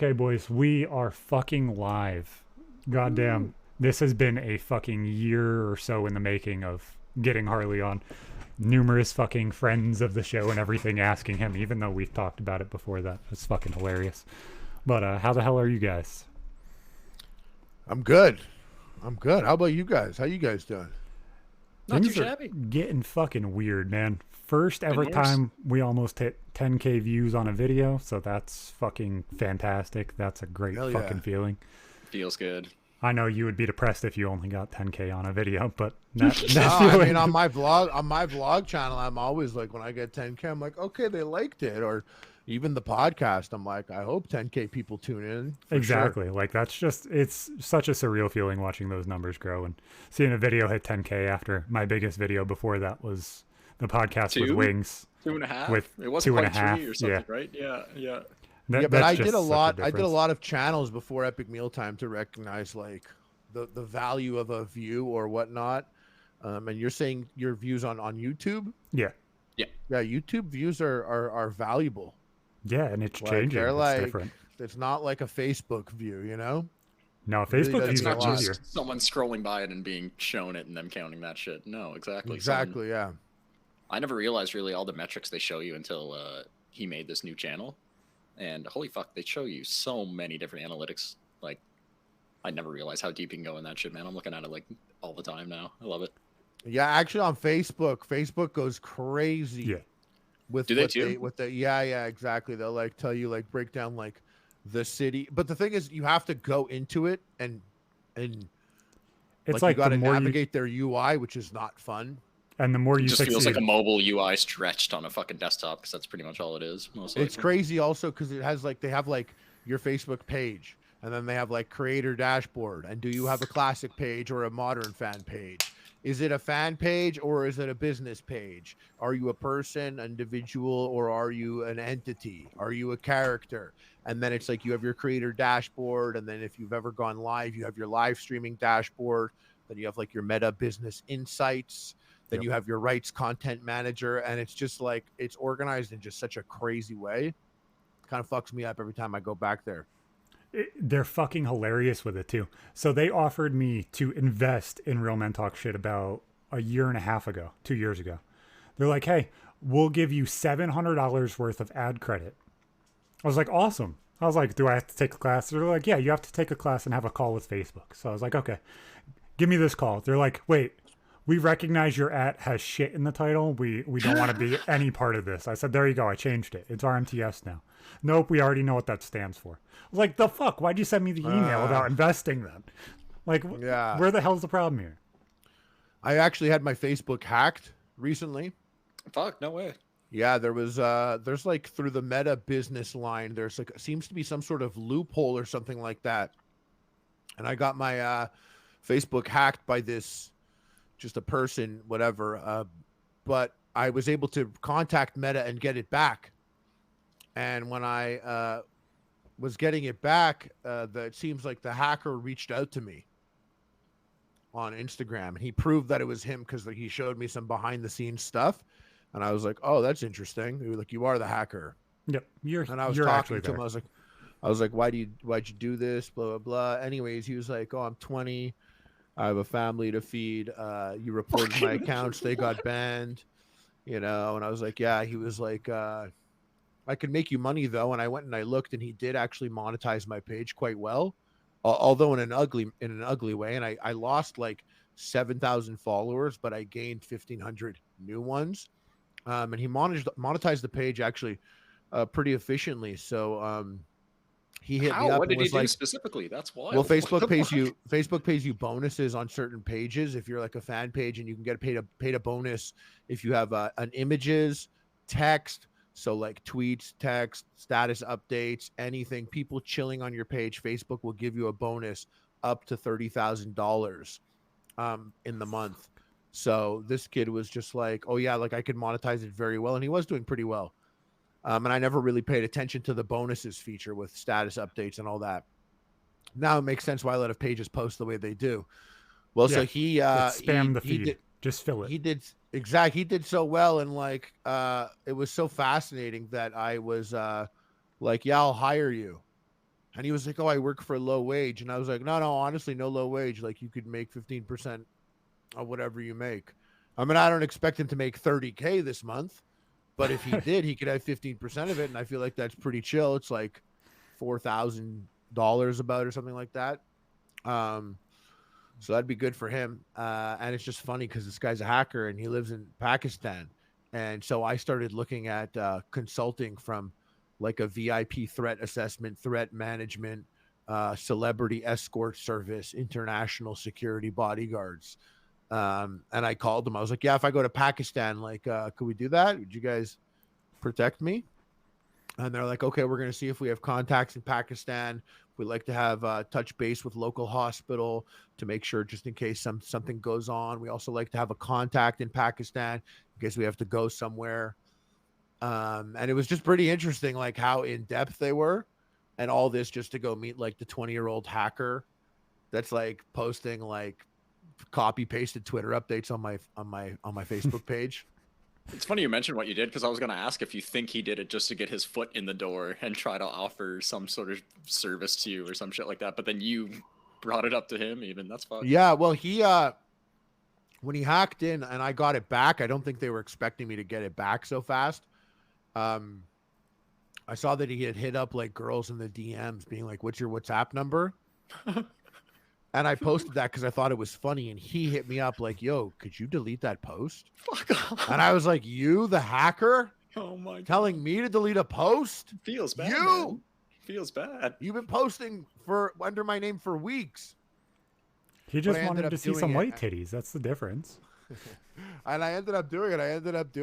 Okay, boys, we are fucking live. Goddamn. This has been a fucking year or so in the making of getting Harley on. Numerous fucking friends of the show and everything asking him, even though we've talked about it before that. It's fucking hilarious. But how the hell are you guys? I'm good. I'm good. How about you guys? How you guys doing? Not too Things are shabby. getting fucking weird, man. First ever Been worse. time we almost hit 10K views on a video, so that's fucking fantastic. That's a great Hell yeah. fucking feeling. Feels good. I know you would be depressed if you only got 10K on a video, but that No, I feeling, mean on my vlog channel, I'm always like, when I get 10K, I'm like, okay, they liked it. Or even the podcast, I'm like, I hope 10K people tune in. For exactly. Sure. Like that's just, it's such a surreal feeling watching those numbers grow and seeing a video hit 10K after my biggest video before that was the podcast with Two? Wings. 2.5. With It wasn't 2.5, quite 3 or something, yeah. right? Yeah. Yeah, but That's I just did a such lot. I did a difference. lot of channels before Epic Mealtime to recognize like the value of a view or whatnot. And you're saying your views on YouTube? Yeah. Yeah, YouTube views are valuable. Yeah, and it's Like changing. they're It's like, different. it's not like a Facebook view, you know? No, really Facebook does views It's mean are a not lot. easier. just someone scrolling by it and being shown it and them counting that shit. No, exactly. Exactly, yeah. I never realized really all the metrics they show you until he made this new channel. And holy fuck, they show you so many different analytics. Like, I never realized how deep you can go in that shit, man. I'm looking at it like all the time now. I love it. Yeah, actually on Facebook goes crazy. Yeah. With Do they what too? with the yeah, exactly. They'll like tell you like break down like the city. But the thing is you have to go into it and It's like like you got the to more you, navigate their UI, which is not fun. and the more It you just feels like succeed. a mobile UI stretched on a fucking desktop because that's pretty much all it is. Most It's likely. crazy also because it has like they have like your Facebook page and then they have like creator dashboard. And do you have a classic page or a modern fan page? Is it a fan page or is it a business page? Are you a person, individual, or are you an entity? Are you a character? And then it's like you have your creator dashboard. And then if you've ever gone live, you have your live streaming dashboard. Then you have like your meta business insights. Then Yep. you have your rights content manager. And it's just like it's organized in just such a crazy way. Kind of fucks me up every time I go back there. They're fucking hilarious with it too. So they offered me to invest in Real Men Talk Shit about a year and a half ago, 2 years ago. They're like, hey, we'll give you $700 worth of ad credit. I was like, awesome. I was like, do I have to take a class? They're like, yeah, you have to take a class and have a call with Facebook. So I was like, okay, give me this call. They're like, wait, we recognize your ad has shit in the title. We don't want to be any part of this. I said, there you go. I changed it. It's RMTS now. Nope, we already know what that stands for. I was like, the fuck? Why'd you send me the email about investing then? Like, Yeah. where the hell's the problem here? I actually had my Facebook hacked recently. Fuck, no way. Yeah, there's like through the Meta business line, there's like seems to be some sort of loophole or something like that. And I got my Facebook hacked by this just a person, whatever. But I was able to contact Meta and get it back. And when I was getting it back, it seems like the hacker reached out to me on Instagram, and he proved that it was him because like he showed me some behind the scenes stuff, and I was like, "Oh, that's interesting." He was like, "You are the hacker," Yep, and I was you're talking actually to there. him. I was like, why'd you do this? Blah blah blah. Anyways, he was like, "Oh, I'm 20. I have a family to feed. You reported my accounts; they got banned." You know, and I was like, "Yeah." He was like, "I could make you money though," and I went and I looked, and he did actually monetize my page quite well. Although in an ugly way, and I lost like 7,000 followers, but I gained 1,500 new ones. And he monetized the page actually pretty efficiently. So he hit me How? up What and did he was do like, specifically? That's wild. "Well, What the fuck? Facebook pays you bonuses on certain pages if you're like a fan page, and you can get paid a bonus if you have an images, text." So like tweets, text, status updates, anything, people chilling on your page, Facebook will give you a bonus up to $30,000 in the month. So this kid was just like, "Oh yeah, like I could monetize it very well," and he was doing pretty well. And I never really paid attention to the bonuses feature with status updates and all that. Now it makes sense why a lot of pages post the way they do. Well, Yeah, so he spam the he feed. did Just fill it. he did so well, and like it was so fascinating that I was like, "Yeah, I'll hire you." And he was like, "Oh, I work for a low wage." And I was like, "No, no, honestly, no low wage. Like you could make 15% of whatever you make. I mean, I don't expect him to make 30K this month, but if he did, he could have 15% of it. And I feel like that's pretty chill. It's like $4,000 about or something like that. So that'd be good for him. And it's just funny because this guy's a hacker and he lives in Pakistan. And so I started looking at consulting from like a VIP threat assessment, threat management, celebrity escort service, international security bodyguards. And I called them. I was like, yeah, if I go to Pakistan, like, could we do that? Would you guys protect me? And they're like, okay, we're going to see if we have contacts in Pakistan. We'd like to have touch base with local hospital to make sure just in case something goes on. We also like to have a contact in Pakistan in case we have to go somewhere. And it was just pretty interesting, like how in depth they were, and all this just to go meet like the 20-year-old hacker that's like posting like copy pasted Twitter updates on my Facebook page. It's funny you mentioned what you did because I was going to ask if you think he did it just to get his foot in the door and try to offer some sort of service to you or some shit like that. But then you brought it up to him even. That's fine. Yeah. Well, he, when he hacked in and I got it back, I don't think they were expecting me to get it back so fast. I saw that he had hit up like girls in the DMs being like, what's your WhatsApp number? And I posted that because I thought it was funny. And he hit me up like, yo, could you delete that post? Fuck off. And I was like, you, the hacker? Oh my God. Telling me to delete a post? Feels bad. You! Man. Feels bad. You've been posting for under my name for weeks. He just wanted to see some white titties. That's the difference. And I ended up doing it. I ended up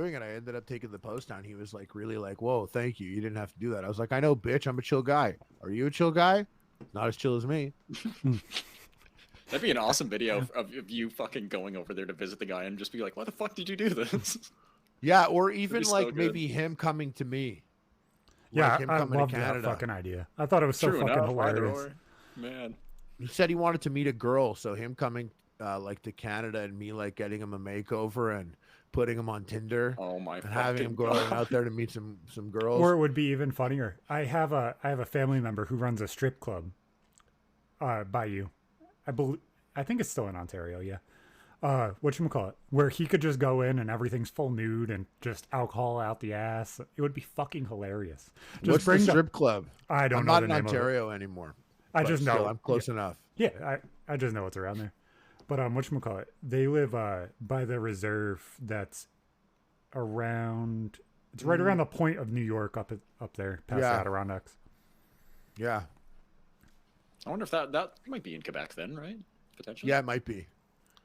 taking the post down. He was like, really like, whoa, thank you. You didn't have to do that. I was like, I know, bitch. I'm a chill guy. Are you a chill guy? Not as chill as me. That'd be an awesome video of you fucking going over there to visit the guy and just be like, why the fuck did you do this? Yeah, or even like so maybe him coming to me. Yeah, like him I coming love to that Canada. fucking idea. I thought it was so True fucking enough, hilarious. Man. He said he wanted to meet a girl, so him coming like to Canada and me like getting him a makeover and putting him on Tinder. Oh my and having him going out there to meet some girls. Or it would be even funnier. I have a family member who runs a strip club by you. I think it's still in Ontario, yeah. Whatchamacallit, where he could just go in and everything's full nude and just alcohol out the ass. It would be fucking hilarious. Just What's the strip club? I don't I'm know not the in name Ontario anymore. I just know. I'm close enough. Yeah, I just know it's around there. But whatchamacallit, they live by the reserve that's around, it's right around the point of New York up there, past the Adirondacks. Yeah. I wonder if that might be in Quebec then, right? Potentially. Yeah, it might be.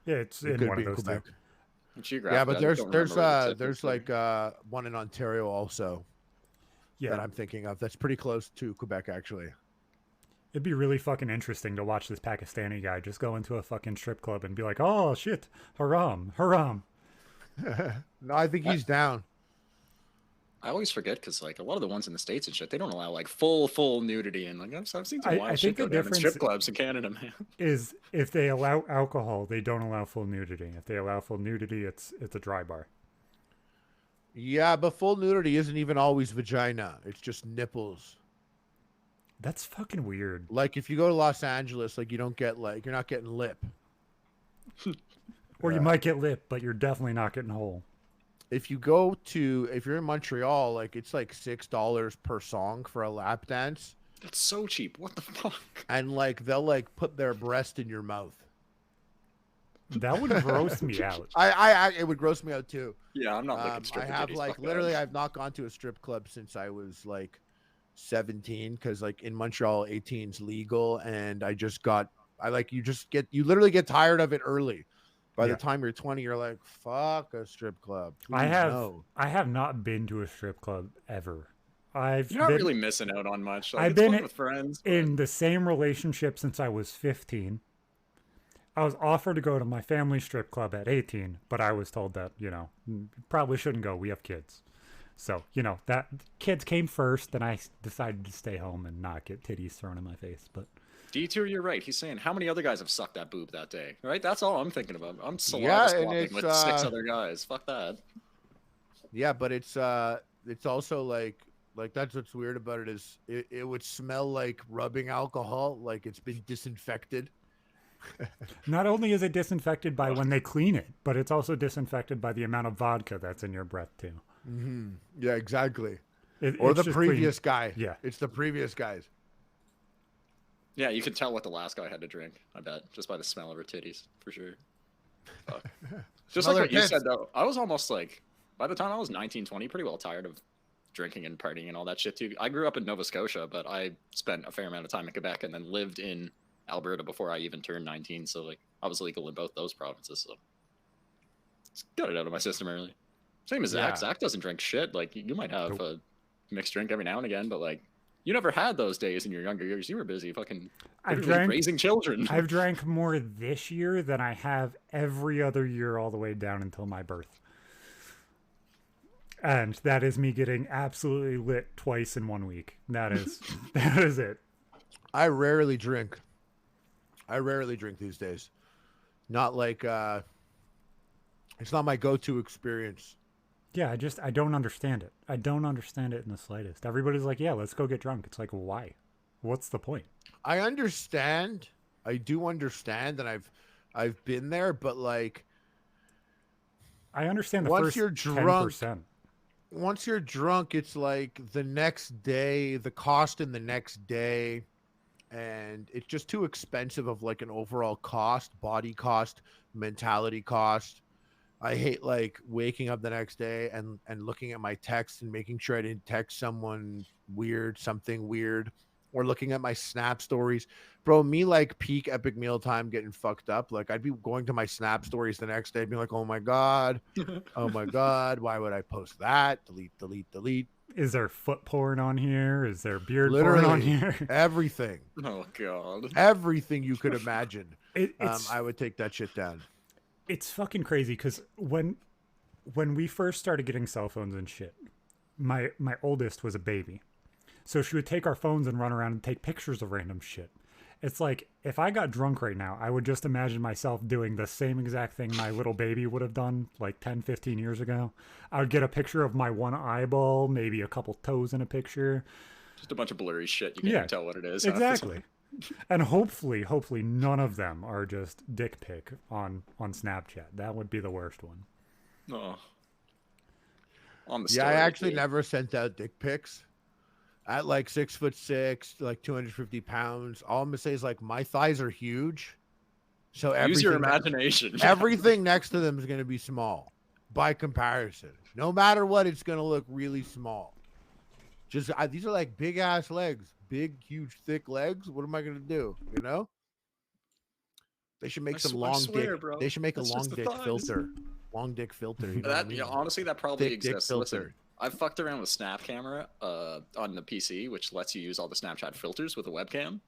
Yeah, it's in one of those two. Yeah, but there's like one in Ontario also. Yeah, that I'm thinking of. That's pretty close to Quebec, actually. It'd be really fucking interesting to watch this Pakistani guy just go into a fucking strip club and be like, "Oh shit, haram, haram." No, I think he's down. I always forget because like a lot of the ones in the States and shit, they don't allow like full nudity, and like I've seen some wild shit go down in strip clubs in Canada, man. Is if they allow alcohol, they don't allow full nudity. If they allow full nudity, it's a dry bar. Yeah, but full nudity isn't even always vagina. It's just nipples. That's fucking weird. Like if you go to Los Angeles, like you don't get like you're not getting lip. Or you might get lip, but you're definitely not getting whole. If you're in Montreal, like it's like $6 per song for a lap dance. That's so cheap. What the fuck? And like they'll like put their breast in your mouth. That would gross me out. It would gross me out too. Yeah, I'm not looking strip. I have like literally I've not gone to a strip club since I was like 17 because like in Montreal 18's legal, and you literally get tired of it early. By the time you're 20, you're like, fuck a strip club. Please, I have not been to a strip club ever. You're not really missing out on much. Like, I've been with friends in the same relationship since I was 15. I was offered to go to my family strip club at 18, but I was told that, probably shouldn't go. We have kids. So, that kids came first, and I decided to stay home and not get titties thrown in my face. But Detour, you're right. He's saying, how many other guys have sucked that boob that day? Right? That's all I'm thinking about. I'm saliva swapping with 6 other guys. Fuck that. Yeah, but it's also like Like that's what's weird about it is it would smell like rubbing alcohol, like it's been disinfected. Not only is it disinfected by when they clean it, but it's also disinfected by the amount of vodka that's in your breath too. Mm-hmm. Yeah, exactly. Or the previous guy. Yeah, it's the previous guys. Yeah, you could tell what the last guy had to drink, I bet, just by the smell of her titties, for sure. Fuck. Just Smell like her what you tits. said, though, I was almost like, by the time I was 19, 20, pretty well tired of drinking and partying and all that shit, too. I grew up in Nova Scotia, but I spent a fair amount of time in Quebec and then lived in Alberta before I even turned 19, so, like, I was legal in both those provinces, so just got it out of my system early. Same as Zach. Yeah. Zach doesn't drink shit. Like, you might have a mixed drink every now and again, but, like, you never had those days in your younger years. You were busy fucking raising children. I've drank more this year than I have every other year all the way down until my birth. And that is me getting absolutely lit twice in 1 week. That is it. I rarely drink these days. Not like it's not my go-to experience. Yeah, I don't understand it. I don't understand it in the slightest. Everybody's like, yeah, let's go get drunk. It's like, why? What's the point? I understand. I do understand, and I've been there, but like I understand the once first you're drunk, 10%. Once you're drunk, it's like the next day, the cost in the next day, and it's just too expensive of like an overall cost, body cost, mentality cost. I hate like waking up the next day and looking at my text and making sure I didn't text something weird, or looking at my Snap stories. Bro, me like peak epic mealtime getting fucked up. Like I'd be going to my Snap stories the next day and be like, oh my God, why would I post that? Delete. Is there foot porn on here? Is there beard Literally, porn on here? everything. Oh, God. Everything you could imagine. It's I would take that shit down. it's fucking crazy because when we first started getting cell phones and shit, my oldest was a baby, so she would take our phones and run around and take pictures of random shit. It's like if I got drunk right now, I would just imagine myself doing the same exact thing my little baby would have done like 10, 15 years ago. I would get a picture of my one eyeball, maybe a couple toes in a picture. Just a bunch of blurry shit. You can't even tell what it is. Exactly. And hopefully none of them are just dick pic on Snapchat. That would be the worst one. Oh. On the Yeah, I story, actually too. never sent out dick pics. At like 6'6", like 250 pounds, all I'm gonna say is like my thighs are huge. So Use your everything, imagination. everything next to them is gonna be small by comparison. No matter what, it's gonna look really small. Just these are like big ass legs, big, huge, thick legs. What am I gonna do? You know? They should make some long swear, dick. bro. They should make That's a long just the dick thighs. filter. Long dick filter. You know what I mean? Honestly, that probably Thick dick exists. filter. Listen, I've fucked around with Snap Camera on the PC, which lets you use all the Snapchat filters with a webcam.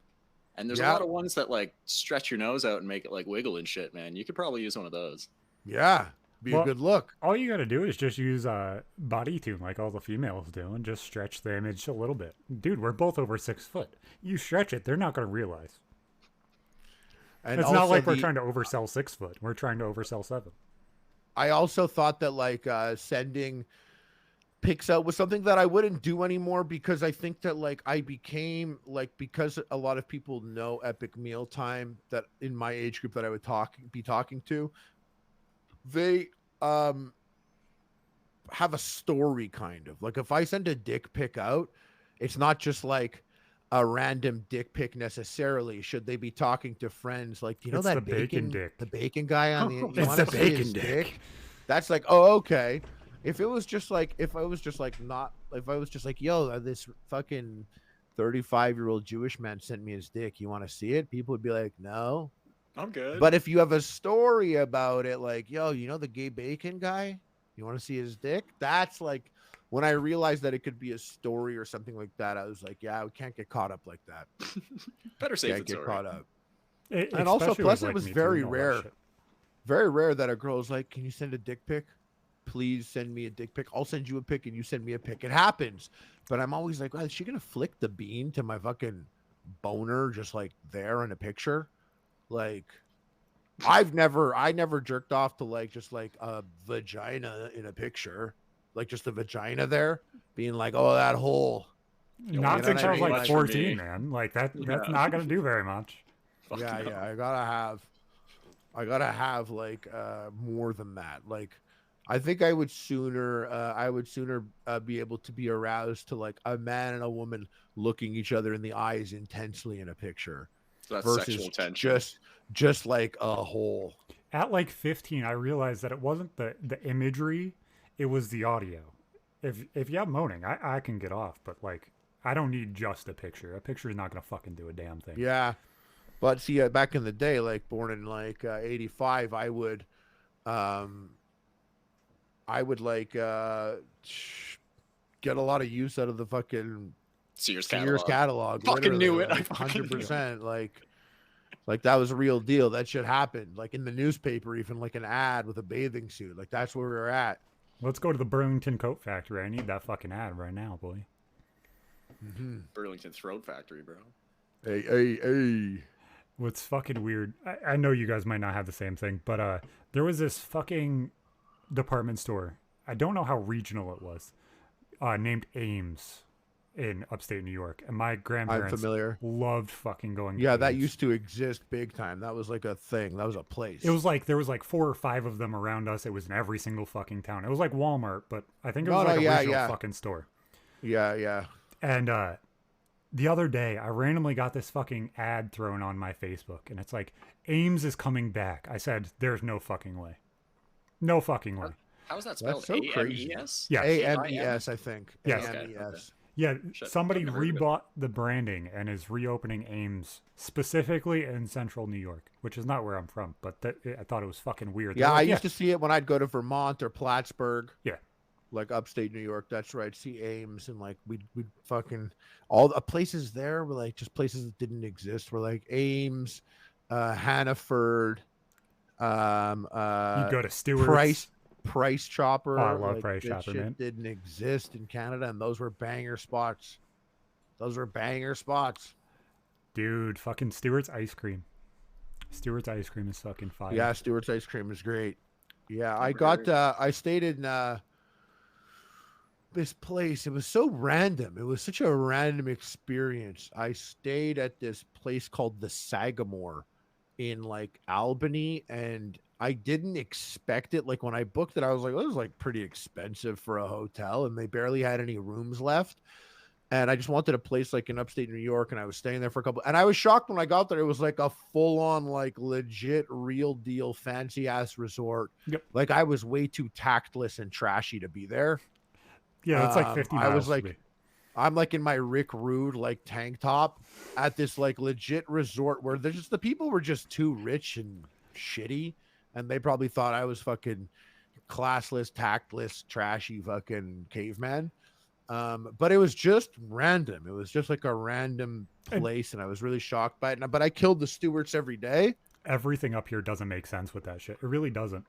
And there's a lot of ones that like stretch your nose out and make it like wiggle and shit, man. You could probably use one of those. Yeah, be a good look. All you got to do is just use body tune like all the females do and just stretch the image a little bit. Dude, we're both over 6 foot. You stretch it, they're not going to realize. And it's not like we're trying to oversell 6 foot. We're trying to oversell 7. I also thought that like sending pics out was something that I wouldn't do anymore, because I think that like I became like, because a lot of people know Epic Mealtime that in my age group that I would be talking to, they have a story kind of like, if I send a dick pic out, it's not just like a random dick pic necessarily. Should they be talking to friends like, you know, that the bacon dick, the bacon guy on the it's the bacon dick. That's like, oh, okay. If I was just like, yo, this fucking 35-year-old Jewish man sent me his dick, you want to see it? People would be like, no, I'm good. But if you have a story about it, like, yo, you know the gay bacon guy, you want to see his dick? That's like, when I realized that it could be a story or something like that, I was like, yeah, we can't get caught up like that. Better safe than get sorry. caught up. And also, plus, like it was Me Too very and all that rare. shit. Very rare that a girl's like, can you send a dick pic? Please send me a dick pic. I'll send you a pic and you send me a pic. It happens. But I'm always like, well, is she going to flick the bean to my fucking boner just like there in a picture? Like, I never jerked off to like just like a vagina in a picture. like just the vagina there, being like, oh, that hole. Not know since what I I was mean? like Like, 14, man. Like that's not gonna do very much. Fuck Yeah, no. yeah. I gotta have like more than that. Like, I think I would sooner be able to be aroused to like a man and a woman looking each other in the eyes intensely in a picture So that's versus sexual tension. just like a hole. At like 15, I realized that it wasn't the imagery, it was the audio. If you have moaning, I can get off, but like I don't need just a picture. A picture is not gonna fucking do a damn thing. Yeah, but see, back in the day, like born in like '85, um, I would like get a lot of use out of the fucking Sears Sears catalog. Fucking Literally, knew it. I like fucking knew it. 100%. Like that was a real deal. That shit happened. Like in the newspaper, even like an ad with a bathing suit. Like that's where we were at. Let's go to the Burlington Coat Factory. I need that fucking ad right now, boy. Burlington Throat Factory, bro. Hey. What's fucking weird, I know you guys might not have the same thing, but there was this fucking department store. I don't know how regional it was, named Ames in upstate New York. And my I'm grandparents familiar. loved fucking going to Yeah, that Ames. used to exist big time. That was like a thing. That was a place. It was like there was like 4 or 5 of them around us. It was in every single fucking town. It was like Walmart, but I think it was like a regional fucking store. Yeah. And the other day, I randomly got this fucking ad thrown on my Facebook, and it's like, Ames is coming back. I said, there's no fucking way. No fucking way. How is that spelled? That's so crazy. AMES? Yeah. AMES, I think. Yes. AMES. Okay. Yeah, Shit, somebody I've never heard of it. rebought the branding and is reopening Ames specifically in central New York, which is not where I'm from, but I thought it was fucking weird. Yeah, They're like, I used to see it when I'd go to Vermont or Plattsburgh. Yeah. Like upstate New York. That's right. See Ames, and like we'd fucking all the places there were like just places that didn't exist. Were like Ames, Hannaford, you go to Stewart's. Price Chopper. Oh, I love like, Price that Chopper, shit man. didn't exist in Canada, and those were banger spots. Dude, fucking Stewart's ice cream. Stewart's ice cream is fucking fire. Yeah, Stewart's ice cream is great. Yeah, I stayed in this place. It was so random. It was such a random experience. I stayed at this place called the Sagamore in like Albany, and I didn't expect it. Like when I booked it, I was like, well, this is like pretty expensive for a hotel, and they barely had any rooms left. And I just wanted a place like in upstate New York, and I was staying there for a couple. And I was shocked when I got there. It was like a full-on, like legit, real deal, fancy ass resort. Yep. Like I was way too tactless and trashy to be there. Yeah, it's like 50 miles. I was to like, me. I'm like in my Rick Rude like tank top at this like legit resort where there's just the people were just too rich and shitty, and they probably thought I was fucking classless, tactless, trashy fucking caveman. But it was just random. It was just like a random place, and I was really shocked by it. But I killed the Stewarts every day. Everything up here doesn't make sense with that shit. It really doesn't.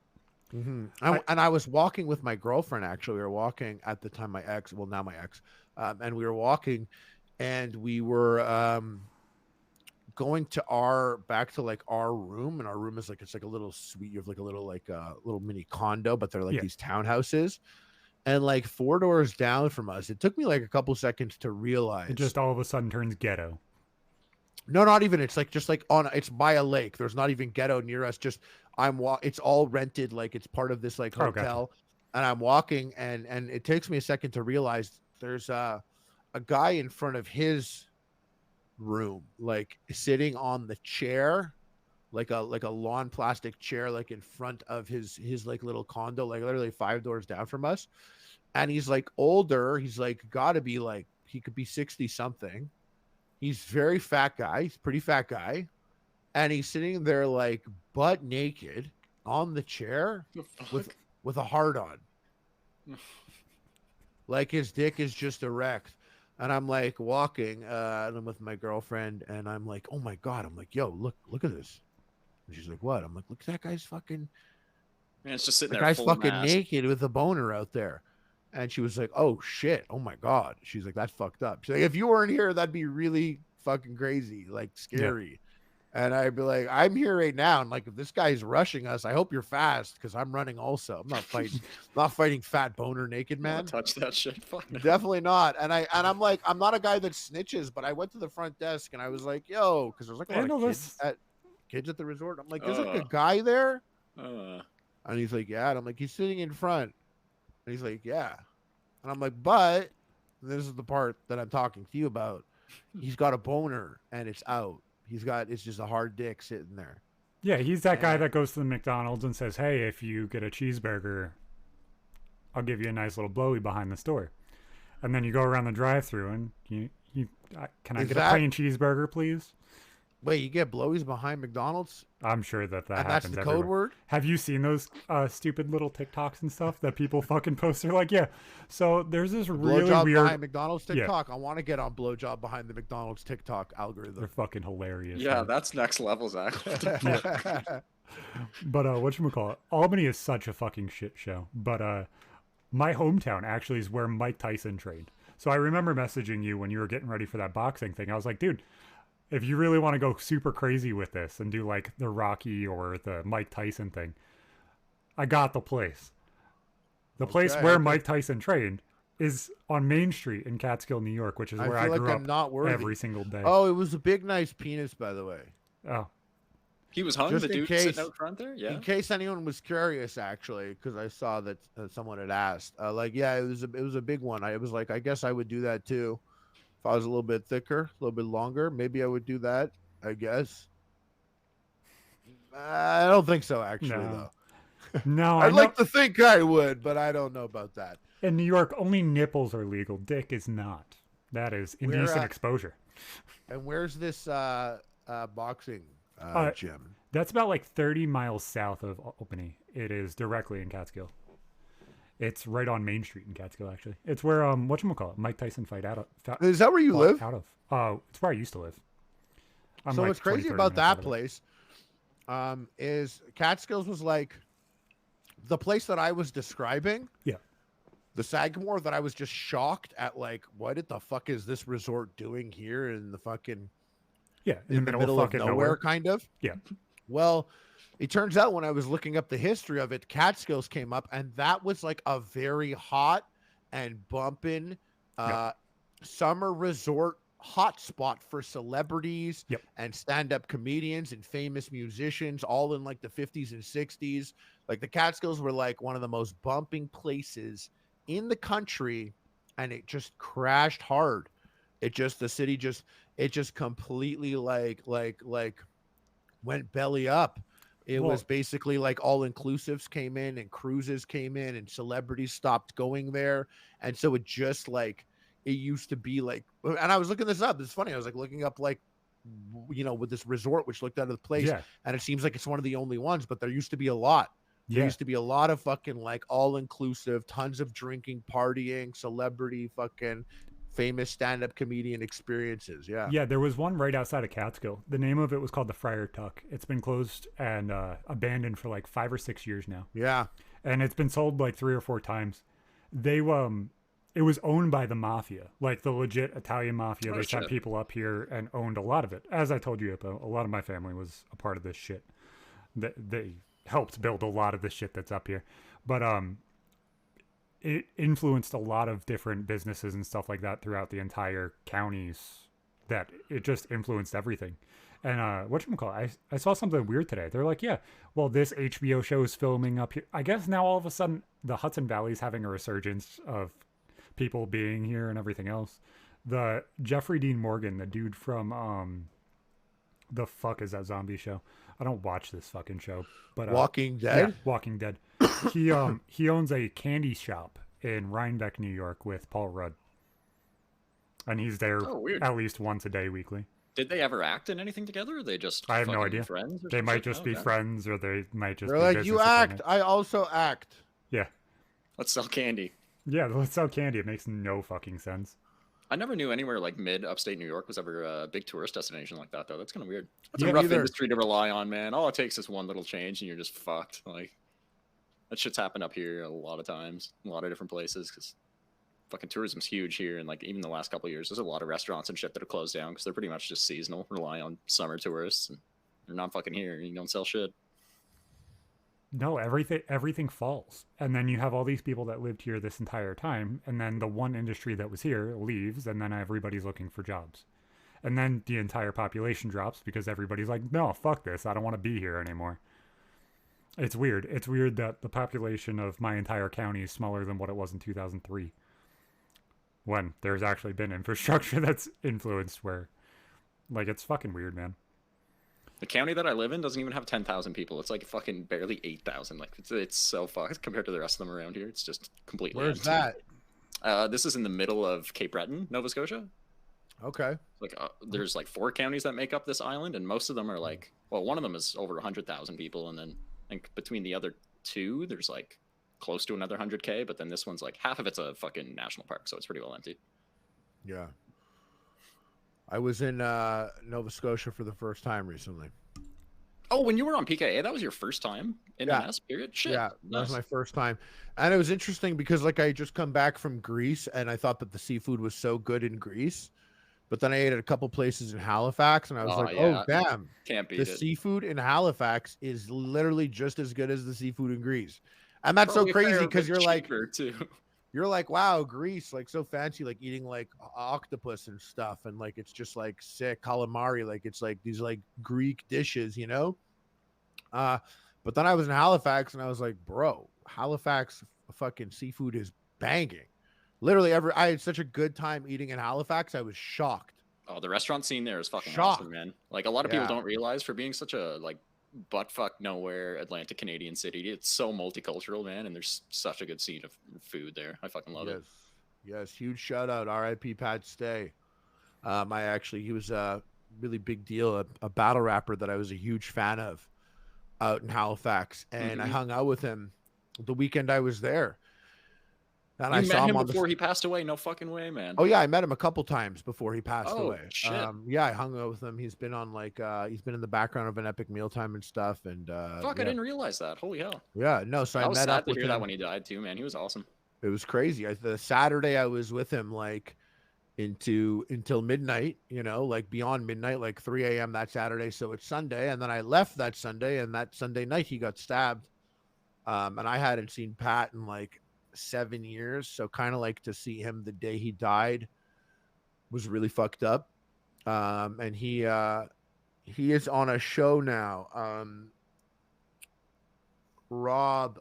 Mm-hmm. And I was walking with my girlfriend. Actually, we were walking at the time. My ex, well, now my ex, and we were walking, and we were going to back to like our room, and our room is like it's like a little suite. You have like a little little mini condo, but they're like these townhouses. And like 4 doors down from us, it took me like a couple seconds to realize. It just all of a sudden turns ghetto. No, not even. It's like just like it's by a lake. There's not even ghetto near us. Just it's all rented. Like it's part of this like hotel. Gotcha. And I'm walking, and it takes me a second to realize there's a guy in front of his room, like sitting on the chair, like a lawn plastic chair, like in front of his like little condo, like literally 5 doors down from us. And he's like older. He's like got to be like he could be 60 something. He's very fat guy. He's a pretty fat guy, and he's sitting there like butt naked on the chair with a heart on, like his dick is just erect. And I'm like walking, and I'm with my girlfriend, and I'm like, oh my god! I'm like, yo, look at this. And she's like, what? I'm like, look at that guy's fucking. Man, it's just sitting The there. guy's full fucking mass. naked with a boner out there. And she was like, oh shit, oh my god. She's like, that's fucked up. She's like, if you weren't here, that'd be really fucking crazy, like scary. And I'd be like, I'm here right now. And like, if this guy's rushing us, I hope you're fast because I'm running also. I'm not fighting fat boner naked man. Touch that shit. Fuck no. Definitely not. And I'm like, I'm not a guy that snitches, but I went to the front desk and I was like, yo, because there's like a lot of kids at the resort. I'm like, there's like a guy there. And he's like, yeah. And I'm like, he's sitting in front. And he's like, yeah. And I'm like, but this is the part that I'm talking to you about. He's got a boner and it's out. It's just a hard dick sitting there. Yeah, he's that guy that goes to the McDonald's and says, hey, if you get a cheeseburger, I'll give you a nice little blowy behind the store. And then you go around the drive-thru and can I get a plain cheeseburger, please? Wait, you get blowies behind McDonald's? I'm sure that happens. That's the everywhere. code word? Have you seen those stupid little TikToks and stuff that people fucking post? They're like, yeah. So there's this really blowjob weird behind McDonald's TikTok. Yeah. I want to get on blowjob behind the McDonald's TikTok algorithm. They're fucking hilarious. Yeah, man. That's next level, Zach. But whatchamacallit? Albany is such a fucking shit show. But my hometown actually is where Mike Tyson trained. So I remember messaging you when you were getting ready for that boxing thing. I was like, dude, if you really want to go super crazy with this and do like the Rocky or the Mike Tyson thing, I got the place. The place where Mike Tyson trained is on Main Street in Catskill, New York, which is where I grew up every single day. Oh, it was a big, nice penis, by the way. Oh. He was hung, the dude sitting out front there? Yeah. In case anyone was curious, actually, because I saw that someone had asked. It was a big one. I was like, I guess I would do that too. If I was a little bit thicker, a little bit longer, maybe I would do that, I guess. I don't think so, actually, though. No, I'd like to think I would, but I don't know about that. In New York, only nipples are legal. Dick is not. That is indecent exposure. And where's this boxing gym? That's about like 30 miles south of Albany. It is directly in Catskill. It's right on Main Street in Catskill, actually. It's where whatchamacallit, Mike Tyson fight out of. Is that where you live? Out of. It's where I used to live. So what's crazy about that place is Catskills was like the place that I was describing. Yeah. The Sagamore that I was just shocked at, like, what the fuck is this resort doing here in the fucking in the middle of nowhere, kind of. Yeah. Well, it turns out when I was looking up the history of it, Catskills came up, and that was like a very hot and bumping summer resort hotspot for celebrities and stand-up comedians and famous musicians, all in like the 50s and 60s. Like the Catskills were like one of the most bumping places in the country, and it just crashed hard. The city just completely like went belly up. It was basically like all inclusives came in and cruises came in and celebrities stopped going there. And so it just like, it used to be like, and I was looking this up. It's funny. I was like looking up like, with this resort, which looked out of the place, and it seems like it's one of the only ones, but there used to be a lot. There used to be a lot of fucking like all inclusive, tons of drinking, partying, celebrity, fucking famous stand-up comedian experiences. Yeah, there was one right outside of Catskill. The name of it was called the Friar Tuck. It's been closed and abandoned for like 5 or 6 years now. Yeah, and it's been sold like 3 or 4 times. They it was owned by the mafia, like the legit Italian mafia. They sent people up here and owned a lot of it. As I told you, a lot of my family was a part of this shit. They helped build a lot of the shit that's up here, but it influenced a lot of different businesses and stuff like that throughout the entire counties. That it just influenced everything. And whatchamacallit, I saw something weird today. They're like, yeah, well, this HBO show is filming up here. I guess now all of a sudden the Hudson Valley is having a resurgence of people being here and everything else. The Jeffrey Dean Morgan, the dude from the fuck is that zombie show? I don't watch this fucking show, but Walking Dead. Yeah, Walking Dead. He owns a candy shop in Rhinebeck, New York, with Paul Rudd, and he's there at least once a day, weekly. Did they ever act in anything together? Or they just I have no idea. Friends? They might just be friends, or they might just. They're be like, you act. I also act. Yeah. Let's sell candy. Yeah, let's sell candy. It makes no fucking sense. I never knew anywhere like mid upstate New York was ever a big tourist destination like that, though. That's kind of weird. That's a rough industry to rely on, man. All it takes is one little change and you're just fucked. Like, that shit's happened up here a lot of times, in a lot of different places, because fucking tourism's huge here. And like, even the last couple of years, there's a lot of restaurants and shit that are closed down because they're pretty much just seasonal, rely on summer tourists. And You're not fucking here. You don't sell shit. No, everything falls. And then you have all these people that lived here this entire time, and then the one industry that was here leaves, and then everybody's looking for jobs. And then the entire population drops because everybody's like, no, fuck this. I don't want to be here anymore. It's weird. It's weird that the population of my entire county is smaller than what it was in 2003. When there's actually been infrastructure that's influenced where, like, it's fucking weird, man. The county that I live in doesn't even have 10,000 people. It's like fucking barely 8,000. Like it's so fucked compared to the rest of them around here. It's just completely Where's empty. that? This is in the middle of Cape Breton, Nova Scotia. Okay. Like there's like 4 counties that make up this island, and most of them are like, well, one of them is over 100,000 people, and then I think between the other 2, there's like close to another 100K. But then this one's like half of it's a fucking national park, so it's pretty well empty. Yeah. I was in Nova Scotia for the first time recently. Oh, when you were on PKA, that was your first time in Yeah. NS, period? Shit. Yeah, that Nice. was my first time. And it was interesting because like I had just come back from Greece and I thought that the seafood was so good in Greece. But then I ate at a couple places in Halifax and I was Oh, like, yeah. oh, damn. Can't beat The it. seafood in Halifax is literally just as good as the seafood in Greece. And that's so Probably a fair crazy because bit you're like, cheaper, too. you're like, wow, Greece, like so fancy, like eating like octopus and stuff. And like, it's just like sick calamari. Like it's like these like Greek dishes, you know? But then I was in Halifax and I was like, bro, Halifax fucking seafood is banging. Literally I had such a good time eating in Halifax. I was shocked. Oh, the restaurant scene there is fucking Shocked. awesome, man. Like a lot of people Yeah. don't realize for being such a like buttfuck nowhere Atlantic Canadian city, it's so multicultural, man, and there's such a good scene of food there. I fucking love it. Yes. Huge shout out. R.I.P. Pat Stay. He was a really big deal, a battle rapper that I was a huge fan of out in Halifax. And I hung out with him the weekend I was there. And I You saw met him him on before he passed away? No fucking way, man. Oh yeah, I met him a couple times before he passed Oh, away. shit. Yeah, I hung out with him. He's been on like he's been in the background of an Epic Mealtime and stuff. And Fuck, yeah. I didn't realize that. Holy hell. Yeah, no. So I I was met sad up to with hear him. that when he died too, man. He was awesome. It was crazy. The Saturday I was with him like until midnight, you know, like beyond midnight, like 3 a.m. that Saturday. So it's Sunday, and then I left that Sunday, and that Sunday night he got stabbed. And I hadn't seen Pat in like 7 years, so kind of like to see him the day he died was really fucked up. And he is on a show now. Rob,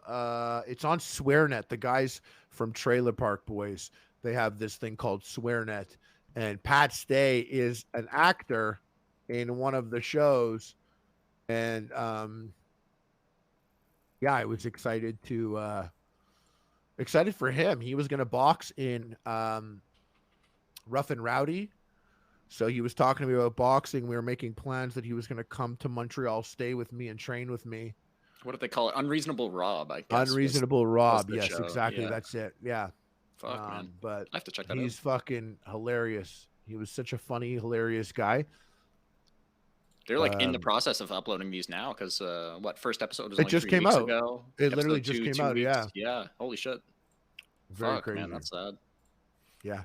it's on SwearNet. The guys from Trailer Park Boys, they have this thing called SwearNet, and Pat Stay is an actor in one of the shows. And yeah, I was excited for him. He was going to box in Rough and Rowdy. So he was talking to me about boxing. We were making plans that he was going to come to Montreal, stay with me, and train with me. What do they call it? Unreasonable Rob, I guess. Unreasonable Rob. the Yes, show. exactly. Yeah. That's it. Yeah. Fuck, man. But I have to check that he's out. fucking hilarious. He was such a funny, hilarious guy. They're like in the process of uploading these now because first episode was It only just 3 came weeks out. ago. It literally Episode just came 2 out, weeks. yeah. Yeah. Holy shit. Very Fuck, crazy. man, that's sad. Yeah.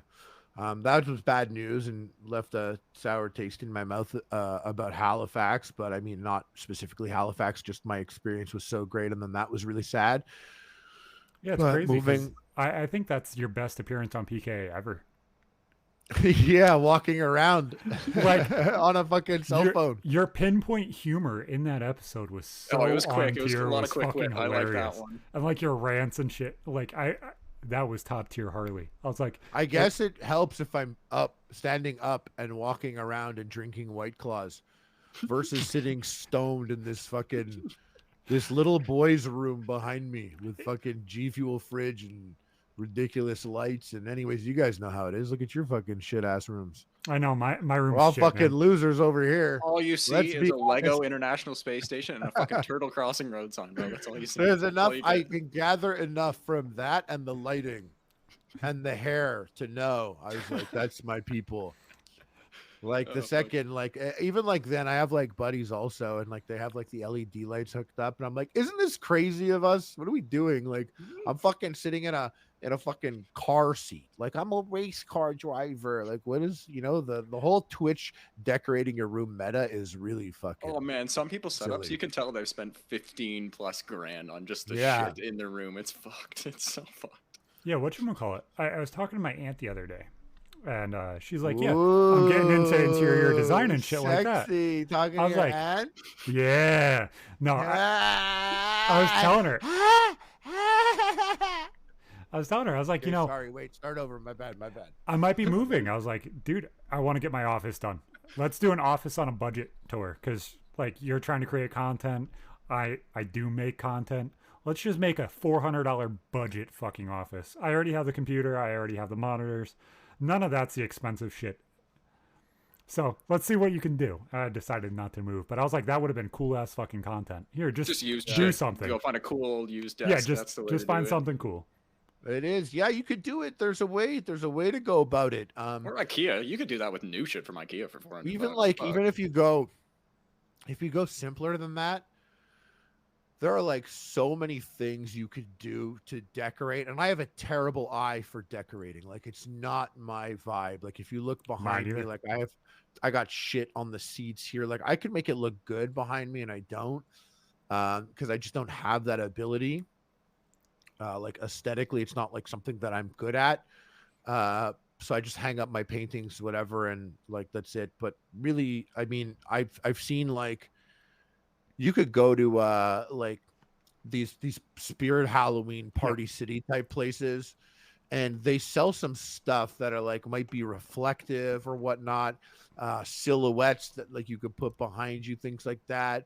That was bad news and left a sour taste in my mouth about Halifax, but I mean, not specifically Halifax, just my experience was so great. And then that was really sad. Yeah, it's But crazy. 'Cause moving- I think that's your best appearance on PKA ever. Yeah. Walking around Like, on a fucking cell phone. Your pinpoint humor in that episode was so Oh, it was quick. on It was a tier, lot of quick fucking wit. I like that hilarious. one. And like your rants and shit. Like that was top tier Harley. I was like, I guess it helps if I'm standing up and walking around and drinking White Claws versus sitting stoned in this little boy's room behind me with fucking G Fuel fridge and ridiculous lights. And anyways, you guys know how it is. Look at your fucking shit ass rooms. I know my room. We're all fucking losers over here. All you see Let's is be a Lego honest. International Space Station and a fucking Turtle Crossing road sign, bro. That's all you see. There's That's all enough. you I get. can gather enough from that and the lighting and the hair to know. I was like, that's my people. Like the fuck. second, like even like then I have like buddies also, and like they have like the LED lights hooked up, and I'm like, isn't this crazy of us? What are we doing? Like I'm fucking sitting in a fucking car seat. Like I'm a race car driver. Like what is the whole Twitch decorating your room meta is really fucking Oh man, some people's setups, silly. you can tell they've spent 15 plus grand on just the Yeah. shit in their room. It's fucked. It's so fucked. Yeah, whatchamacallit? I was talking to my aunt the other day, and she's like, yeah, I'm getting into interior design and shit like that. Sexy. Talking I to was your like, aunt? yeah. No, I was telling her. I was like, Okay, sorry, wait, start over. My bad. I might be moving. I was like, dude, I want to get my office done. Let's do an office on a budget tour, because like you're trying to create content. I do make content. Let's just make a $400 budget fucking office. I already have the computer. I already have the monitors. None of that's the expensive shit. So let's see what you can do. I decided not to move, but I was like, that would have been cool ass fucking content. Here, just use do shit. something. Go find a cool used desk. Yeah, That's the way just to find do it. something cool. It is. Yeah, you could do it. There's a way to go about it. Or IKEA. You could do that with new shit from IKEA for 400. Even bucks. like Fuck. even if you go simpler than that, there are like so many things you could do to decorate, and I have a terrible eye for decorating. Like it's not my vibe. Like if you look behind me, like I got shit on the seats here. Like I could make it look good behind me, and I don't, because I just don't have that ability. Like aesthetically, it's not like something that I'm good at. So I just hang up my paintings, whatever, and like that's it. But really, I mean, I've seen like you could go to like these Spirit Halloween Party City type places, and they sell some stuff that are like might be reflective or whatnot, silhouettes that like you could put behind you, things like that.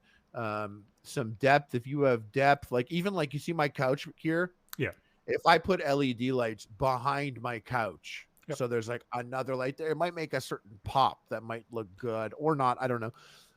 Some depth if you have depth, like even like you see my couch here. Yeah. If I put LED lights behind my couch, Yep. so there's like another light there, it might make a certain pop that might look good or not. I don't know.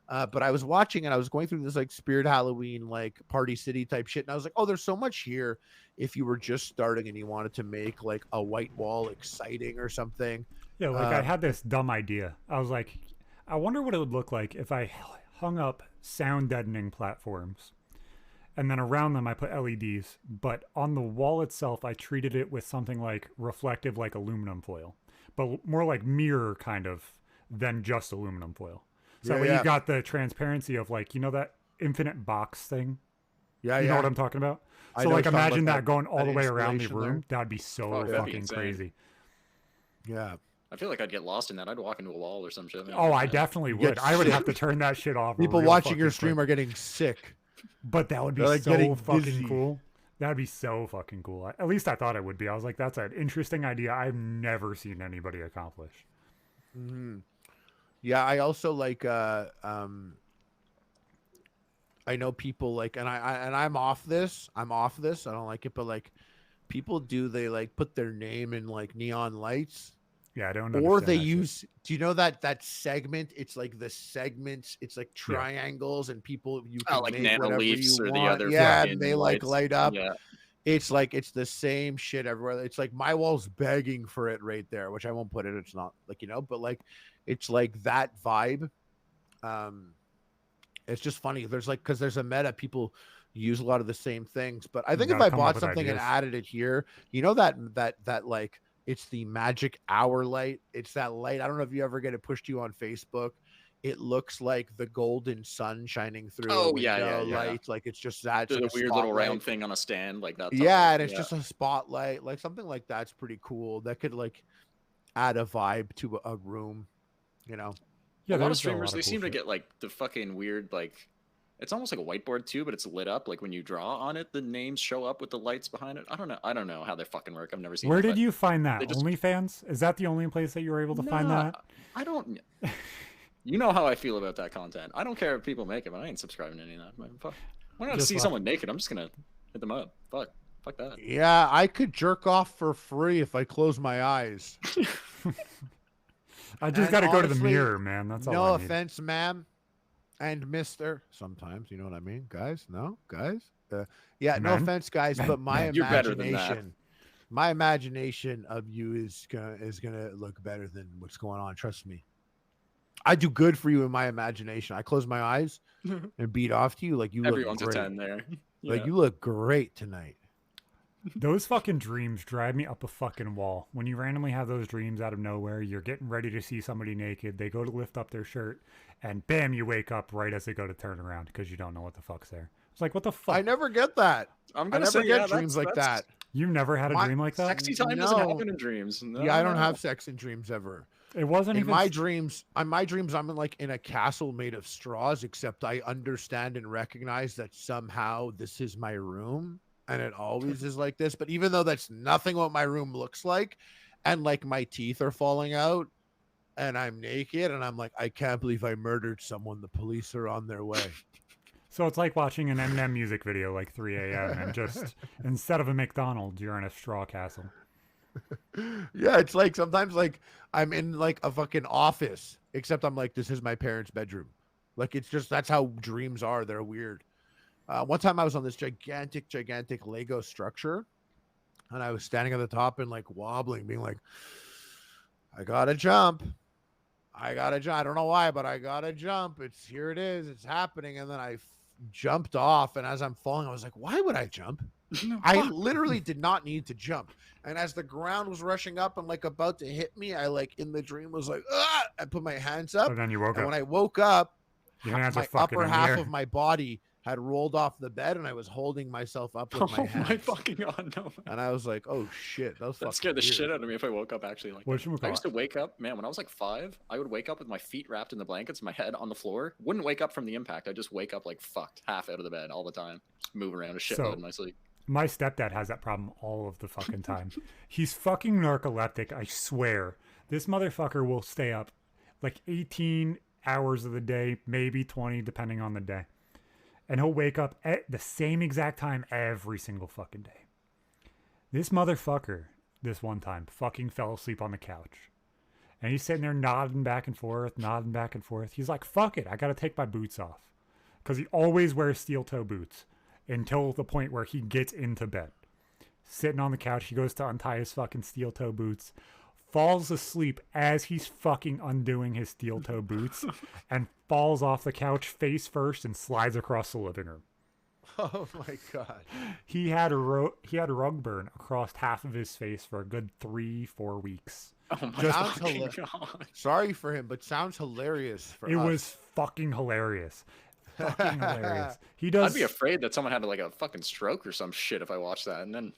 But I was watching and I was going through this like Spirit Halloween, like Party City type shit. And I was like, oh, there's so much here. If you were just starting and you wanted to make like a white wall exciting or something. Yeah, like I had this dumb idea. I was like, I wonder what it would look like if I hung up sound deadening platforms, and then around them I put LEDs, but on the wall itself I treated it with something like reflective, like aluminum foil, but more like mirror kind of than just aluminum foil. So you got the transparency of like, that infinite box thing. Yeah, you know what I'm talking about? So like imagine that going all the way around the room. That'd be so fucking crazy. Yeah. I feel like I'd get lost in that. I'd walk into a wall or some shit. Oh, I definitely would. I would have to turn that shit off. People watching your stream are getting sick. But that would be like so fucking dizzy. cool. That'd be so fucking cool. At least I thought it would be. I was like, that's an interesting idea I've never seen anybody accomplish. Mm-hmm. Yeah, I also like I know people like, and I'm off this. I don't like it, but like people they like put their name in like neon lights. Yeah, I don't. Or they use. Do you know that segment? It's like the segments. It's like triangles, and people you can like make whatever you Nanoleafs or want. the other. Yeah, and they like light up. Yeah. It's like it's the same shit everywhere. It's like my wall's begging for it right there, which I won't put it. It's not like but like it's like that vibe. It's just funny. There's like because there's a meta. People use a lot of the same things, but I think if I bought something and added it here, that like. It's the magic hour light. It's that light. I don't know if you ever get it pushed to you on Facebook. It looks like the golden sun shining through a window light. Like it's just that. There's a weird little round thing on a stand like that. Yeah, and it's just a spotlight. Like something like that's pretty cool. That could like add a vibe to a room, Yeah, a lot of streamers, they seem to get like the fucking weird, like it's almost like a whiteboard too, but it's lit up. Like when you draw on it, the names show up with the lights behind it. I don't know how they fucking work. I've never seen. Where did you find that? OnlyFans? Is that the only place that you were able to find that? I don't. You know how I feel about that content. I don't care if people make it, but I ain't subscribing to any of that. Why not see someone naked? I'm just gonna hit them up. Fuck that. Yeah, I could jerk off for free if I close my eyes. I just got to go to the mirror, man. That's all. No offense, ma'am. And Mr. Sometimes, you know what I mean, guys? No, guys. Yeah, no offense, guys, but my imagination of you is gonna look better than what's going on. Trust me. I do good for you in my imagination. I close my eyes and beat off to you like you Everyone's look a great. 10 there. Like Yeah. you look great tonight. Those fucking dreams drive me up a fucking wall. When you randomly have those dreams out of nowhere, you're getting ready to see somebody naked. They go to lift up their shirt, and bam, you wake up right as they go to turn around because you don't know what the fuck's there. It's like, what the fuck? I never get that. I'm I gonna never say, get yeah, dreams like that. You never had a My dream like that? Sexy time doesn't happen in dreams. No, Yeah, I don't no. have sex in dreams ever. It wasn't In even. my dreams, I'm in like in a castle made of straws, except I understand and recognize that somehow this is my room and it always is like this. But even though that's nothing what my room looks like, and like my teeth are falling out and I'm naked and I'm like, I can't believe I murdered someone. The police are on their way. So it's like watching an Eminem music video like 3 a.m. and just instead of a McDonald's, you're in a straw castle. Yeah, it's like sometimes like I'm in like a fucking office, except I'm like, this is my parents' bedroom. Like it's just that's how dreams are. They're weird. One time I was on this gigantic Lego structure, and I was standing at the top and like wobbling, being like, I gotta jump. I don't know why, but I gotta jump. Here it is. It's happening. And then I jumped off. And as I'm falling, I was like, why would I jump? I literally did not need to jump. And as the ground was rushing up and like about to hit me, I like in the dream was like, ah! I put my hands up. And then you woke And up. when I woke up, Your hands are my fucking upper in the half air. of my body had rolled off the bed and I was holding myself up with my hands. My fucking god, no. And I was like, oh shit, That scared the shit out of me if I woke up actually like that. I used to wake up, man, when I was like 5, I would wake up with my feet wrapped in the blankets, my head on the floor. Wouldn't wake up from the impact. I'd just wake up like fucked, half out of the bed all the time. Just move around a shitload in my sleep. My stepdad has that problem all of the fucking time. He's fucking narcoleptic, I swear. This motherfucker will stay up like 18 hours of the day, maybe 20, depending on the day. And he'll wake up at the same exact time every single fucking day. This motherfucker, this one time, fucking fell asleep on the couch. And he's sitting there nodding back and forth. He's like, fuck it, I gotta take my boots off. Because he always wears steel toe boots until the point where he gets into bed. Sitting on the couch, he goes to untie his fucking steel toe boots, falls asleep as he's fucking undoing his steel toe boots, and falls off the couch face first and slides across the living room. Oh my god. He had a rug burn across half of his face for a good 3-4 weeks. Oh my god. Sorry for him, but sounds hilarious for us. It was fucking hilarious. Fucking hilarious. He does. I'd be afraid that someone had like a fucking stroke or some shit if I watched that, and then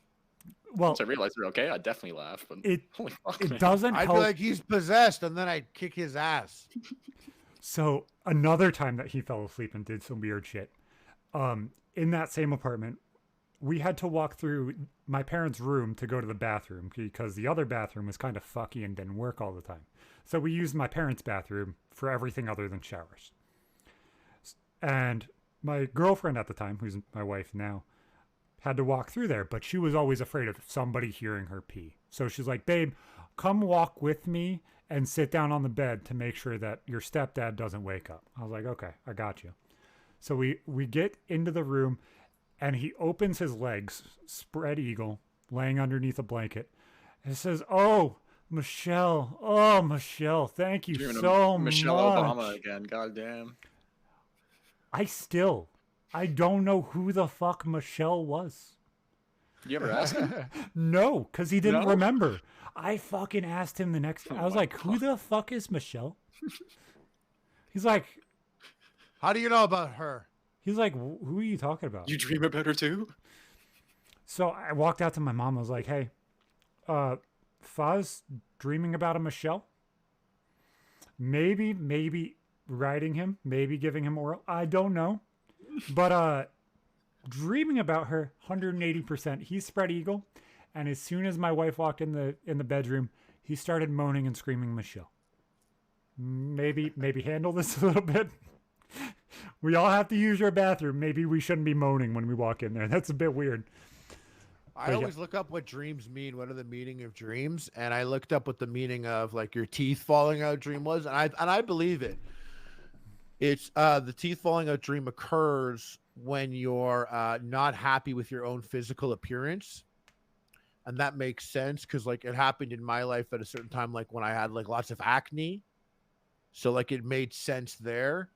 once I realized they're okay, I'd definitely laugh. But holy fuck, man. Doesn't I'd help. be like, he's possessed, and then I'd kick his ass. So another time that he fell asleep and did some weird shit, in that same apartment, we had to walk through my parents' room to go to the bathroom because the other bathroom was kind of fucky and didn't work all the time. So we used my parents' bathroom for everything other than showers. And my girlfriend at the time, who's my wife now, had to walk through there, but she was always afraid of somebody hearing her pee. So she's like, babe, come walk with me and sit down on the bed to make sure that your stepdad doesn't wake up. I was like, okay, I got you. So we get into the room and he opens his legs, spread eagle, laying underneath a blanket. And says, oh, Michelle, thank you so much. Michelle Obama again, goddamn. I don't know who the fuck Michelle was. You ever ask him? No, because he didn't remember. I fucking asked him the next I was like, who the fuck is Michelle? He's like, how do you know about her? He's like, who are you talking about? You dream about her too? So I walked out to my mom. I was like, hey, Fuzz dreaming about a Michelle? Maybe riding him, maybe giving him oral. I don't know. But dreaming about her 180%. He's spread eagle. And as soon as my wife walked in the bedroom, he started moaning and screaming Michelle. Maybe handle this a little bit. We all have to use your bathroom. Maybe we shouldn't be moaning when we walk in there. That's a bit weird. I always look up what dreams mean. What are the meaning of dreams? And I looked up what the meaning of like your teeth falling out dream was, and I believe it. It's the teeth falling out dream occurs when you're not happy with your own physical appearance. And that makes sense because like it happened in my life at a certain time, like when I had like lots of acne. So like it made sense there.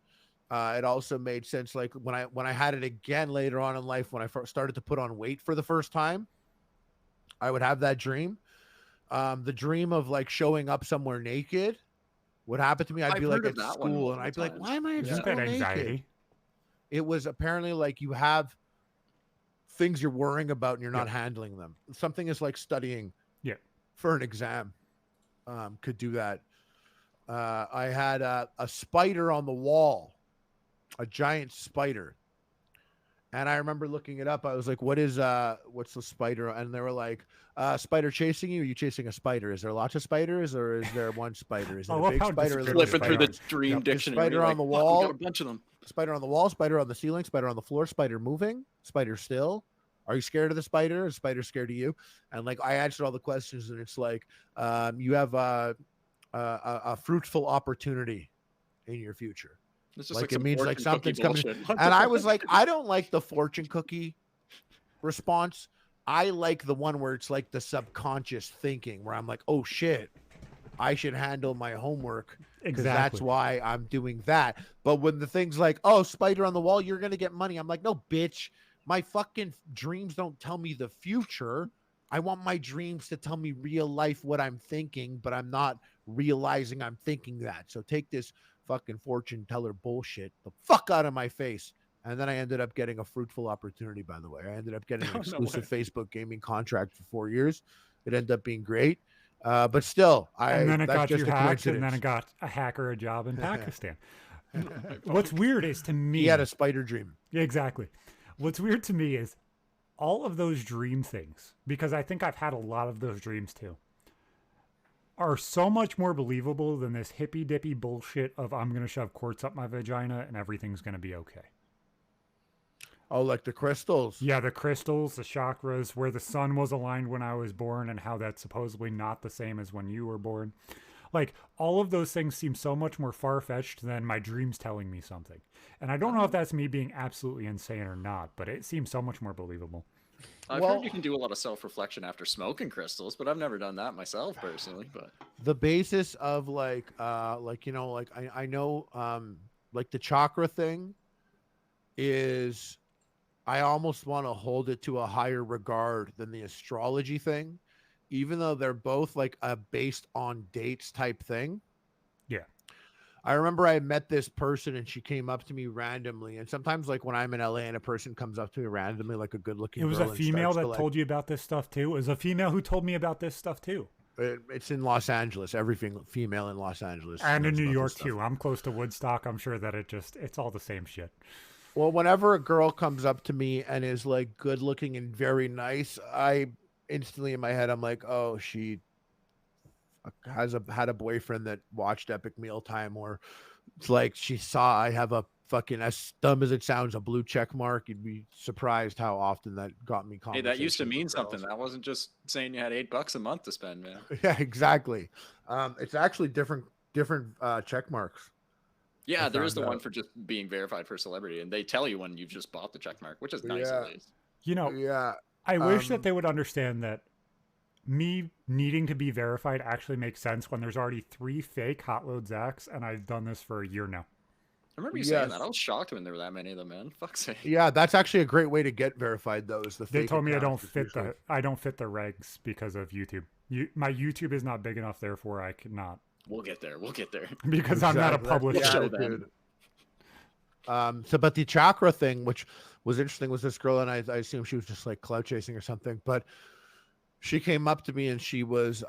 It also made sense like when I had it again later on in life, when I first started to put on weight for the first time, I would have that dream. The dream of like showing up somewhere naked would happen to me. I'd I've be like heard of at that one school and multiple I'd be like, times. why am I at Yeah. Isn't school that naked? anxiety? It was apparently like you have things you're worrying about and you're not Yeah. handling them. Something is like studying Yeah. for an exam. Could do that. I had a spider on the wall, a giant spider. And I remember looking it up. I was like, what's the spider? And they were like, spider chasing you? Are you chasing a spider? Is there lots of spiders or is there one spider? Is it I a love big how spider? Or a descriptive little Flipping through spider? the dream Yep. dictionary. Spider like, on the "Fuck, wall." We got a bunch of them. Spider on the wall, spider on the ceiling, spider on the floor, spider moving, spider still. Are you scared of the spider? Is spider scared of you? And like I answered all the questions, and it's like you have a fruitful opportunity in your future. It's just Like like it some means like fortune something's cookie coming. bullshit. And I was like, I don't like the fortune cookie response. I like the one where it's like the subconscious thinking, where I'm like, oh shit, I should handle my homework because that's Exactly. why I'm doing that. But when the thing's like, oh, spider on the wall, you're gonna get money. I'm like, no, bitch. My fucking dreams don't tell me the future. I want my dreams to tell me real life what I'm thinking, but I'm not realizing I'm thinking that. So take this fucking fortune teller bullshit the fuck out of my face. And then I ended up getting a fruitful opportunity, by the way. I ended up getting an Oh, no exclusive way. Facebook gaming contract for 4 years. It ended up being great. But still, And then it that's got you just a hacked, and then coincidence. it got a hacker a job in Pakistan. What's weird is to me. He had a spider dream. Yeah, exactly. What's weird to me is all of those dream things, because I think I've had a lot of those dreams too, are so much more believable than this hippy dippy bullshit of I'm going to shove quartz up my vagina and everything's going to be okay. Oh, like the crystals. Yeah, the crystals, the chakras, where the sun was aligned when I was born, and how that's supposedly not the same as when you were born. Like, all of those things seem so much more far-fetched than my dreams telling me something. And I don't know if that's me being absolutely insane or not, but it seems so much more believable. I've Well- heard you can do a lot of self-reflection after smoking crystals, but I've never done that myself personally. But The basis of like you know, like I know like the chakra thing is, I almost want to hold it to a higher regard than the astrology thing, even though they're both like a based on dates type thing. Yeah. I remember I met this person and she came up to me randomly. And sometimes like when I'm in LA and a person comes up to me randomly, like a good looking It was girl, a and female starts that to, like, told you about this stuff too. It was a female who told me about this stuff too. it's in Los Angeles. Every female in Los Angeles. And in knows New about York this stuff. too. I'm close to Woodstock. I'm sure that it's all the same shit. Well, whenever a girl comes up to me and is like good looking and very nice, I instantly in my head, I'm like, oh, she had a boyfriend that watched Epic Mealtime, or it's like she saw I have a fucking, as dumb as it sounds, a blue check mark. You'd be surprised how often that got me. hey, that used to conversations mean with something. girls. That wasn't just saying you had $8 a month to spend, man. Yeah, exactly. It's actually different check marks. Yeah, I there is found the one out. for just being verified for celebrity, and they tell you when you've just bought the check mark, which is nice Yeah. at least. You know, Yeah. I wish that Um, they would understand that me needing to be verified actually makes sense when there's already 3 fake hot load Zacks, and I've done this for a year now. I remember you saying Yes. that. I was shocked when there were that many of them, man. Fuck's sake. Yeah, that's actually a great way to get verified, though. Is the They fake told me I don't accounts. It's fit usually- I don't fit the regs because of YouTube. My YouTube is not big enough, therefore I cannot, We'll get there. We'll get there. because I'm not a Exactly. That's the published. Show attitude. them. So, but the chakra thing, which was interesting, was this girl, and I assume she was just like clout chasing or something, but she came up to me and she was,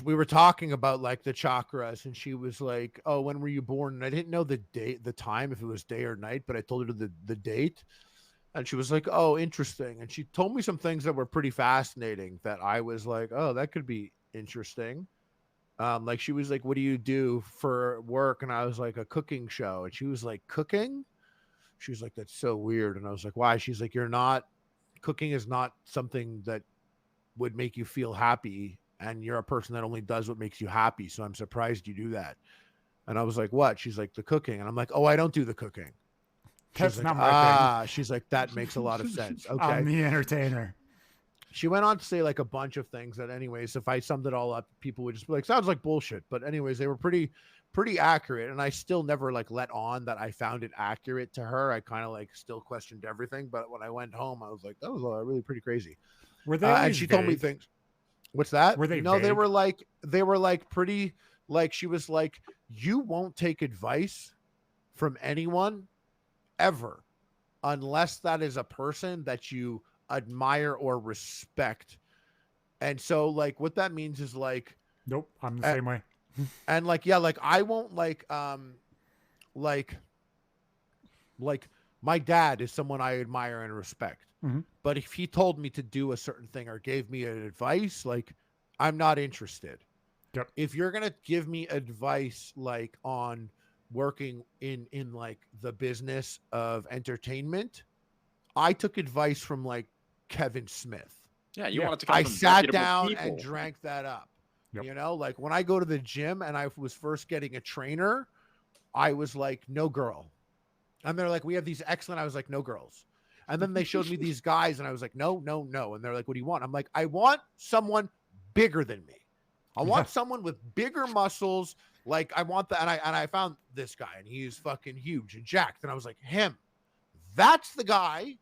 we were talking about like the chakras, and she was like, oh, when were you born? And I didn't know the date, the time, if it was day or night, but I told her the date. And she was like, oh, interesting. And she told me some things that were pretty fascinating that I was like, oh, that could be interesting. Like she was like, what do you do for work? And I was like, a cooking show. And she was like, cooking? She was like, that's so weird. And I was like, why? She's like, cooking is not something that would make you feel happy. And you're a person that only does what makes you happy. So I'm surprised you do that. And I was like, what? She's like, the cooking. And I'm like, oh, I don't do the cooking. That's She's not like, my thing. she's like, that makes a lot of sense. Okay. I'm the entertainer. She went on to say like a bunch of things that, anyways, if I summed it all up, people would just be like, sounds like bullshit. But anyways, they were pretty accurate. And I still never like let on that I found it accurate to her. I kind of like still questioned everything. But when I went home, I was like, that was really pretty crazy. Were they and she told me things. What's that? Were they No, vague? they were like pretty, like, she was like, you won't take advice from anyone ever unless that is a person that you admire or respect. And so like what that means is like, nope, I'm the same way. And like, yeah, like I won't like my dad is someone I admire and respect. Mm-hmm. But if he told me to do a certain thing or gave me an advice, like I'm not interested. Yep. If you're going to give me advice like on working in like the business of entertainment, I took advice from like Kevin Smith. Yeah, you wanted to come I from sat reputable down people. and drank that up. Yep. You know, like when I go to the gym and I was first getting a trainer, I was like, no girl. And they're like, we have these excellent. I was like, no girls. And then they showed me these guys and I was like, no, no, no. And they're like, what do you want? I'm like, I want someone bigger than me. I want someone with bigger muscles. Like I want that. And I found this guy and he's fucking huge and jacked. And I was like, him, that's the guy.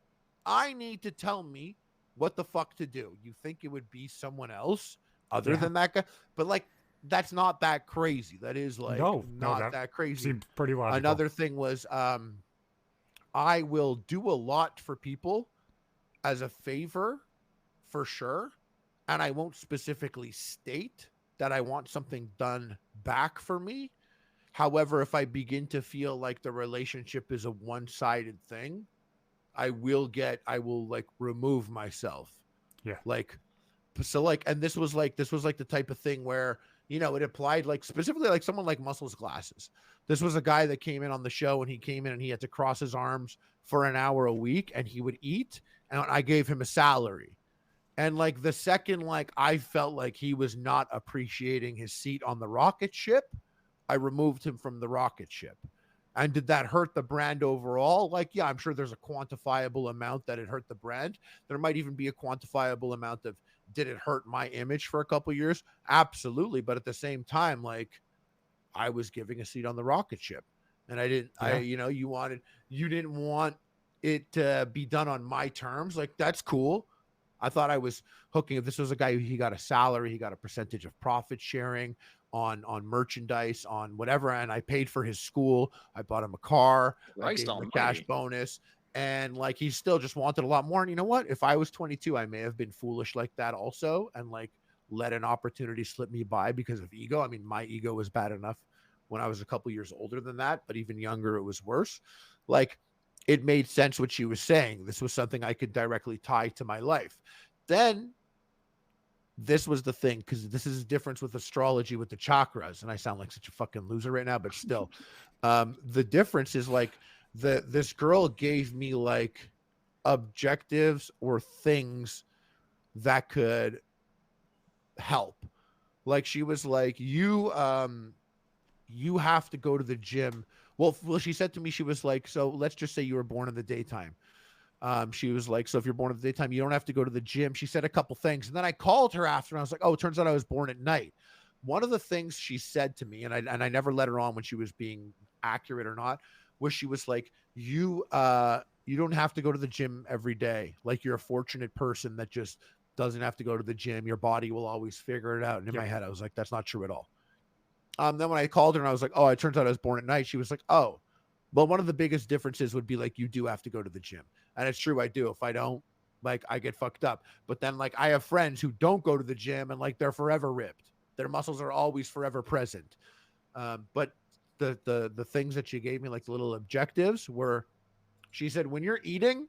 I need to tell me what the fuck to do. You think it would be someone else other than that guy? But like, that's not that crazy. That is like not that crazy. Seems pretty logical. Another thing was, I will do a lot for people as a favor for sure. And I won't specifically state that I want something done back for me. However, if I begin to feel like the relationship is a one-sided thing, I will like remove myself. Yeah. Like, so like, and this was like the type of thing where, you know, it applied like specifically like someone like Muscles Glasses. This was a guy that came in on the show and he came in and he had to cross his arms for an hour a week and he would eat and I gave him a salary. And like the second, like I felt like he was not appreciating his seat on the rocket ship, I removed him from the rocket ship. And did that hurt the brand overall? Like, yeah, I'm sure there's a quantifiable amount that it hurt the brand. There might even be a quantifiable amount of, did it hurt my image for a couple of years? Absolutely. But at the same time, like I was giving a seat on the rocket ship and I didn't, you didn't want it to be done on my terms. Like, that's cool. I thought I was hooking. If this was a guy who he got a salary, he got a percentage of profit sharing on merchandise, on whatever. And I paid for his school. I bought him a car, I gave him a cash bonus. And like, he still just wanted a lot more. And you know what? If I was 22, I may have been foolish like that also. And like let an opportunity slip me by because of ego. I mean, my ego was bad enough when I was a couple years older than that, but even younger, it was worse. Like, it made sense what she was saying. This was something I could directly tie to my life. Then this was the thing, because this is a difference with astrology with the chakras. And I sound like such a fucking loser right now, but still, the difference is like this girl gave me like objectives or things that could help. Like she was like, you have to go to the gym. Well, she said to me, she was like, so let's just say you were born in the daytime. She was like, so if you're born in the daytime, you don't have to go to the gym. She said a couple things. And then I called her after and I was like, oh, it turns out I was born at night. One of the things she said to me, and I never let her on when she was being accurate or not, was she was like, you don't have to go to the gym every day. Like you're a fortunate person that just doesn't have to go to the gym. Your body will always figure it out. And in my head, I was like, that's not true at all. Then when I called her and I was like, oh, it turns out I was born at night. She was like, oh, well, one of the biggest differences would be like, you do have to go to the gym. And it's true. I do. If I don't, like, I get fucked up. But then like, I have friends who don't go to the gym and like, they're forever ripped. Their muscles are always forever present. But the things that she gave me, like the little objectives were, she said, when you're eating,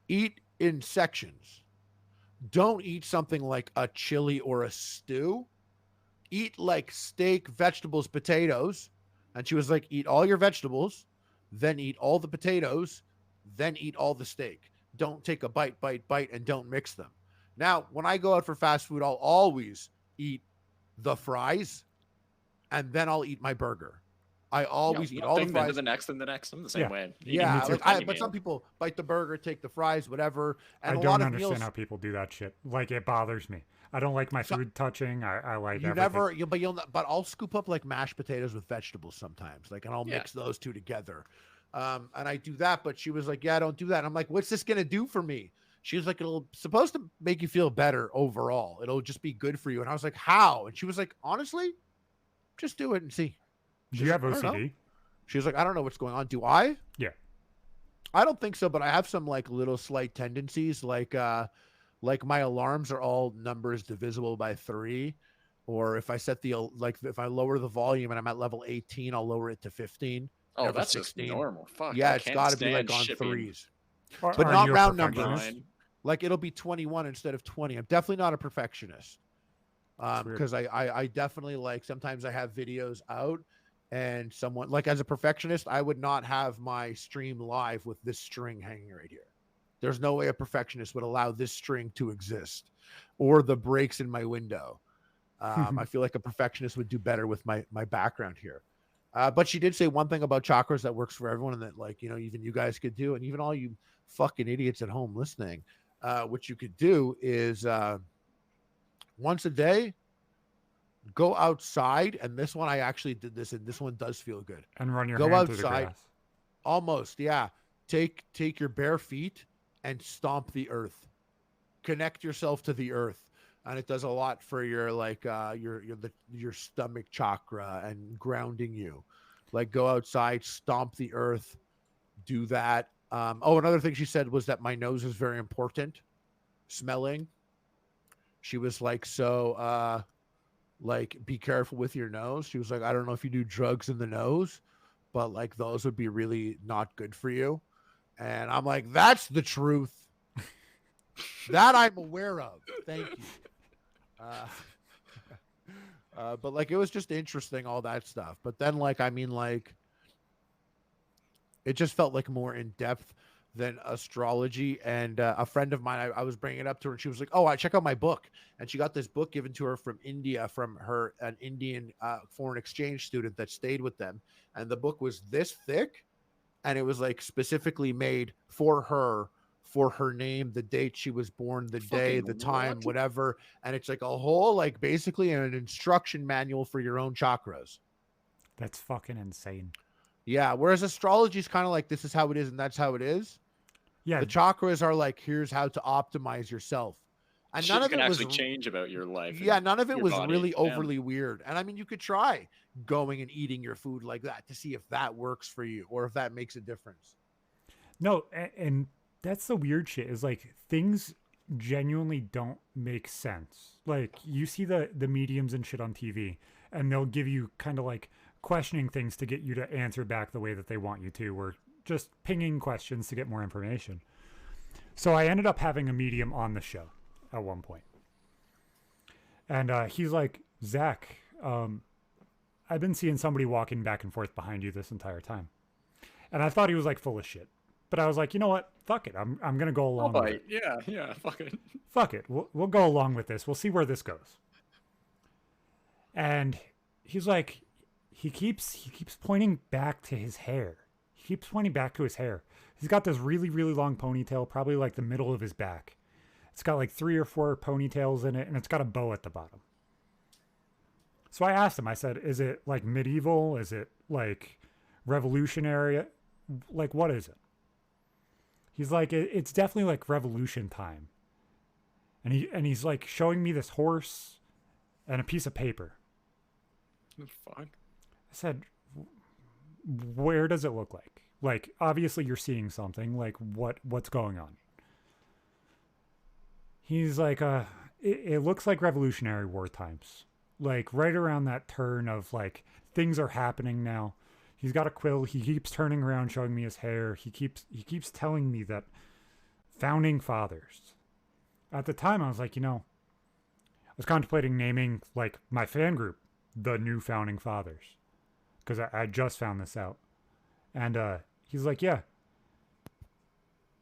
eat in sections. Don't eat something like a chili or a stew. Eat like steak, vegetables, potatoes. And she was like, eat all your vegetables, then eat all the potatoes, then eat all the steak. Don't take a bite, and don't mix them. Now, when I go out for fast food, I'll always eat the fries and then I'll eat my burger. I always you eat know, all the thing, then to fries. the next, and the next. I'm the same Yeah. way. Yeah, Me too. like but some people bite the burger, take the fries, whatever, I and a lot don't of understand meals. how people do that shit. Like, it bothers me. I don't like my So, food touching. I like you everything. never, but I'll scoop up like mashed potatoes with vegetables sometimes, like, and I'll Yeah. mix those two together. And I do that, but she was like, "Yeah, don't do that." And I'm like, "What's this gonna do for me?" She was like, "It'll supposed to make you feel better overall. It'll just be good for you." And I was like, "How?" And she was like, "Honestly, just do it and see." Do She's you like, have "I don't know." OCD? She was like, "I don't know what's going on. Do I?" Yeah. I don't think so, but I have some like little slight tendencies, like my alarms are all numbers divisible by 3, or if I set the like if I lower the volume and I'm at level 18, I'll lower it to 15. Oh, Never that's just 16. normal. Fuck, Yeah, I it's can't got to be like stand on shipping. 3s, Are, but are not you a round perfectionist? numbers. Like it'll be 21 instead of 20. I'm definitely not a perfectionist. It's weird. Because I definitely like sometimes I have videos out and someone like as a perfectionist, I would not have my stream live with this string hanging right here. There's no way a perfectionist would allow this string to exist or the breaks in my window. I feel like a perfectionist would do better with my background here. But she did say one thing about chakras that works for everyone and that like, even you guys could do. And even all you fucking idiots at home listening, what you could do is once a day, go outside. And this one, I actually did this and this one does feel good. And run your Go hand through the outside. grass. Almost. Yeah. Take your bare feet and stomp the earth. Connect yourself to the earth, and it does a lot for your like your stomach chakra and grounding you. Like go outside, stomp the earth, do that. Another thing she said was that my nose is very important. Smelling. She was like, so like be careful with your nose. She was like, I don't know if you do drugs in the nose, but like those would be really not good for you. And I'm like, that's the truth. That I'm aware of. Thank you. But like it was just interesting, all that stuff. But then like it just felt like more in depth than astrology. And a friend of mine, I was bringing it up to her, and she was like, "Oh, I check out my book." And she got this book given to her from India, from an Indian foreign exchange student that stayed with them. And the book was this thick, and it was like specifically made for her name, the date she was born, the day, the time, whatever. And it's like a whole, like basically an instruction manual for your own chakras. That's fucking insane. Yeah. Whereas astrology is kind of like, this is how it is and that's how it is. Yeah. The chakras are like, here's how to optimize yourself. And none of it actually change about your life. Yeah, none of it was really overly weird. And I mean, you could try going and eating your food like that to see if that works for you or if that makes a difference. No, and that's the weird shit is like things genuinely don't make sense. Like you see the mediums and shit on TV and they'll give you kind of like questioning things to get you to answer back the way that they want you to, or just pinging questions to get more information. So I ended up having a medium on the show at one point. And he's like, Zach, I've been seeing somebody walking back and forth behind you this entire time. And I thought he was like full of shit. But I was like, you know what? Fuck it. I'm going to go along with it. Yeah, fuck it. Fuck it. We'll go along with this. We'll see where this goes. And he's like, he keeps pointing back to his hair. He keeps pointing back to his hair. He's got this really, really long ponytail, probably like the middle of his back. It's got like 3 or 4 ponytails in it, and it's got a bow at the bottom. So I asked him, I said, is it like medieval? Is it like revolutionary? Like, what is it? He's like, it's definitely like revolution time. And he's like showing me this horse and a piece of paper. Fuck. I said, where does it look like? Like, obviously you're seeing something. Like, what's going on? He's like, it looks like Revolutionary War times. Like, right around that turn of, like, things are happening now. He's got a quill. He keeps turning around, showing me his hair. He keeps telling me that founding fathers. At the time, I was like, I was contemplating naming, like, my fan group the New Founding Fathers. Because I just found this out. And he's like, yeah.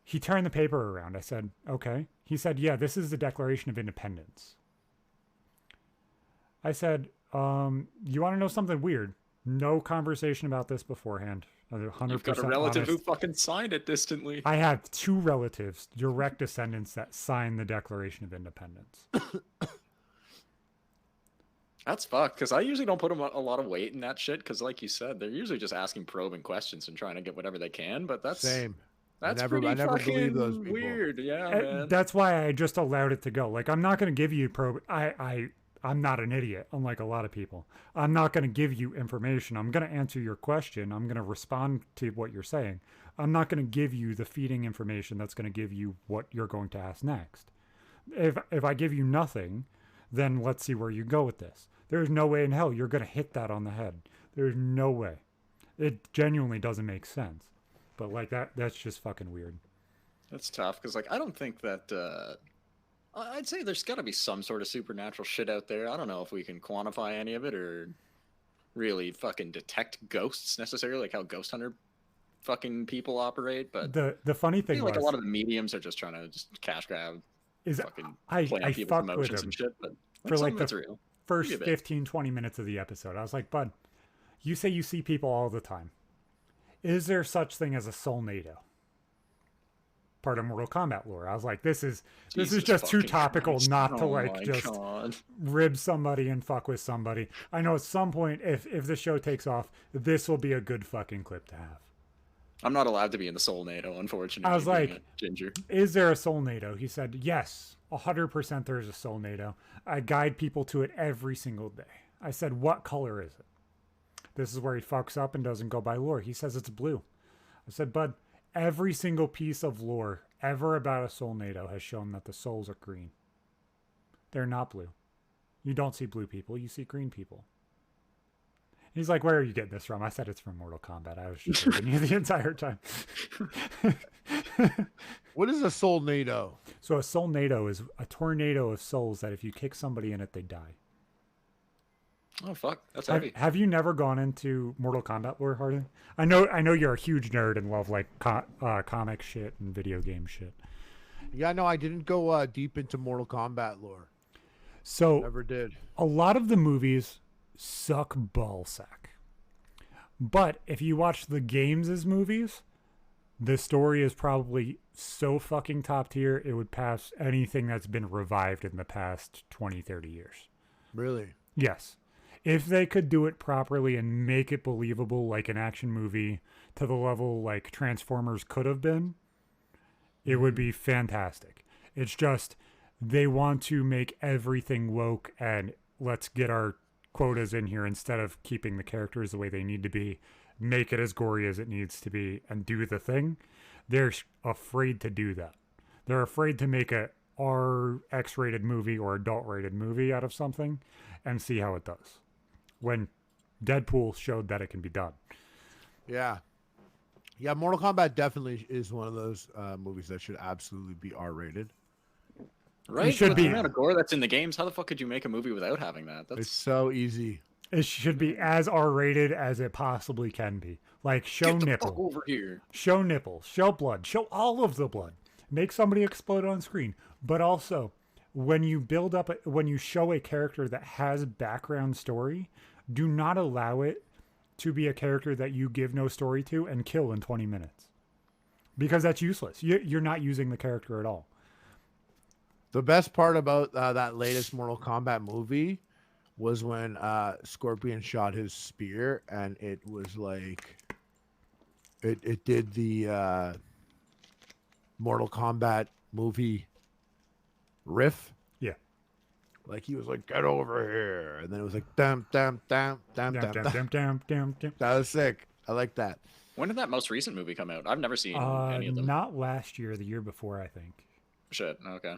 He turned the paper around. I said, okay. He said, yeah, this is the Declaration of Independence. I said, you want to know something weird? No conversation about this beforehand. 100% You've got a relative honest. who fucking signed it distantly. I have 2 relatives, direct descendants, that signed the Declaration of Independence. That's fucked, because I usually don't put them a lot of weight in that shit, because like you said, they're usually just asking probing questions and trying to get whatever they can, but that's Same. that's I never pretty believe fucking those people. weird. Yeah, man. That's why I just allowed it to go. Like, I'm not going to give you I'm not an idiot, unlike a lot of people. I'm not going to give you information. I'm going to answer your question. I'm going to respond to what you're saying. I'm not going to give you the feeding information that's going to give you what you're going to ask next. If I give you nothing, then let's see where you go with this. There's no way in hell you're going to hit that on the head. There's no way. It genuinely doesn't make sense. But like that's just fucking weird. That's tough, because like I don't think that I'd say there's got to be some sort of supernatural shit out there. I don't know if we can quantify any of it or really fucking detect ghosts necessarily, like how ghost hunter fucking people operate. But The funny I thing feel like a was, lot of the mediums are just trying to just cash grab, is fucking I play on I people's fucked with emotions him and shit. But for some like of the it's real. first Maybe a bit. 15, 20 minutes of the episode. I was like, bud, you say you see people all the time. Is there such thing as a soulnado? Part of Mortal Kombat lore. I was like, this is Jesus just too fucking topical Christ. not to Oh like my just God. rib somebody and fuck with somebody. I know at some point, if the show takes off, this will be a good fucking clip to have. I'm not allowed to be in the Soul NATO, unfortunately. I was being like, a ginger. is there a soulnado? He said, yes, 100% there's a soulnado. I guide people to it every single day. I said, what color is it? This is where he fucks up and doesn't go by lore. He says it's blue. I said, bud, every single piece of lore ever about a soulnado has shown that the souls are green. They're not blue. You don't see blue people, you see green people. He's like, where are you getting this from? I said it's from Mortal Kombat. I was just ribbing you the entire time. What is a soulnado? So a soulnado is a tornado of souls that if you kick somebody in it, they die. Oh fuck, that's heavy. Have you never gone into Mortal Kombat lore, Harley? I know you're a huge nerd and love like comic shit and video game shit. Yeah, no, I didn't go deep into Mortal Kombat lore. So Never did. a lot of the movies suck ballsack. But if you watch the games as movies, the story is probably so fucking top tier, it would pass anything that's been revived in the past 20, 30 years. Really? Yes. If they could do it properly and make it believable like an action movie to the level like Transformers could have been, it would be fantastic. It's just they want to make everything woke and let's get our quotas in here instead of keeping the characters the way they need to be, make it as gory as it needs to be, and do the thing. They're afraid to do that. They're afraid to make a X-rated movie or adult-rated movie out of something and see how it does. When Deadpool showed that it can be done. Yeah. Yeah, Mortal Kombat definitely is one of those movies that should absolutely be R-rated. Right? should With be. the amount of gore that's in the games, how the fuck could you make a movie without having that? It's That's so easy. It should be as R-rated as it possibly can be. Like, show Get the nipple. fuck over here. Show nipples, show blood, show all of the blood. Make somebody explode on screen. But also, when you build up, when you show a character that has background story, do not allow it to be a character that you give no story to and kill in 20 minutes. Because that's useless. You're not using the character at all. The best part about that latest Mortal Kombat movie was when Scorpion shot his spear and it was like it did the Mortal Kombat movie riff. Yeah. Like he was like, get over here. And then it was like dum dum dum dum dum dum. That was sick. I like that. When did that most recent movie come out? I've never seen any of them. Not last year, the year before, I think. Shit, okay.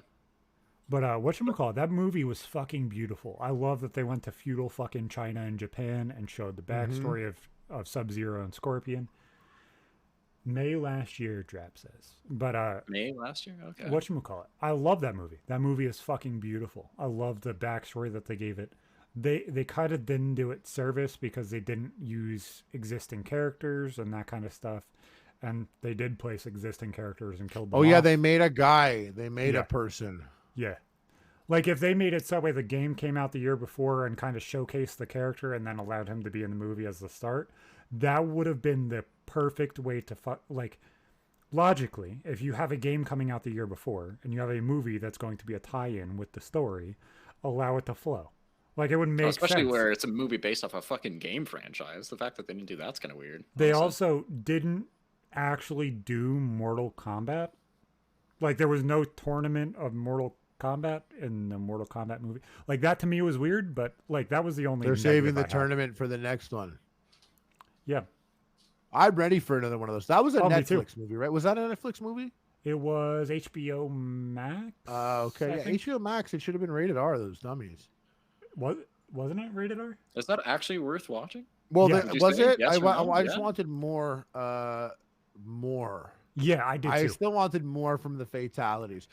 But whatchamacallit, that movie was fucking beautiful. I love that they went to feudal fucking China and Japan and showed the backstory of Sub-Zero and Scorpion. May last year, Drap says. But May last year? Okay. whatchamacallit, I love that movie. That movie is fucking beautiful. I love the backstory that they gave it. They kind of didn't do it service because they didn't use existing characters and that kind of stuff. And they did place existing characters and killed them Oh yeah, off. they made a guy. They made Yeah. a person. Yeah. Like if they made it so way the game came out the year before and kind of showcased the character and then allowed him to be in the movie as the start, that would have been the perfect way to like logically, if you have a game coming out the year before and you have a movie that's going to be a tie-in with the story, allow it to flow. Like it would make especially sense. where it's a movie based off a fucking game franchise. The fact that they didn't do that's kind of weird. They honestly. also didn't actually do Mortal Kombat. Like there was no tournament of Mortal Kombat in the Mortal Kombat movie. Like that to me was weird, but like that was the only. They're saving negative the I had. tournament for the next one. Yeah, I'm ready for another one of those. That was a me too. Netflix movie, right? Was that a Netflix movie? it was HBO Max. Okay. I Yeah, think. HBO Max. It should have been rated R. Those dummies. Wasn't it rated R? Is that actually worth watching? Well, Yeah. Would you was say it? yes or no? I just Yeah. wanted more. More. Yeah, I did I too. still wanted more from the fatalities.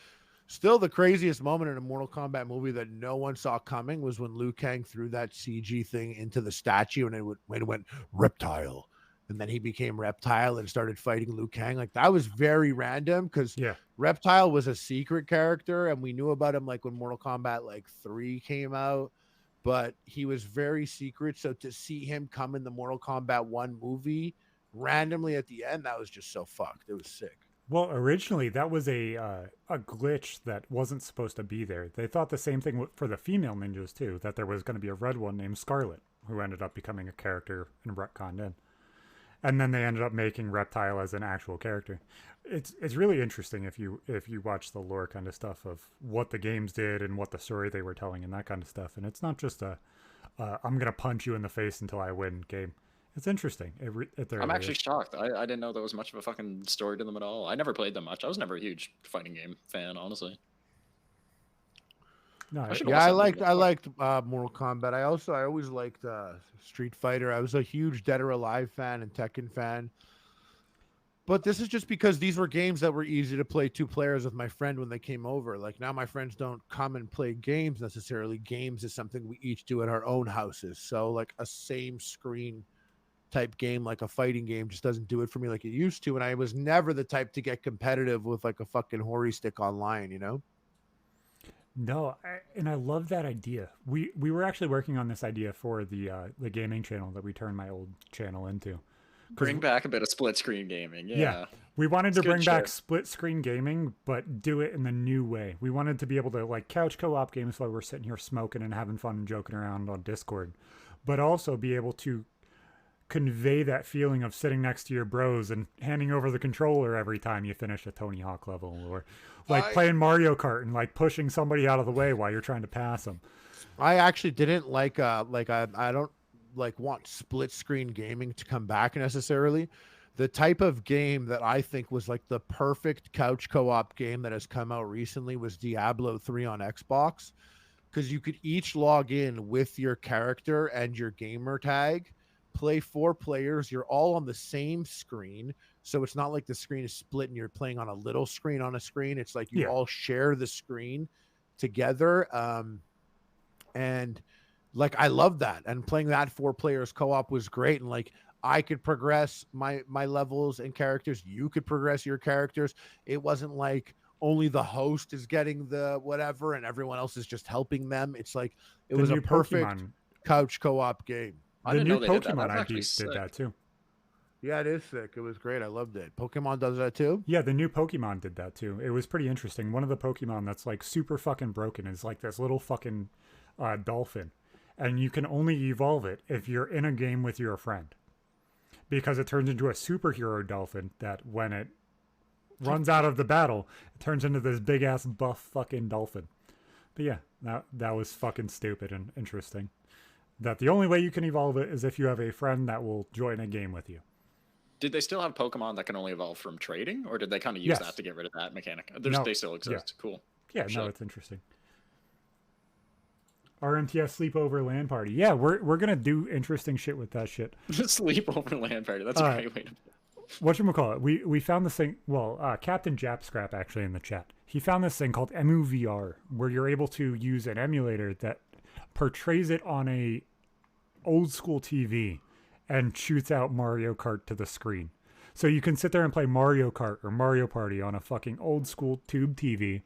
Still, the craziest moment in a Mortal Kombat movie that no one saw coming was when Liu Kang threw that CG thing into the statue and it went reptile. And then he became Reptile and started fighting Liu Kang. Like that was very random because Yeah. Reptile was a secret character and we knew about him like when Mortal Kombat like 3 came out, but he was very secret. So to see him come in the Mortal Kombat 1 movie randomly at the end, that was just so fucked. It was sick. Well, originally that was a glitch that wasn't supposed to be there. They thought the same thing for the female ninjas too, that there was going to be a red one named Scarlet, who ended up becoming a character in retconned in. And then they ended up making Reptile as an actual character. It's really interesting if you watch the lore kind of stuff of what the games did and what the story they were telling and that kind of stuff. And it's not just a I'm gonna punch you in the face until I win game. It's interesting. I'm actually shocked. I didn't know there was much of a fucking story to them at all. I never played them much. I was never a huge fighting game fan, honestly. No, Yeah, I liked Mortal Kombat. I always liked Street Fighter. I was a huge Dead or Alive fan and Tekken fan. But this is just because these were games that were easy to play 2 players with my friend when they came over. Like now my friends don't come and play games necessarily. Games is something we each do at our own houses. So like a same screen type game, like a fighting game, just doesn't do it for me like it used to. And I was never the type to get competitive with like a fucking hoary stick online, you know? No, and I love that idea. We were actually working on this idea for the gaming channel that we turned my old channel into. Bring back a bit of split screen gaming. Yeah. We wanted to It's good bring back shit. split screen gaming, but do it in the new way. We wanted to be able to like couch co-op games while we're sitting here smoking and having fun and joking around on Discord, but also be able to convey that feeling of sitting next to your bros and handing over the controller every time you finish a Tony Hawk level, or like playing Mario Kart and like pushing somebody out of the way while you're trying to pass them. I actually didn't I don't like want split screen gaming to come back necessarily. The type of game that I think was like the perfect couch co-op game that has come out recently was Diablo 3 on Xbox, because you could each log in with your character and your gamer tag, play 4 players. You're all on the same screen. So it's not like the screen is split and you're playing on a little screen on a screen. It's like you all share the screen together. And like, I love that. And playing that 4 players co-op was great. And like, I could progress my levels and characters. You could progress your characters. It wasn't like only the host is getting the whatever and everyone else is just helping them. It's like, it was a perfect couch co-op game. I The didn't new know they did that. Pokemon That's ID actually did sick. that too. Yeah, it is sick. It was great. I loved it. Pokemon does that too? Yeah, the new Pokemon did that too. It was pretty interesting. One of the Pokemon that's like super fucking broken is like this little fucking dolphin. And you can only evolve it if you're in a game with your friend. Because it turns into a superhero dolphin that when it runs out of the battle, it turns into this big ass buff fucking dolphin. But yeah, that was fucking stupid and interesting. That the only way you can evolve it is if you have a friend that will join a game with you. Did they still have Pokemon that can only evolve from trading, or did they kind of use that to get rid of that mechanic? No, They still exist. yeah. Cool. Yeah, Shit. no, it's interesting. RMTS sleepover LAN party. Yeah, we're gonna do interesting shit with that shit. Sleepover LAN party. That's a great way to. Whatchamacallit? We found this thing. Well, Captain Japscrap actually in the chat. He found this thing called EmuVR, where you're able to use an emulator that portrays it on a old school TV and shoots out Mario Kart to the screen. So you can sit there and play Mario Kart or Mario Party on a fucking old school tube TV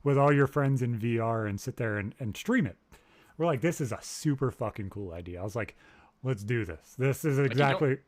with all your friends in VR and sit there and stream it. We're like, this is a super fucking cool idea. I was like, let's do this. This is exactly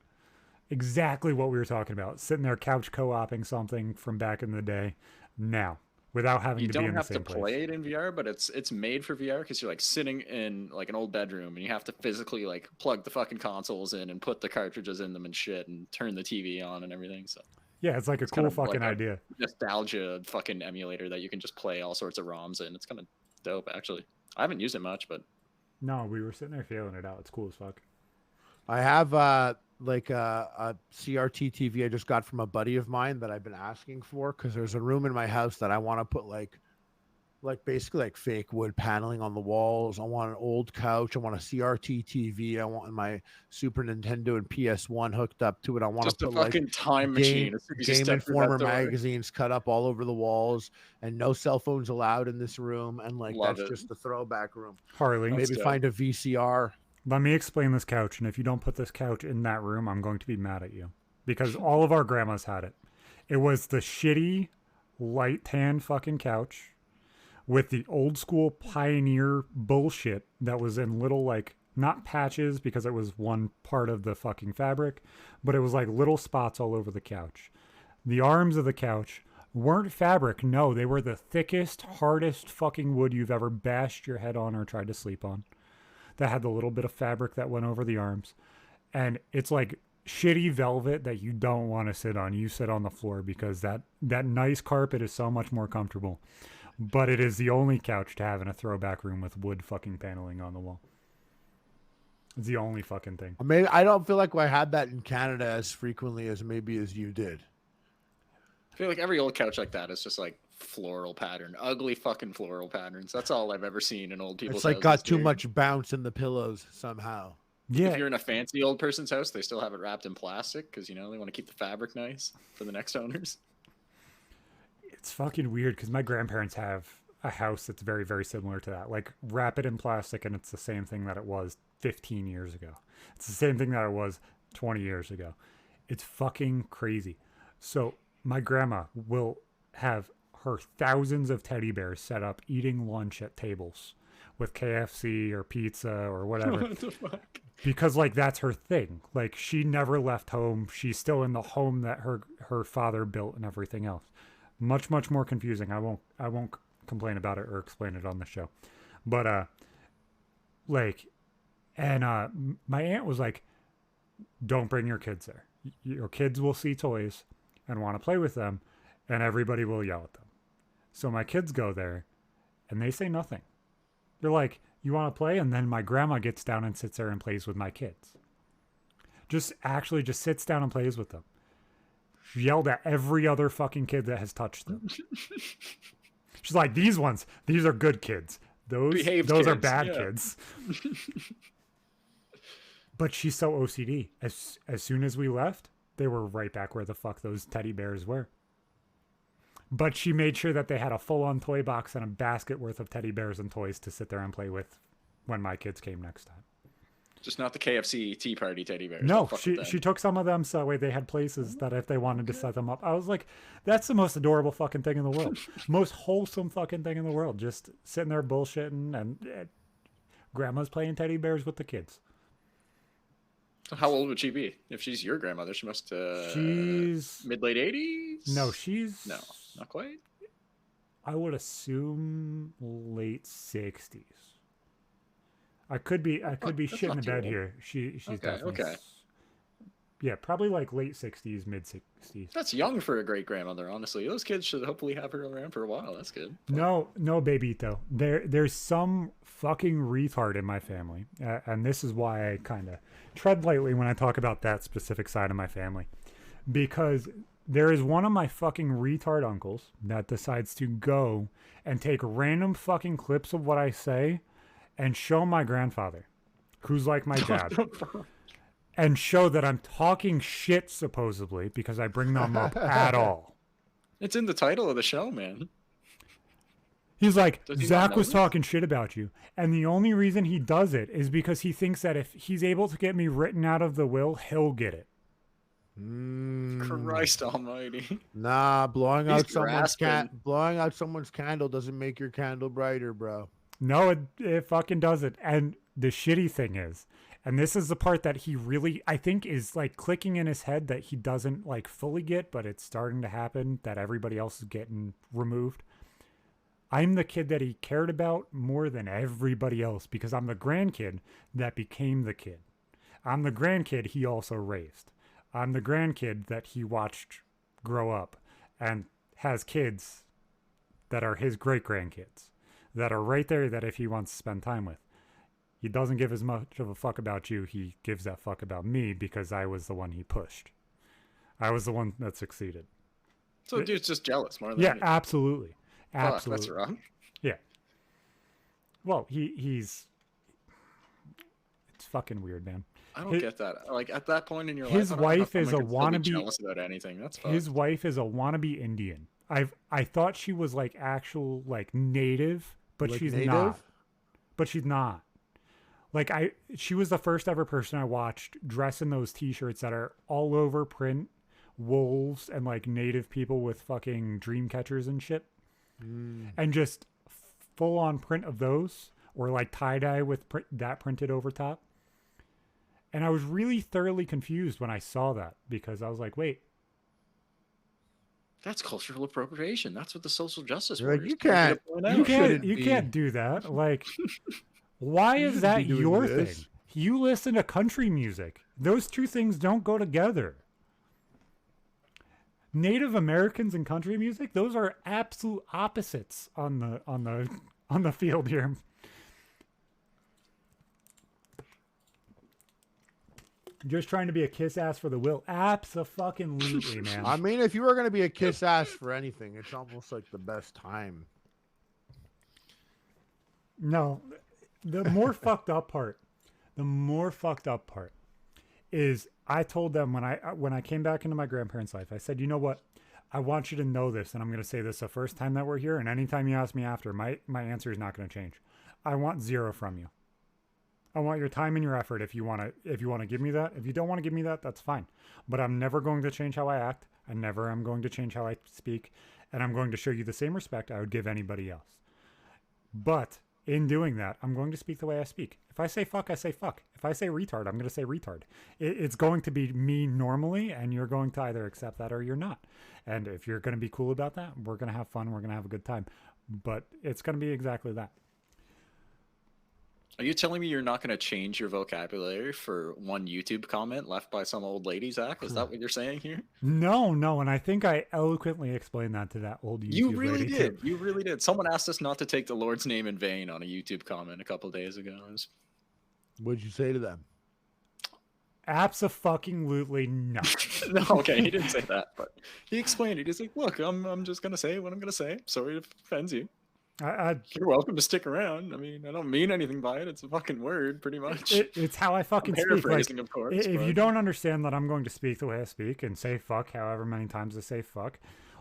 what we were talking about. Sitting there couch co-oping something from back in the day now without having to be in the same place. You don't have to play it in VR, but it's made for VR because you're like sitting in like an old bedroom and you have to physically like plug the fucking consoles in and put the cartridges in them and shit and turn the TV on and everything. So yeah, it's like a cool fucking idea. Nostalgia fucking emulator that you can just play all sorts of ROMs in. It's kind of dope, actually. I haven't used it much, but no, we were sitting there feeling it out. It's cool as fuck. I have like a CRT TV I just got from a buddy of mine that I've been asking for because there's a room in my house that I want to put like basically like fake wood paneling on the walls. I want an old couch. I want a CRT TV. I want my Super Nintendo and PS1 hooked up to it. I want just to put a fucking like time machine. Game Informer magazines cut up all over the walls, and no cell phones allowed in this room. And like just the throwback room. Harley, maybe find a VCR. Let me explain this couch, and if you don't put this couch in that room, I'm going to be mad at you because all of our grandmas had it. It was the shitty light tan fucking couch with the old school Pioneer bullshit that was in little, like, not patches because it was one part of the fucking fabric, but it was like little spots all over the couch. The arms of the couch weren't fabric. No, they were the thickest, hardest fucking wood you've ever bashed your head on or tried to sleep on. That had the little bit of fabric that went over the arms. And it's like shitty velvet that you don't want to sit on. You sit on the floor because that nice carpet is so much more comfortable. But it is the only couch to have in a throwback room with wood fucking paneling on the wall. It's the only fucking thing. Maybe I don't feel like I had that in Canada as frequently as maybe as you did. I feel like every old couch like that is just like floral pattern, ugly fucking floral patterns. That's all I've ever seen in old people's houses. It's like got too much bounce in the pillows somehow. Yeah. If you're in a fancy old person's house, they still have it wrapped in plastic because, you know, they want to keep the fabric nice for the next owners. It's fucking weird because my grandparents have a house that's very, very similar to that. Like, wrap it in plastic and it's the same thing that it was 15 years ago. It's the same thing that it was 20 years ago. It's fucking crazy. So my grandma will have her thousands of teddy bears set up eating lunch at tables with KFC or pizza or whatever. What the fuck? Because like that's her thing. Like she never left home. She's still in the home that her father built and everything else. Much more confusing. I won't complain about it or explain it on the show. But my aunt was like, don't bring your kids there. Your kids will see toys and want to play with them and everybody will yell at them. So my kids go there and they say nothing. They're like, you want to play? And then my grandma gets down and sits there and plays with my kids. Just sits down and plays with them. She yelled at every other fucking kid that has touched them. She's like, these are good kids. Those kids, are bad kids. But she's so OCD. As soon as we left, they were right back where the fuck those teddy bears were. But she made sure that they had a full-on toy box and a basket worth of teddy bears and toys to sit there and play with when my kids came next time. Just not the KFC Tea Party teddy bears. No, she took some of them so that way they had places that if they wanted to set them up. I was like, that's the most adorable fucking thing in the world. Most wholesome fucking thing in the world. Just sitting there bullshitting and grandma's playing teddy bears with the kids. How old would she be? If she's your grandmother, she must she's mid-late 80s? No, no, not quite. I would assume late 60s. I could be shitting the bed here. She's definitely yeah, probably like late 60s, mid 60s. That's young for a great grandmother, honestly. Those kids should hopefully have her around for a while. That's good. No, babyito. There's some fucking retard in my family, and this is why I kind of tread lightly when I talk about that specific side of my family, because there is one of my fucking retard uncles that decides to go and take random fucking clips of what I say and show my grandfather, who's like my dad. And show that I'm talking shit, supposedly, because I bring them up at all. It's in the title of the show, man. He's like, Zach was talking shit about you. And the only reason he does it is because he thinks that if he's able to get me written out of the will, he'll get it. Christ Almighty! Nah, blowing He's out grasping. someone's candle doesn't make your candle brighter, bro. No, it fucking doesn't. And the shitty thing is, and this is the part that he really, I think, is like clicking in his head that he doesn't like fully get, but it's starting to happen that everybody else is getting removed. I'm the kid that he cared about more than everybody else because I'm the grandkid that became the kid. I'm the grandkid he also raised. I'm the grandkid that he watched grow up and has kids that are his great grandkids that are right there that if he wants to spend time with. He doesn't give as much of a fuck about you. He gives that fuck about me because I was the one he pushed. I was the one that succeeded. So dude's just jealous more than Yeah, anything. absolutely. Fuck, Absolutely. that's wrong. Yeah. Well, he's it's fucking weird, man. I don't get that. Like at that point in your his life, I don't know how wife is someone a can still be wannabe- jealous about anything. That's fucked. His wife is a wannabe Indian. I thought she was like actual like native, but Like she's native? not. But she's not. Like she was the first ever person I watched dress in those t-shirts that are all over print, wolves and like native people with fucking dream catchers and shit. And just full on print of those or like tie-dye with that printed over top. And I was really thoroughly confused when I saw that because I was like, wait, That's cultural appropriation. That's what the social justice You're like, warriors you told me to can't- point you out. you shouldn't can't you be. can't do that. Like, why You is shouldn't be that doing your this. thing? You listen to country music. Those two things don't go together. Native Americans and country music, those are absolute opposites on the field here. Just trying to be a kiss ass for the will. Abso-fucking-lutely, man. I mean, if you were gonna be a kiss ass for anything, it's almost like the best time. No, the more fucked up part is I told them when I came back into my grandparents' life, I said, you know what? I want you to know this, and I'm going to say this the first time that we're here, and anytime you ask me after, my answer is not going to change. I want zero from you. I want your time and your effort if you want to give me that. If you don't want to give me that, that's fine. But I'm never going to change how I act. I never am going to change how I speak, and I'm going to show you the same respect I would give anybody else. But in doing that, I'm going to speak the way I speak. If I say fuck, I say fuck. If I say retard, I'm going to say retard. It's going to be me normally, and you're going to either accept that or you're not. And if you're going to be cool about that, we're going to have fun. We're going to have a good time. But it's going to be exactly that. Are you telling me you're not going to change your vocabulary for one YouTube comment left by some old lady, Zach? Is that what you're saying here? No. And I think I eloquently explained that to that old YouTube You really lady, did. too. You really did. Someone asked us not to take the Lord's name in vain on a YouTube comment a couple days ago. What'd you say to them? Abso-fucking-lutely no. No, okay, he didn't say that, but he explained it. He's like, look, I'm just going to say what I'm going to say. Sorry if it offends you. You're welcome to stick around. I mean, I don't mean anything by it. It's a fucking word, pretty much. It's how I fucking I'm speak. Like, paraphrasing, of course. if you but- don't understand that I'm going to speak the way I speak and say fuck however many times I say fuck,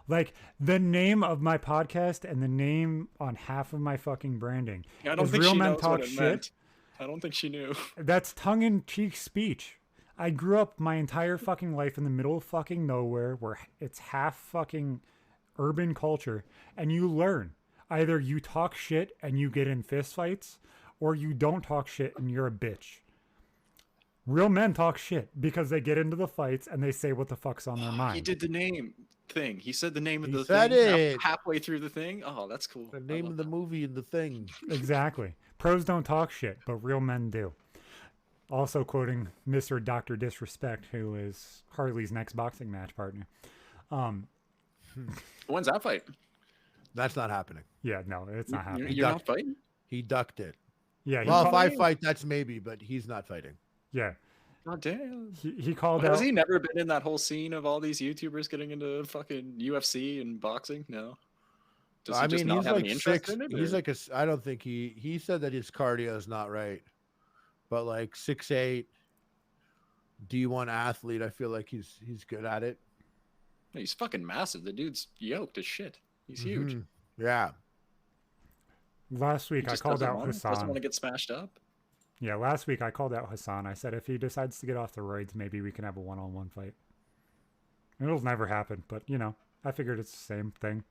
like the name of my podcast and the name on half of my fucking branding I don't is think Real she Men knows Talk what it Shit. meant. I don't think she knew. That's tongue-in-cheek speech. I grew up my entire fucking life in the middle of fucking nowhere where it's half fucking urban culture, and you learn. Either you talk shit and you get in fistfights, or you don't talk shit and you're a bitch. Real men talk shit because they get into the fights and they say what the fuck's on their mind. He did the name thing. He said the name of He the said thing it. halfway through the thing. Oh, that's cool. The I name love of the that. movie and the thing. Exactly. Pros don't talk shit, but real men do. Also quoting Mr. Dr. Disrespect, who is Harley's next boxing match partner. When's that fight? That's not happening. Yeah, no, it's not happening. You're not ducked. fighting? He ducked it. Yeah, he Well, if called, I fight, that's maybe, but he's not fighting. yeah, God damn. he called Has out. he never been in that whole scene of all these YouTubers getting into fucking UFC and boxing? No. Does he I just mean, not he's have like any interest 6. in it? He's or- like a. I don't think he said that his cardio is not right, but like 6'8", D1 athlete. I feel like he's good at it. He's fucking massive. The dude's yoked as shit. He's huge. Mhm. Yeah. Last He week I just called doesn't out want it. Doesn't want to Hassan. get smashed up. Yeah, last week I called out Hassan. I said if he decides to get off the roids, maybe we can have a one-on-one fight. It'll never happen, but you know, I figured it's the same thing.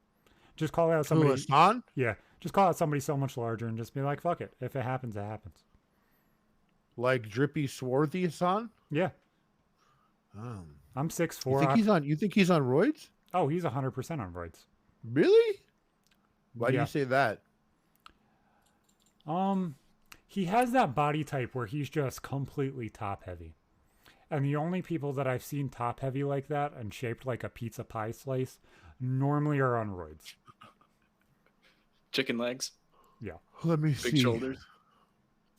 Just call out Who, somebody. Hassan? Yeah, just call out somebody so much larger and just be like, "Fuck it. If it happens, it happens." Like drippy, swarthy Hassan? Yeah, Um, I'm six you four. think he's on? You think he's on roids? Oh, he's 100% on roids. Really? Why do Yeah. you say that? He has that body type where he's just completely top heavy. And the only people that I've seen top heavy like that and shaped like a pizza pie slice normally are on roids. Chicken legs, Yeah. Let me big see. shoulders.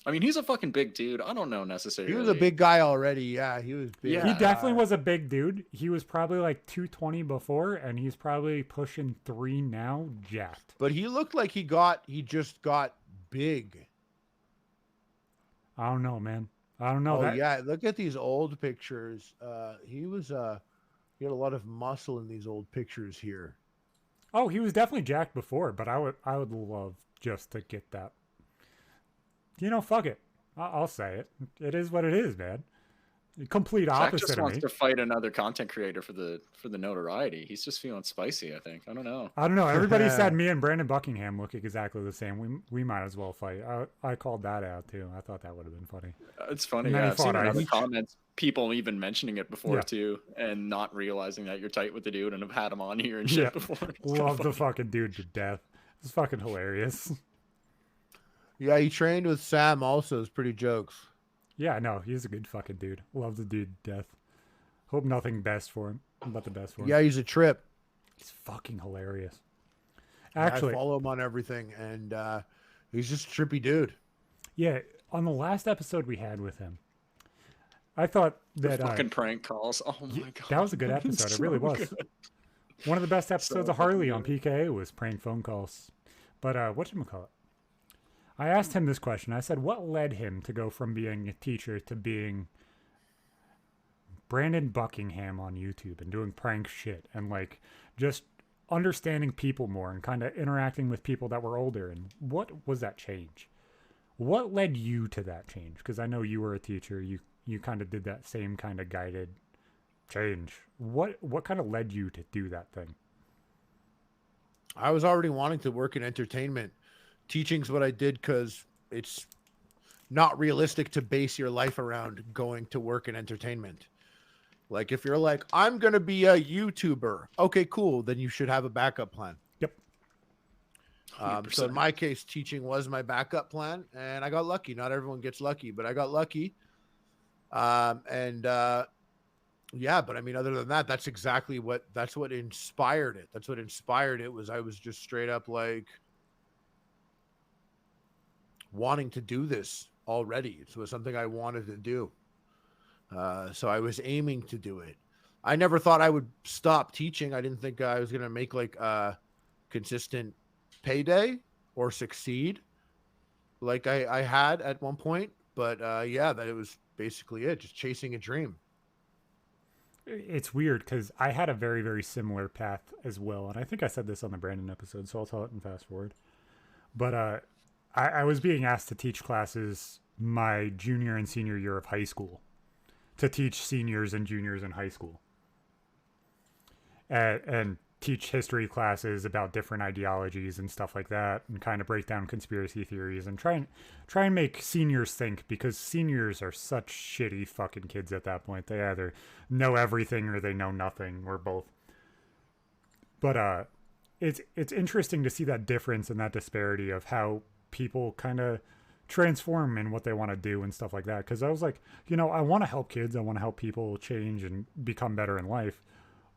I mean, he's a fucking big dude. I don't know necessarily. He was a big guy already. Yeah, he was big. Yeah. He definitely was a big dude. He was probably like 220 before, and he's probably pushing 3 now, jacked. But he looked like he just got big. I don't know, man. I don't know. Oh that, yeah, look at these old pictures. He had a lot of muscle in these old pictures here. Oh, he was definitely jacked before, but I would love just to get that. You know, fuck it. I'll say it. It is what it is, man. Complete Jack opposite just of wants me. to fight another content creator for the notoriety. He's just feeling spicy, I think. I don't know. I don't know. Everybody said me and Brandon Buckingham look exactly the same. We might as well fight. I called that out too. I thought that would have been funny. It's funny. And then Yeah, he I've seen fought in other Ice. comments people even mentioning it before Yeah. too, and not realizing that you're tight with the dude and have had him on here and shit Yeah. before. It's kinda Love the funny. fucking dude to death. It's fucking hilarious. Yeah, he trained with Sam also. It's pretty jokes. Yeah, no, he's a good fucking dude. Love the dude to death. Hope nothing best for him. But the best for him. Yeah, he's a trip. He's fucking hilarious. I Actually, follow him on everything, and he's just a trippy dude. yeah, on the last episode we had with him, I thought The that fucking prank calls. Oh my god, that was a good episode. It really was. One of the best episodes of Harley on good. PKA was prank phone calls. But whatchamacallit? I asked him this question. I said, what led him to go from being a teacher to being Brandon Buckingham on YouTube and doing prank shit and like just understanding people more and kind of interacting with people that were older? And what was that change? What led you to that change? Because I know you were a teacher. You kind of did that same kind of guided change. What kind of led you to do that thing? I was already wanting to work in entertainment. Teaching's what I did because it's not realistic to base your life around going to work in entertainment. Like if you're like, I'm going to be a YouTuber. Okay, cool. Then you should have a backup plan. Yep. So in my case, teaching was my backup plan, and I got lucky. Not everyone gets lucky, but I got lucky. Yeah, but I mean, other than that, that's what inspired it. That's what inspired it was I was just straight up like wanting to do this already. It was something I wanted to do. So I was aiming to do it. I never thought I would stop teaching. I didn't think I was going to make like a consistent payday or succeed like I had at one point. But yeah, that it was basically it, just chasing a dream. It's weird because I had a very, very similar path as well. And I think I said this on the Brandon episode, so I'll tell it and fast forward. But I was being asked to teach classes my junior and senior year of high school, to teach seniors and juniors in high school. And teach history classes about different ideologies and stuff like that, and kind of break down conspiracy theories and try and make seniors think, because seniors are such shitty fucking kids at that point. They either know everything or they know nothing, or both. But it's interesting to see that difference and that disparity of how people kind of transform in what they want to do and stuff like that. Because I was like, I want to help kids, I want to help people change and become better in life.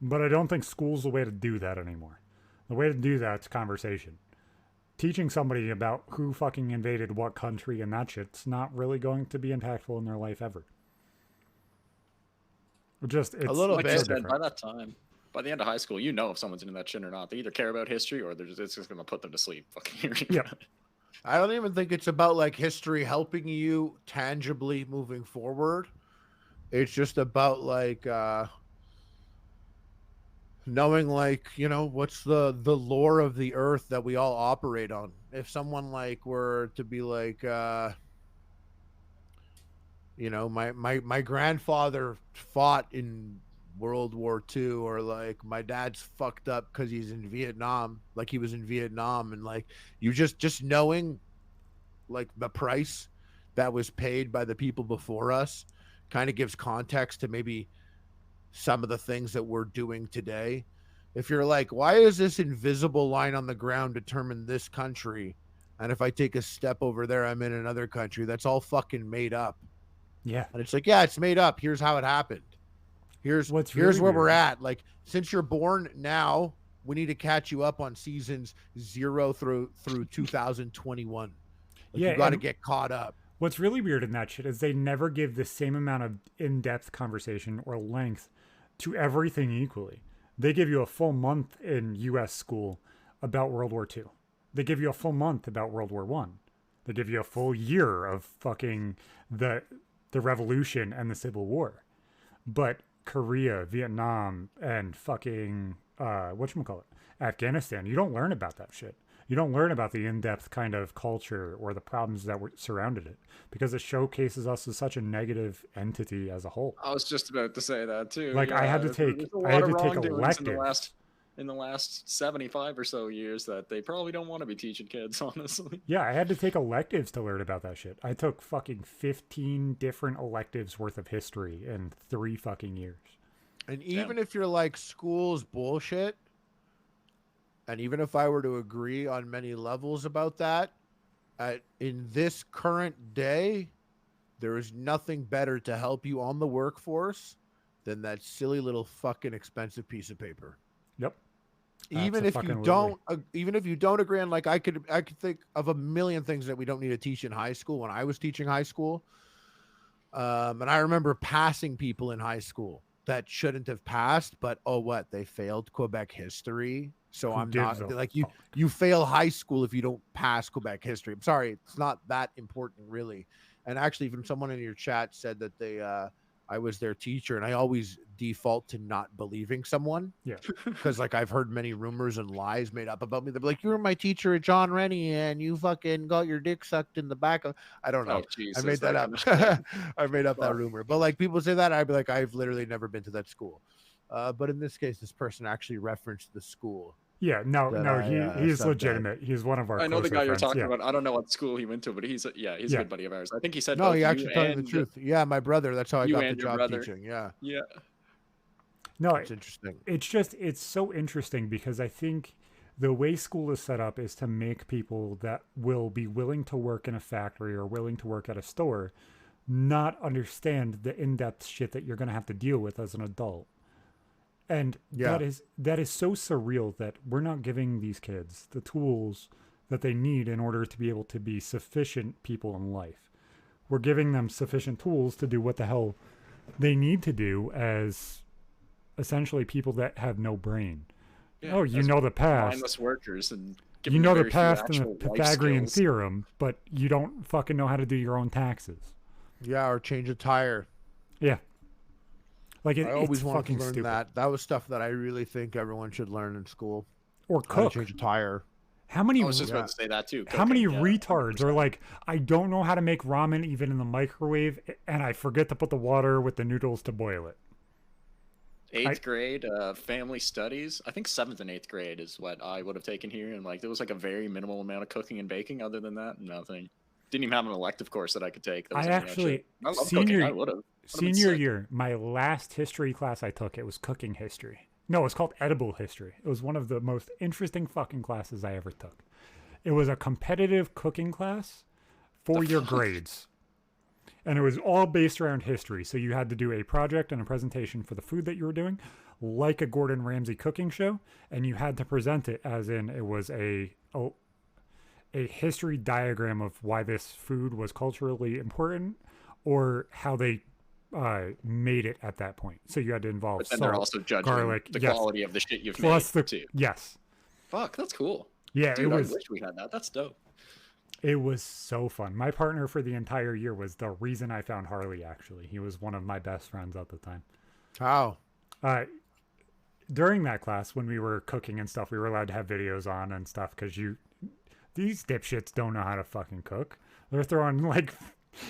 But I don't think school's the way to do that anymore. The way to do that's conversation. Teaching somebody about who fucking invaded what country and that shit's not really going to be impactful in their life ever. It's A little Like bit. you so said, different. by that time, by the end of high school, you know if someone's into that shit or not. They either care about history or it's just going to put them to sleep. Fucking hearing Yep. about it. I don't even think it's about like history helping you tangibly moving forward. It's just about like knowing like, what's the lore of the earth that we all operate on. If someone like were to be like my grandfather fought in World War II, or like my dad's fucked up because he's in Vietnam, like he was in Vietnam, and like you just knowing like the price that was paid by the people before us kind of gives context to maybe some of the things that we're doing today. If you're like, why is this invisible line on the ground determine this country? And if I take a step over there, I'm in another country. That's all fucking made up. Yeah. And it's like, yeah, it's made up. Here's how it happened. Here's What's here's really where we're weird- at. Like, since you're born now, we need to catch you up on seasons 0 through 2021. Like, Yeah, you got to and- get caught up. What's really weird in that shit is they never give the same amount of in-depth conversation or length to everything equally. They give you a full month in US school about World War II. They give you a full month about World War One. They give you a full year of fucking the revolution and the Civil War. But Korea, Vietnam, and fucking whatchamacallit, Afghanistan, you don't learn about that shit. You don't learn about the in-depth kind of culture or the problems that were surrounded it, because it showcases us as such a negative entity as a whole. I was just about to say that too. Like, I had to there's take- a lot I had of to take wrongdoings elective. in the last 75 or so years that they probably don't want to be teaching kids, honestly. Yeah, I had to take electives to learn about that shit. I took fucking 15 different electives worth of history in 3 fucking years. And even if you're like, school's bullshit, and even if I were to agree on many levels about that, in this current day, there is nothing better to help you on the workforce than that silly little fucking expensive piece of paper. Yep. Even if you Abso-fucking-lutely. don't, even if you don't agree on, like, I could think of a million things that we don't need to teach in high school. When I was teaching high school, and I remember passing people in high school that shouldn't have passed, but oh, what, they failed Quebec history. So Who I'm gives not a like, fuck? you fail high school if you don't pass Quebec history. I'm sorry, it's not that important, really. And actually, even someone in your chat said that I was their teacher, and I always default to not believing someone. Yeah. Because like I've heard many rumors and lies made up about me. They're like, you were my teacher at John Rennie and you fucking got your dick sucked in the back of, I don't know. Oh, Jesus, I made that up. kind of shit. I made up that Fuck. rumor. But like, people say that, I'd be like, I've literally never been to that school. But in this case, this person actually referenced the school. Yeah, no, That no, he's said that. legitimate. He's one of our I know the closer guy you're friends. talking Yeah. about. I don't know what school he went to, but he's a Yeah. good buddy of ours. I think he said No, both he you actually told me the and- truth. Yeah, my brother. That's how I You got the and your job brother. teaching. Yeah, Yeah. No, it's interesting. it's so interesting because I think the way school is set up is to make people that will be willing to work in a factory or willing to work at a store not understand the in-depth shit that you're going to have to deal with as an adult. And Yeah. that is so surreal that we're not giving these kids the tools that they need in order to be able to be sufficient people in life. We're giving them sufficient tools to do what the hell they need to do as essentially people that have no brain. Yeah, Oh, you as know the past. mindless workers and give You them know the very few past and the actual life Pythagorean skills. theorem, but you don't fucking know how to do your own taxes. Yeah, or change a tire. Yeah. Like I always it's wanted to fucking learn stupid. that. That was stuff that I really think everyone should learn in school. Or How to cook. change a tire. How many I was just about to say that too. how many cooking, yeah, retards are 100%. like, I don't know how to make ramen even in the microwave, and I forget to put the water with the noodles to boil it. Eighth grade, family studies. I think 7th and 8th grade is what I would have taken here, and like there was like a very minimal amount of cooking and baking. Other than that, nothing. Didn't even have an elective course that I could take. That was I any of that actually shit. I love senior cooking. I would have. senior year, my last history class I took, it was cooking history. No, it was called edible history. It was one of the most interesting fucking classes I ever took. It was a competitive cooking class for your grades. And it was all based around history. So you had to do a project and a presentation for the food that you were doing, like a Gordon Ramsay cooking show, and you had to present it as in it was a history diagram of why this food was culturally important or how they made it at that point. So you had to involve But then salt, they're also judging garlic, the yes, quality of the shit you've plus made the too. yes, Fuck, that's cool. yeah, Dude, it was. I wish we had that. That's dope. It was so fun. My partner for the entire year was the reason I found Harley, actually. He was one of my best friends at the time. How? During that class, when we were cooking and stuff, we were allowed to have videos on and stuff because these dipshits don't know how to fucking cook. They're throwing like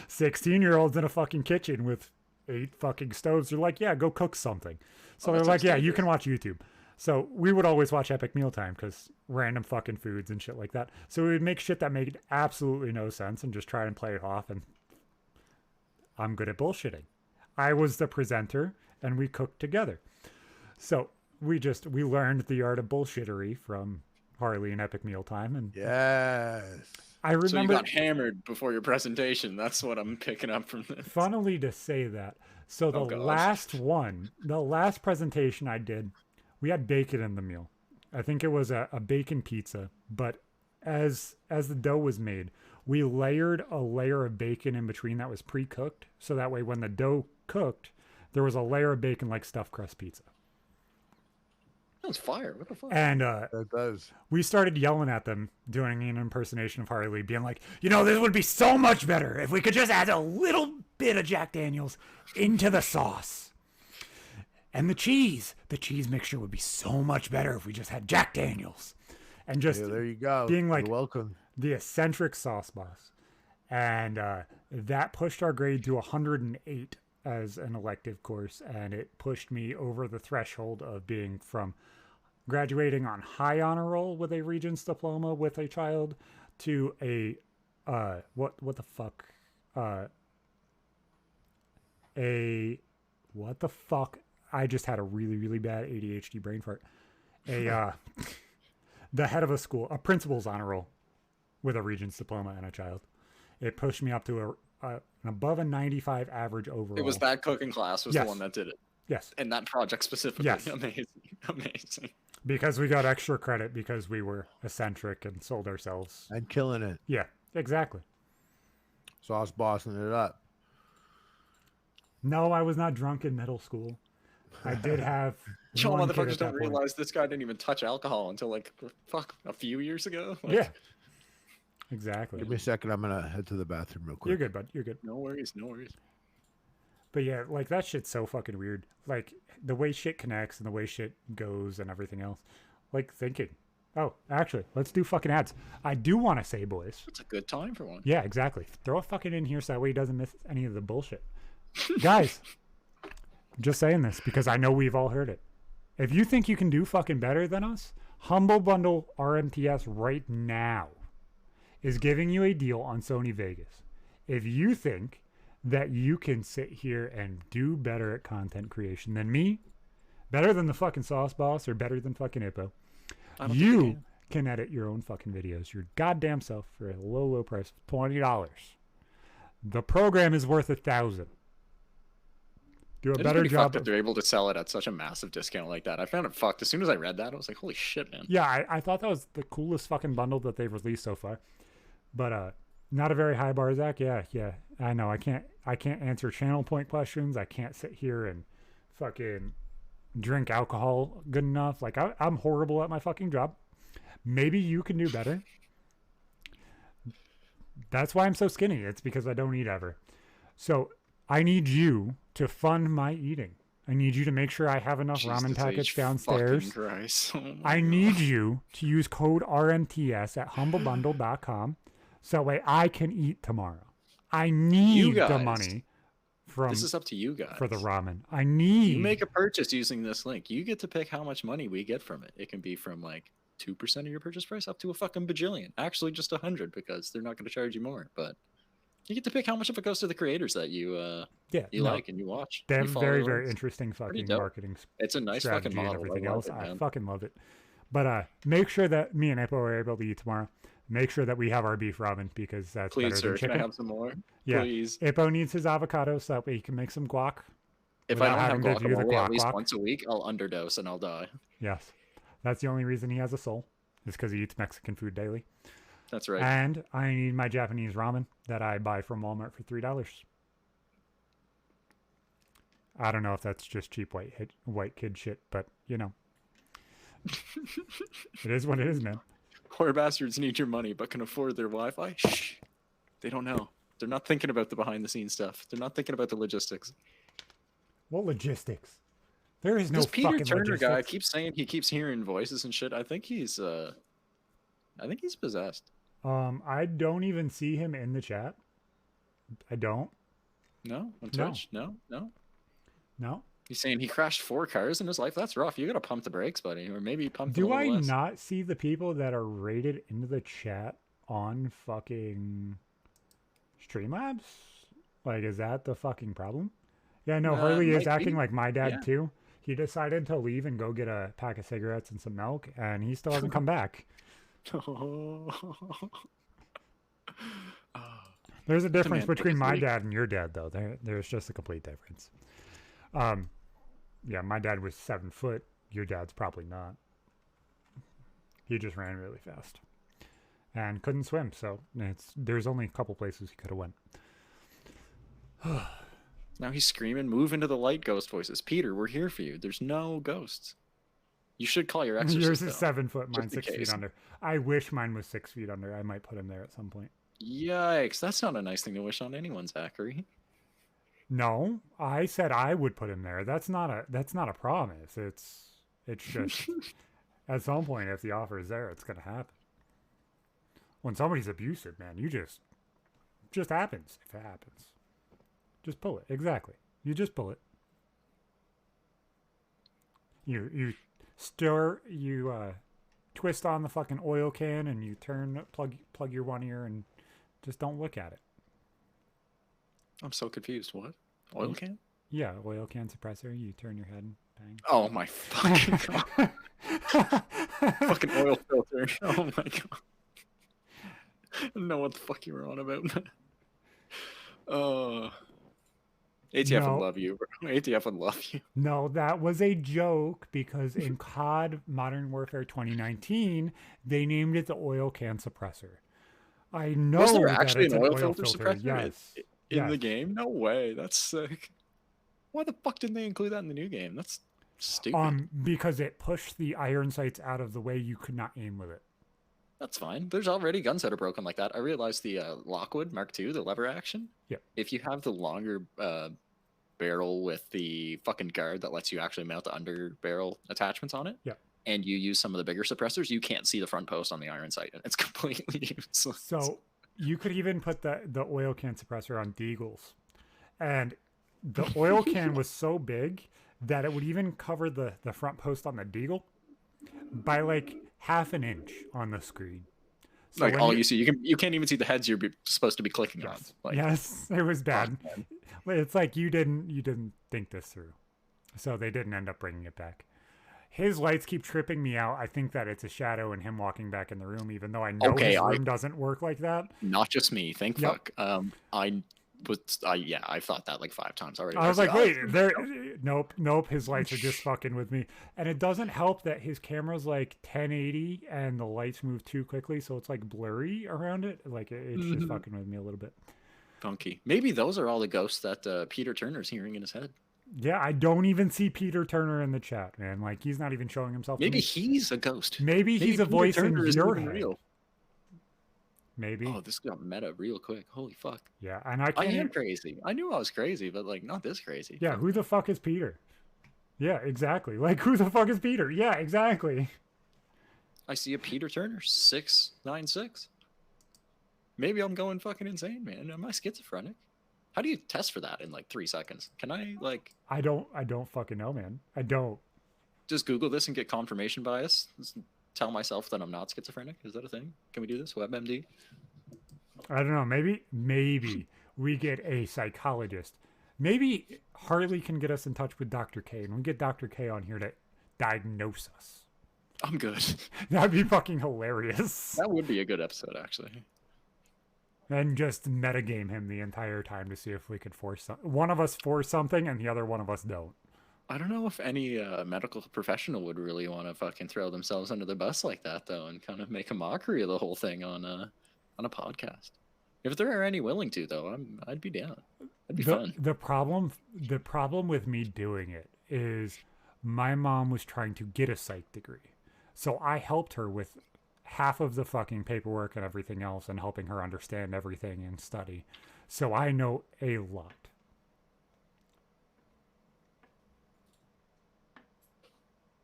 16-year-olds in a fucking kitchen with 8 fucking stoves. They're like, yeah, go cook something. So Oh, they're that like, sounds yeah, you dangerous. can watch YouTube. So we would always watch Epic Mealtime because random fucking foods and shit like that. So we would make shit that made absolutely no sense and just try and play it off. And I'm good at bullshitting. I was the presenter and we cooked together. So we learned the art of bullshittery from Harley and Epic Mealtime. And Yes. I So you remember, got hammered before your presentation. That's what I'm picking up from this. funnily to say that. So the Oh, God. the last presentation I did, we had bacon in the meal. I think it was a bacon pizza, but as the dough was made, we layered a layer of bacon in between that was pre-cooked, so that way when the dough cooked, there was a layer of bacon like stuffed crust pizza. That was fire. What the fuck? And That does. we started yelling at them, doing an impersonation of Harley, being like, this would be so much better if we could just add a little bit of Jack Daniels into the sauce. And the cheese mixture would be so much better if we just had Jack Daniels. And just Yeah, there you go. being like You're welcome. the eccentric sauce boss. And that pushed our grade to 108 as an elective course. And it pushed me over the threshold of being from graduating on high honor roll with a Regents diploma with a child to a what the fuck what the fuck, I just had a really, really bad ADHD brain fart. The head of a school, a principal's honor roll with a Regents diploma and a child. It pushed me up to an above a 95 average overall. It was that cooking class was Yes. the one that did it. Yes. And that project specifically. Yes. Amazing. Amazing. Because we got extra credit because we were eccentric and sold ourselves. And killing it. Yeah, exactly. Sauce bossing it up. No, I was not drunk in middle school. I did have. Y'all one kid motherfuckers at don't that point. realize this guy didn't even touch alcohol until like a few years ago. Like, Yeah. Exactly. Give me a second. I'm going to head to the bathroom real quick. You're good, bud. You're good. No worries, no worries. But yeah, like that shit's so fucking weird. Like the way shit connects and the way shit goes and everything else. Like thinking, oh, actually, let's do fucking ads. I do want to say, boys. It's a good time for one. Yeah, exactly. Throw a fucking in here so that way he doesn't miss any of the bullshit. Guys, I'm just saying this because I know we've all heard it. If you think you can do fucking better than us, Humble Bundle RMTS right now is giving you a deal on Sony Vegas. If you think that you can sit here and do better at content creation than me, better than the fucking Sauce Boss or better than fucking Hippo, I don't think I you can edit your own fucking videos your goddamn self for a low, low price of $20. The program is worth $1,000. Do a It's better pretty job. fucked that they're able to sell it at such a massive discount like that. I found it fucked. As soon as I read that, I was like, holy shit, man. Yeah, I thought that was the coolest fucking bundle that they've released so far. But not a very high bar, Zach. Yeah, I know. I can't answer channel point questions. I can't sit here and fucking drink alcohol good enough. Like I'm horrible at my fucking job. Maybe you can do better. That's why I'm so skinny. It's because I don't eat ever. So I need you to fund my eating. I need you to make sure I have enough ramen Jesus packets H. downstairs. fucking Christ. Oh my I God. need you to use code RMTS at humblebundle.com so that way I can eat tomorrow. I need the guys. money from This is up to you guys. for the ramen. I need You make a purchase using this link. You get to pick how much money we get from it. It can be from like 2% of your purchase price up to a fucking bajillion. Actually, just 100 because they're not going to charge you more. But you get to pick how much of it goes to the creators that you like and you watch. They You have follow very, the very links. interesting fucking dope. marketing It's a nice strategy fucking and model. everything I love else. it, I man. fucking love it. But make sure that me and Apple are able to eat tomorrow. Make sure that we have our beef ramen because that's Please, better sir, than can chicken. I have some more? Yeah. Please. Ippo needs his avocado so that way he can make some guac. If without I don't have having to do the guacamole at least guac. once a week, I'll underdose and I'll die. Yes. That's the only reason he has a soul, is because he eats Mexican food daily. That's right. And I need my Japanese ramen that I buy from Walmart for $3. I don't know if that's just cheap white kid shit, but you know. It is what it is, man. Poor bastards need your money but can afford their Wi-Fi. Shh. They don't know. They're not thinking about the behind-the-scenes stuff. They're not thinking about the logistics. What logistics? There is no This Peter fucking Turner logistics. guy keeps saying he keeps hearing voices and shit. I think he's possessed. I don't even see him in the chat. I don't. No, on No. Twitch. No. No. He's saying he crashed 4 cars in his life. That's rough. You gotta pump the brakes, buddy, or maybe pump. Do a I little less. not see the people that are rated into the chat on fucking Streamlabs? Like, is that the fucking problem? Yeah, no, Harley is Might acting be. like my dad Yeah. too. He decided to leave and go get a pack of cigarettes and some milk, and he still hasn't come back. There's a difference man between take a my leak. dad and your dad, though. There's just a complete difference. Yeah, my dad was 7 foot. Your dad's probably not. He just ran really fast and couldn't swim. So there's only a couple places he could have went. Now he's screaming, "Move into the light, ghost voices." Peter, we're here for you. There's no ghosts. You should call your exorcist. Yours is though. 7 foot. Mine's just in 6 feet case. under. I wish mine was 6 feet under. I might put him there at some point. Yikes! That's not a nice thing to wish on anyone, Zachary. No, I said I would put him there. That's not a promise. It's just at some point if the offer is there, it's gonna happen. When somebody's abusive, man, you just happens if it happens. Just pull it. Exactly. You just pull it. You twist on the fucking oil can and you plug your one ear and just don't look at it. I'm so confused. What? Oil can? Yeah, oil can suppressor. You turn your head and bang. Oh my fucking god! Fucking oil filter. Oh my god! I don't know what the fuck you were on about. ATF No. would love you, bro. ATF would love you. No, that was a joke because in COD Modern Warfare 2019, they named it the oil can suppressor. I know Was there that actually it's an an oil filter suppressor Yes. in Yes. the game? No way. That's sick. Why the fuck didn't they include that in the new game? That's stupid. Because it pushed the iron sights out of the way you could not aim with it. That's fine. There's already guns that are broken like that. I realized the Lockwood Mark II, the lever action. Yep. If you have the longer barrel with the fucking guard that lets you actually mount the under barrel attachments on it. Yep. And you use some of the bigger suppressors, you can't see the front post on the iron sight. It's completely useless. So you could even put the oil can suppressor on deagles. And the oil can was so big that it would even cover the front post on the deagle by like half an inch on the screen. So like when all you see, you can't even see the heads you're supposed to be clicking on. Yes. Like, Yes, it was bad. man. It's like you didn't think this through, so they didn't end up bringing it back. His lights keep tripping me out. I think that it's a shadow and him walking back in the room, even though I know Okay, his room doesn't work like that. Not just me. Thank Yep. fuck. I've thought that like 5 times already. I was like, "Oh, wait, nope. His lights are just fucking with me, and it doesn't help that his camera's like 1080 and the lights move too quickly, so it's like blurry around it. Like it's just fucking with me a little bit. funky." Maybe those are all the ghosts that Peter Turner's hearing in his head. Yeah, I don't even see Peter Turner in the chat, man. Like he's not even showing himself. Maybe to me. he's a ghost. Maybe he's a Peter voice Turner in isn't your even head. real. Maybe. Oh, this got meta real quick. Holy fuck. Yeah, and I I can't. am crazy. I knew I was crazy, but like not this crazy. Yeah, who the fuck is Peter? Yeah, exactly. Like who the fuck is Peter? Yeah, exactly. I see a Peter Turner 696. Maybe I'm going fucking insane, man. Am I schizophrenic? How do you test for that in like 3 seconds? Can I like I don't fucking know, man. I don't. just Google this and get confirmation bias? Just tell myself that I'm not schizophrenic? Is that a thing? Can we do this? WebMD? I don't know. Maybe we get a psychologist. Maybe Harley can get us in touch with Dr. K, and we get Dr. K on here to diagnose us. I'm good. That'd be fucking hilarious. That would be a good episode, actually. And just metagame him the entire time to see if we could force one of us force something and the other one of us don't. I don't know if any medical professional would really want to fucking throw themselves under the bus like that, though, and kind of make a mockery of the whole thing on a podcast. If there are any willing to, though, I'd be down. That'd be fun. The problem with me doing it is my mom was trying to get a psych degree, so I helped her with half of the fucking paperwork and everything else, and helping her understand everything and study. So I know a lot.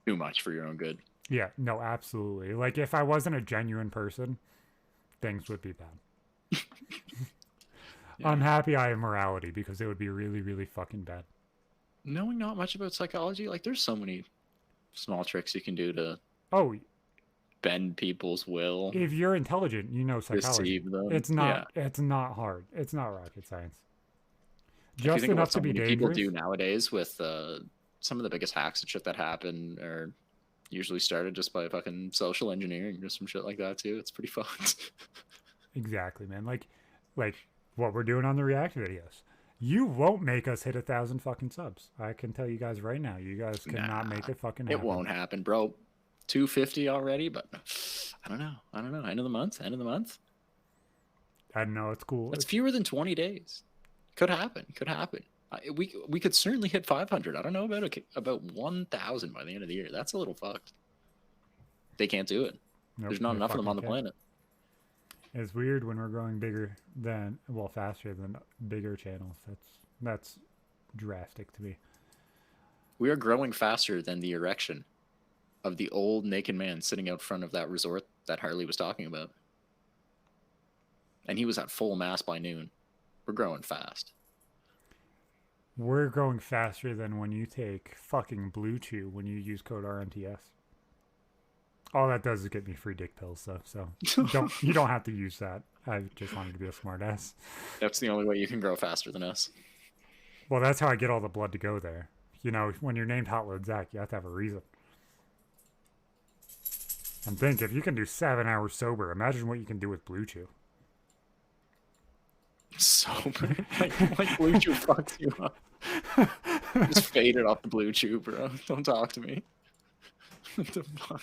Too much for your own good. Yeah, no, absolutely. Like if I wasn't a genuine person, things would be bad. I'm happy I have morality because it would be really, really fucking bad. Knowing not much about psychology, like there's so many small tricks you can do to Oh, bend people's will, if you're intelligent, you know psychology. deceive them. It's not. It's not hard. It's not rocket science. If you Just think of enough what to so be many people dangerous. do nowadays with some of the biggest hacks and shit that happen are usually started just by fucking social engineering or some shit like that too. It's pretty fucked. Exactly, man. Like what we're doing on the React videos. You won't make us hit 1,000 fucking subs. I can tell you guys right now. You guys cannot make it fucking happen. It won't happen, bro. 250 already, but I don't know. End of the month. I know, it's cool. That's fewer than 20 days. Could happen. We could certainly hit 500. I don't know about 1,000 by the end of the year. That's a little fucked. They can't do it. Nope, There's not they enough of them on the fucking can't. planet. It's weird when we're growing faster than bigger channels. That's drastic to me. We are growing faster than the erection of the old naked man sitting out front of that resort that Harley was talking about. And he was at full mass by noon. We're growing fast. We're growing faster than when you take fucking Blue Chew when you use code RMTS. All that does is get me free dick pills, though. So you don't have to use that. I just wanted to be a smart ass. That's the only way you can grow faster than us. Well, that's how I get all the blood to go there. You know, when you're named Hot Load Zach, you have to have a reason. And think, if you can do 7 hours sober, imagine what you can do with Blue Chew. Sober? like Blue Chew fucks you up. Just faded off the Blue Chew, bro. Don't talk to me. What the fuck?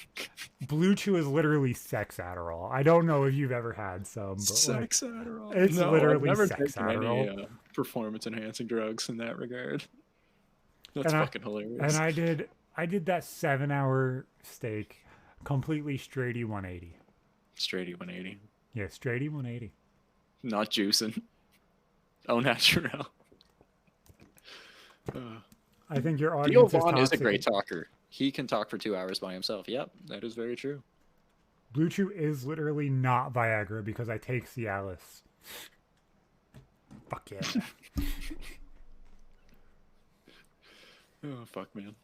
Blue Chew is literally sex Adderall. I don't know if you've ever had some, but Sex Adderall. It's literally I've never sex taken Adderall. any performance-enhancing drugs in that regard. That's fucking hilarious. And I did that 7 hour steak completely straighty 180. Straighty 180. Yeah, straighty 180. Not juicing. Au naturel. I think your Theo audience Vaughn is a toxic. great talker. He can talk for 2 hours by himself. Yep, that is very true. Blue Chew is literally not Viagra because I take Cialis. Fuck yeah. Oh, fuck, man.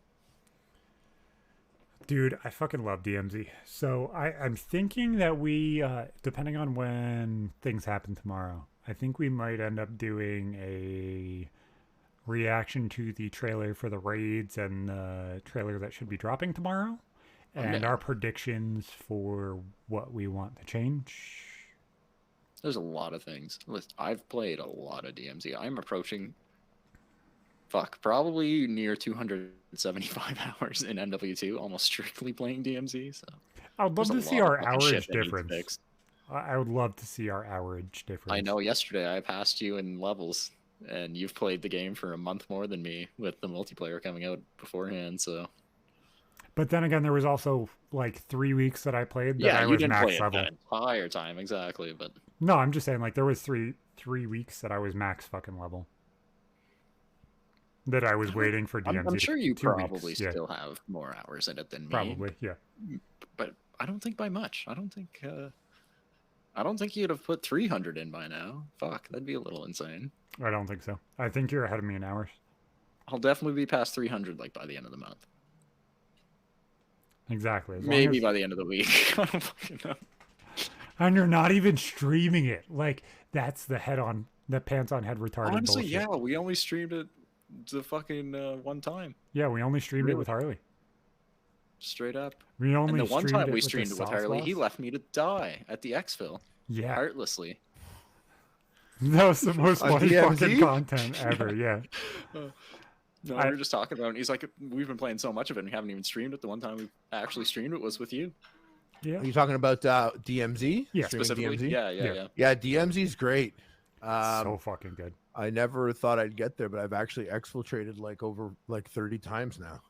Dude, I fucking love DMZ. So I'm thinking that we, depending on when things happen tomorrow, I think we might end up doing a reaction to the trailer for the raids and the trailer that should be dropping tomorrow. And our predictions for what we want to change. There's a lot of things. I've played a lot of DMZ. I'm approaching, probably near 275 hours in NW2, almost strictly playing DMZ. So I would love to see our hourage difference. Fixed. I would love to see our hourage difference. I know yesterday I passed you in levels, and you've played the game for a month more than me with the multiplayer coming out beforehand, so... But then again, there was also like 3 weeks that I played that I was max level. The entire time, exactly. But no, I'm just saying, like, there was three weeks that I was max fucking level. That I was waiting for DMZ. I'm sure you 2 probably weeks. Yeah. still have more hours in it than me. Probably, yeah. But I don't think by much. I don't think you'd have put 300 in by now. Fuck, that'd be a little insane. I don't think so. I think you're ahead of me in hours. I'll definitely be past 300 like by the end of the month. Exactly. Maybe by the end of the week. I don't fucking know. And you're not even streaming it. Like, that's the pants on head retarded Honestly, bullshit. yeah, we only streamed it the fucking one time. Yeah, we only streamed it with Harley. Straight up. We only and the one time we streamed streamed it with Harley, he left me to die at the Exfil. Yeah. Heartlessly. That was the most funny DMZ? fucking content ever, yeah. No, we were just talking about it, and he's like, we've been playing so much of it and we haven't even streamed it. The one time we actually streamed it was with you. Yeah. Are you talking about DMZ? Yeah. Streaming Specifically? DMZ? Yeah. Yeah, DMZ's great. So fucking good. I never thought I'd get there, but I've actually exfiltrated over 30 times now.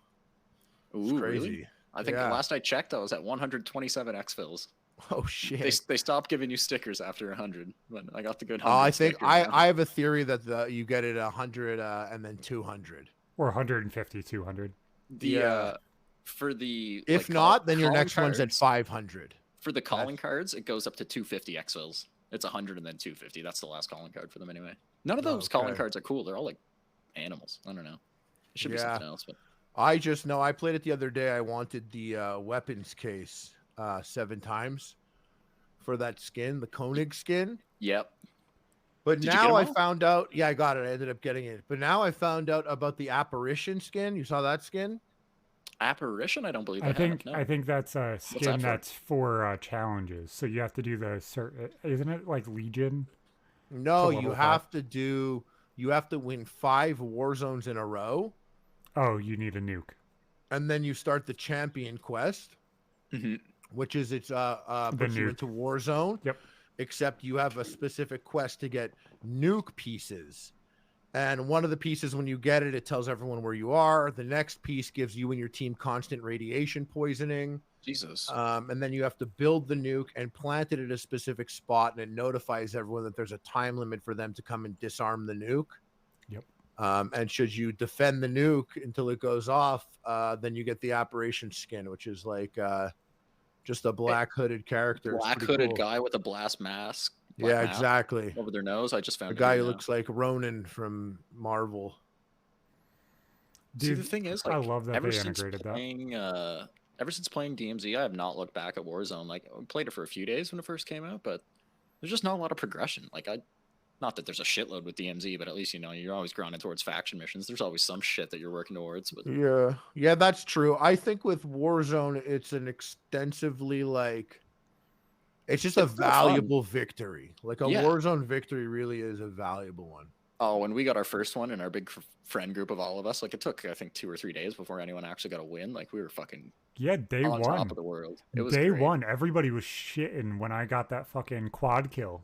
It's Ooh, crazy. really? I think the last I checked, I was at 127 Exfils. Oh shit! They stopped giving you stickers after 100, but I got the good. I think I have a theory that you get it 100 and then 200 or 150, 200. For the if not, then your next one's at 500. For the calling cards, it goes up to 250 Exfils. It's 100 and then 250. That's the last calling card for them anyway. None of those calling cards are cool. They're all like animals. I don't know. It should be something else. But I just know I played it the other day. I wanted the weapons case 7 times for that skin, the Koenig skin. Yep. But now I found out. Yeah, I got it. I ended up getting it. But now I found out about the apparition skin. You saw that skin? Apparition? I don't believe I think that's a skin that's for challenges. So you have to do the isn't it like Legion? No, you have to win 5 war zones in a row. Oh, you need a nuke. And then you start the champion quest, which is puts you into war zone. Yep. Except you have a specific quest to get nuke pieces. And one of the pieces, when you get it, it tells everyone where you are. The next piece gives you and your team constant radiation poisoning. Jesus. And then you have to build the nuke and plant it at a specific spot, and it notifies everyone that there's a time limit for them to come and disarm the nuke. Yep. And should you defend the nuke until it goes off, then you get the apparition skin, which is like just a black hooded character. Black hooded guy with a blast mask. Yeah, exactly. Over their nose. I just found a guy who looks like Ronan from Marvel. Dude, see, the thing is, like, I love that they integrated that. Ever since playing DMZ, I have not looked back at Warzone. Like, I played it for a few days when it first came out, but there's just not a lot of progression. Like, not that there's a shitload with DMZ, but at least, you know, you're always grounded towards faction missions. There's always some shit that you're working towards. But yeah, that's true. I think with Warzone, it's an extensively it's just a valuable victory. Like a Warzone victory really is a valuable one. Oh, when we got our first one in our big friend group of all of us, like it took, I think, 2 or 3 days before anyone actually got a win. Like we were fucking day on one. Top of the world. It was day great. one. Everybody was shitting when I got that fucking quad kill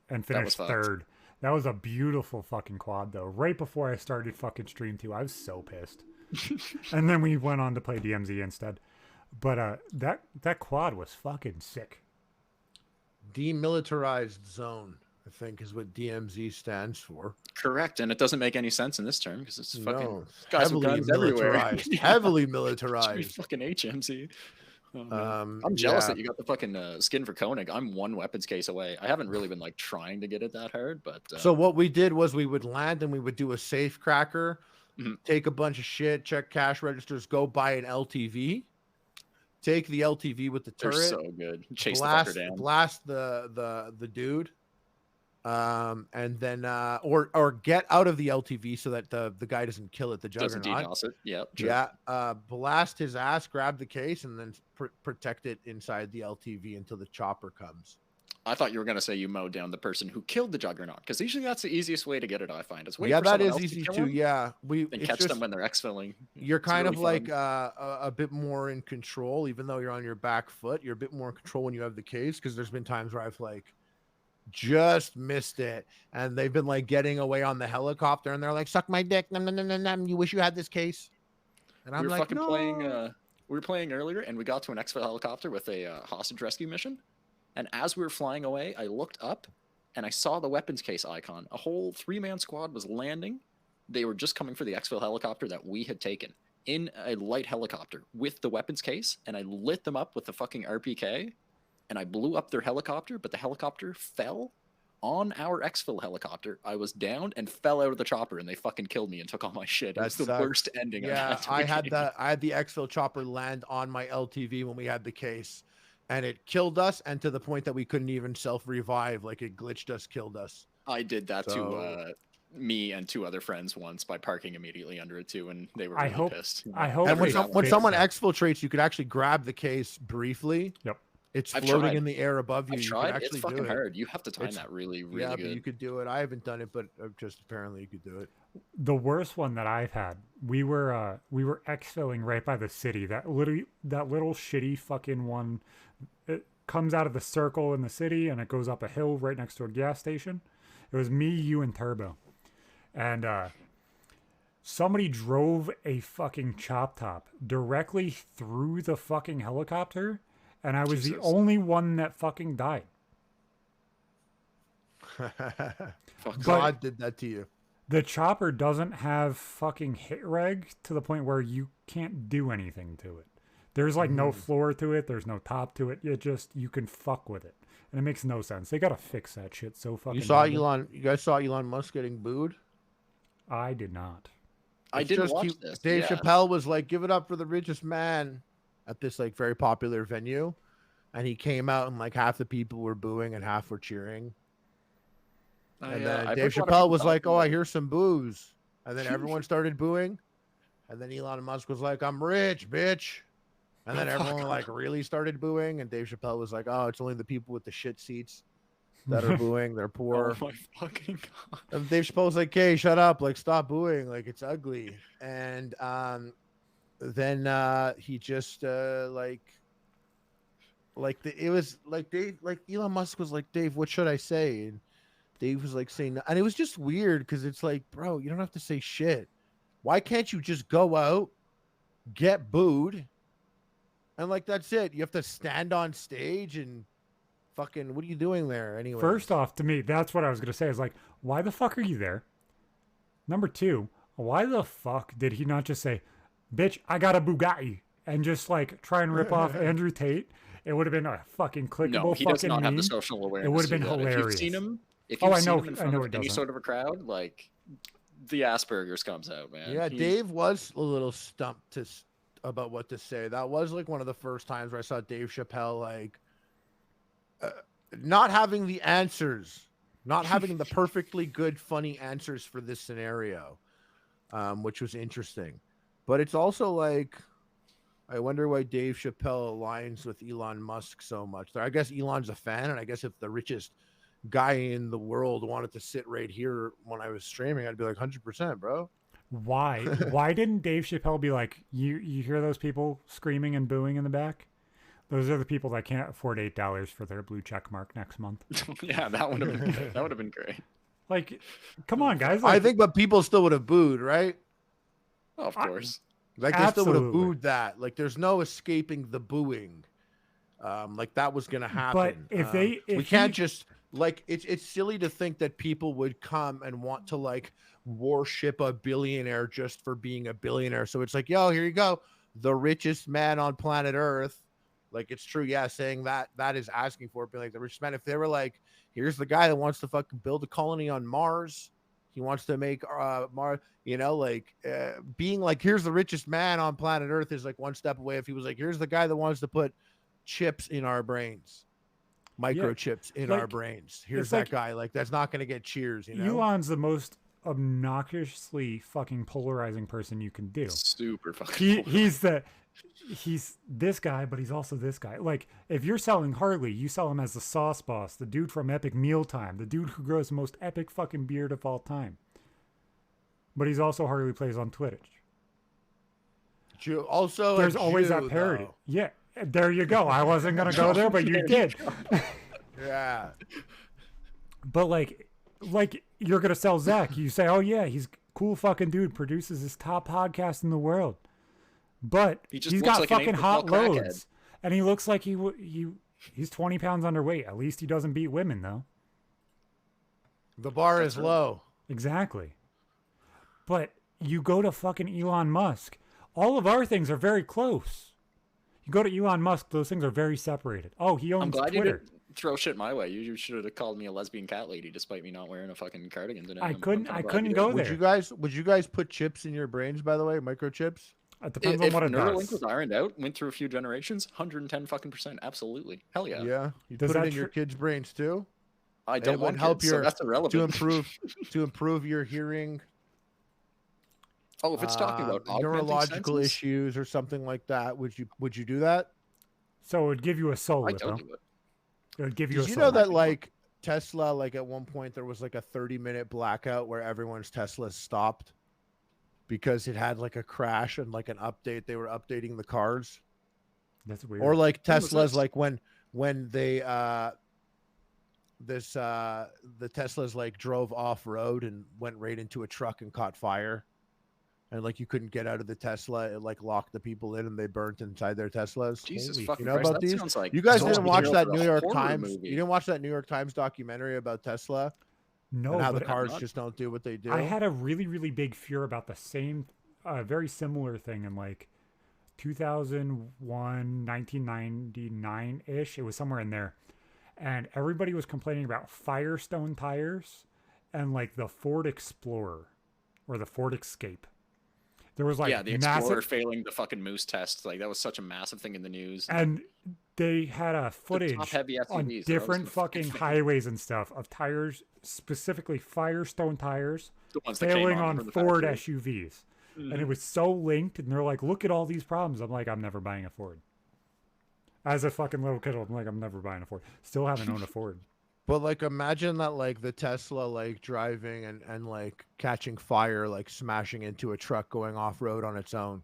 and finished third. That was a beautiful fucking quad though. Right before I started fucking stream 2, I was so pissed. And then we went on to play DMZ instead. But that quad was fucking sick. Demilitarized zone, I think, is what DMZ stands for. Correct, and it doesn't make any sense in this term because it's fucking guys heavily with guns everywhere. Heavily militarized. It's fucking HMC. I'm jealous that you got the fucking skin for Koenig. I'm 1 weapons case away. I haven't really been like trying to get it that hard, but so what we did was we would land and we would do a safe cracker, take a bunch of shit, check cash registers, go buy an LTV. Take the LTV with the turret. They're so good. Chase the fucker down. Blast the dude. And then or get out of the LTV so that the guy doesn't kill it. The Juggernaut. Doesn't DDoS it. Yep. True. Yeah. Blast his ass. Grab the case and then protect it inside the LTV until the chopper comes. I thought you were gonna say you mowed down the person who killed the Juggernaut because usually that's the easiest way to get it. I find it's that is easy too. Yeah, and catch them when they're exfilling. You're kind of like a bit more in control, even though you're on your back foot. You're a bit more in control when you have the case because there's been times where I've just missed it, and they've been getting away on the helicopter, and they're like, "Suck my dick, nom, nom, nom, nom, nom. You wish you had this case." And I'm like, "No." We were playing earlier, and we got to an exfil helicopter with a hostage rescue mission. And as we were flying away, I looked up and I saw the weapons case icon. A whole 3-man squad was landing. They were just coming for the exfil helicopter that we had taken in a light helicopter with the weapons case. And I lit them up with the fucking RPK and I blew up their helicopter, but the helicopter fell on our exfil helicopter. I was down and fell out of the chopper and they fucking killed me and took all my shit. That's the worst ending. Yeah, I had the exfil chopper land on my LTV when we had the case. And it killed us, and to the point that we couldn't even self-revive. Like, it glitched us, killed us. I did that to me and 2 other friends once by parking immediately under it, too, and they were really pissed. I hope. And when someone exfiltrates, you could actually grab the case briefly. Yep. It's floating in the air above you. I've tried. It's fucking hard. You have to time that really, really good. But you could do it. I haven't done it, but just apparently you could do it. The worst one that I've had, we were exfilling right by the city. That little shitty fucking one. It comes out of the circle in the city and it goes up a hill right next to a gas station. It was me, you, and Turbo. And somebody drove a fucking chop top directly through the fucking helicopter, and I was the only one that fucking died. God did that to you. The chopper doesn't have fucking hit reg to the point where you can't do anything to it. There's like no floor to it. There's no top to it. You can fuck with it. And it makes no sense. They got to fix that shit so fucking badly. You guys saw Elon Musk getting booed? I did not. I didn't watch this. Dave Yeah. Chappelle was like, "Give it up for the richest man," at this like very popular venue, and he came out and like half the people were booing and half were cheering. And then I've Dave heard a lot of Chappelle people was like, talking "Oh, about I it. hear some boos," and then everyone started booing, and then Elon Musk was like, "I'm rich, bitch," and then everyone like really started booing, and Dave Chappelle was like, "Oh, it's only the people with the shit seats that are booing. They're poor." Oh my fucking god! And Dave Chappelle's like, "Hey, shut up! Like, stop booing! Like, it's ugly." And then he just it was like Dave, like Elon Musk was like, "Dave, what should I say?" And Dave was like saying, and it was just weird because it's like, bro, you don't have to say shit. Why can't you just go out, get booed, and like that's it? You have to stand on stage and fucking what are you doing there anyway? First off, to me, that's what I was going to say. Is like, why the fuck are you there? Number two, why the fuck did he not just say, "Bitch, I got a Bugatti," and just like try and rip off Andrew Tate? It would have been a fucking clickable No, he fucking does not have the meme. social awareness. It would have to been do that. hilarious. If you've seen him, if Oh, you've I seen know. him in I front know of it any doesn't. sort of a crowd, like the Asperger's comes out, man. Yeah, He's- Dave was a little stumped about what to say. That was like one of the first times where I saw Dave Chappelle like not having the answers, not having the perfectly good, funny answers for this scenario, which was interesting. But it's also like, I wonder why Dave Chappelle aligns with Elon Musk so much. I guess Elon's a fan, and I guess if the richest guy in the world wanted to sit right here when I was streaming, I'd be like 100%, bro. Why? Why didn't Dave Chappelle be like, you hear those people screaming and booing in the back? Those are the people that can't afford $8 for their blue check mark next month. yeah, that would have been good. That would have been great. Like, come on, guys. I Like, think, but people still would have booed, right? Oh, of course. Like they still would have Absolutely. booed that. Like there's no escaping the booing. Like that was gonna happen. if we can't just like it's silly to think that people would come and want to like worship a billionaire just for being a billionaire. So it's like, yo, here you go, the richest man on planet Earth. Like it's true, yeah. Saying that is asking for it, being like the richest man. If they were like, here's the guy that wants to fucking build a colony on Mars. He wants to make Mars, you know, like being like, here's the richest man on planet Earth is like one step away. If he was like, here's the guy that wants to put chips in our brains, microchips in our brains. Here's that guy. Like, that's not going to get cheers, you know? Elon's the most obnoxiously fucking polarizing person you can do. Super fucking. He's this guy, but he's also this guy. Like, if you're selling Harley, you sell him as the sauce boss, the dude from Epic Mealtime, the dude who grows the most epic fucking beard of all time. But he's also Harley plays on Twitch. Also, there's always that parody. Though. Yeah, there you go. I wasn't gonna go there, but you did. Yeah. But like you're gonna sell Zach. You say, oh yeah, he's cool fucking dude, produces his top podcast in the world. But he's got like fucking hot loads, and he looks like he's 20 pounds underweight. At least he doesn't beat women though. The bar is low. Exactly. But you go to fucking Elon Musk. All of our things are very close. You go to Elon Musk, those things are very separated. Oh, he owns Twitter. You didn't throw shit my way. You should have called me a lesbian cat lady despite me not wearing a fucking cardigan today. I couldn't go there. Would you guys put chips in your brains, by the way? Microchips? It depends on what it does. Neuralink was ironed out, went through a few generations, 110 fucking %. Absolutely. Hell yeah. Yeah. You put it in your kids' brains too? I don't want help kids, so that's irrelevant. To improve your hearing. Oh, if it's talking about neurological issues or something like that, would you do that? So it would give you a soul. I don't do it. It would give you. Did you know that like Tesla, like at one point there was like a 30-minute blackout where everyone's Teslas stopped because it had like a crash and like an update. They were updating the cars. That's weird. Or like Teslas, like when they the Teslas like drove off road and went right into a truck and caught fire. And like you couldn't get out of the Tesla, it like locked the people in and they burnt inside their Teslas. Jesus fucking Christ, about these? Like you guys didn't watch that New York Times? You didn't watch that New York Times documentary about Tesla? No, and how the cars just don't do what they do. I had a really, really big fear about the same, very similar thing in like 2001, 1999-ish. It was somewhere in there. And everybody was complaining about Firestone tires and like the Ford Explorer or the Ford Escape. There was like the Explorer failing the fucking moose test. Like that was such a massive thing in the news. And they had a footage top-heavy on SUVs, different fucking highways and stuff of tires, specifically Firestone tires, The ones that came failing on from the Ford factory. SUVs. And it was so linked, and they're like, look at all these problems. I'm like, I'm never buying a Ford. As a fucking little kid, I'm like, I'm never buying a Ford. Still haven't owned a Ford. But like, imagine that, like the Tesla, like driving and like catching fire, like smashing into a truck going off road on its own.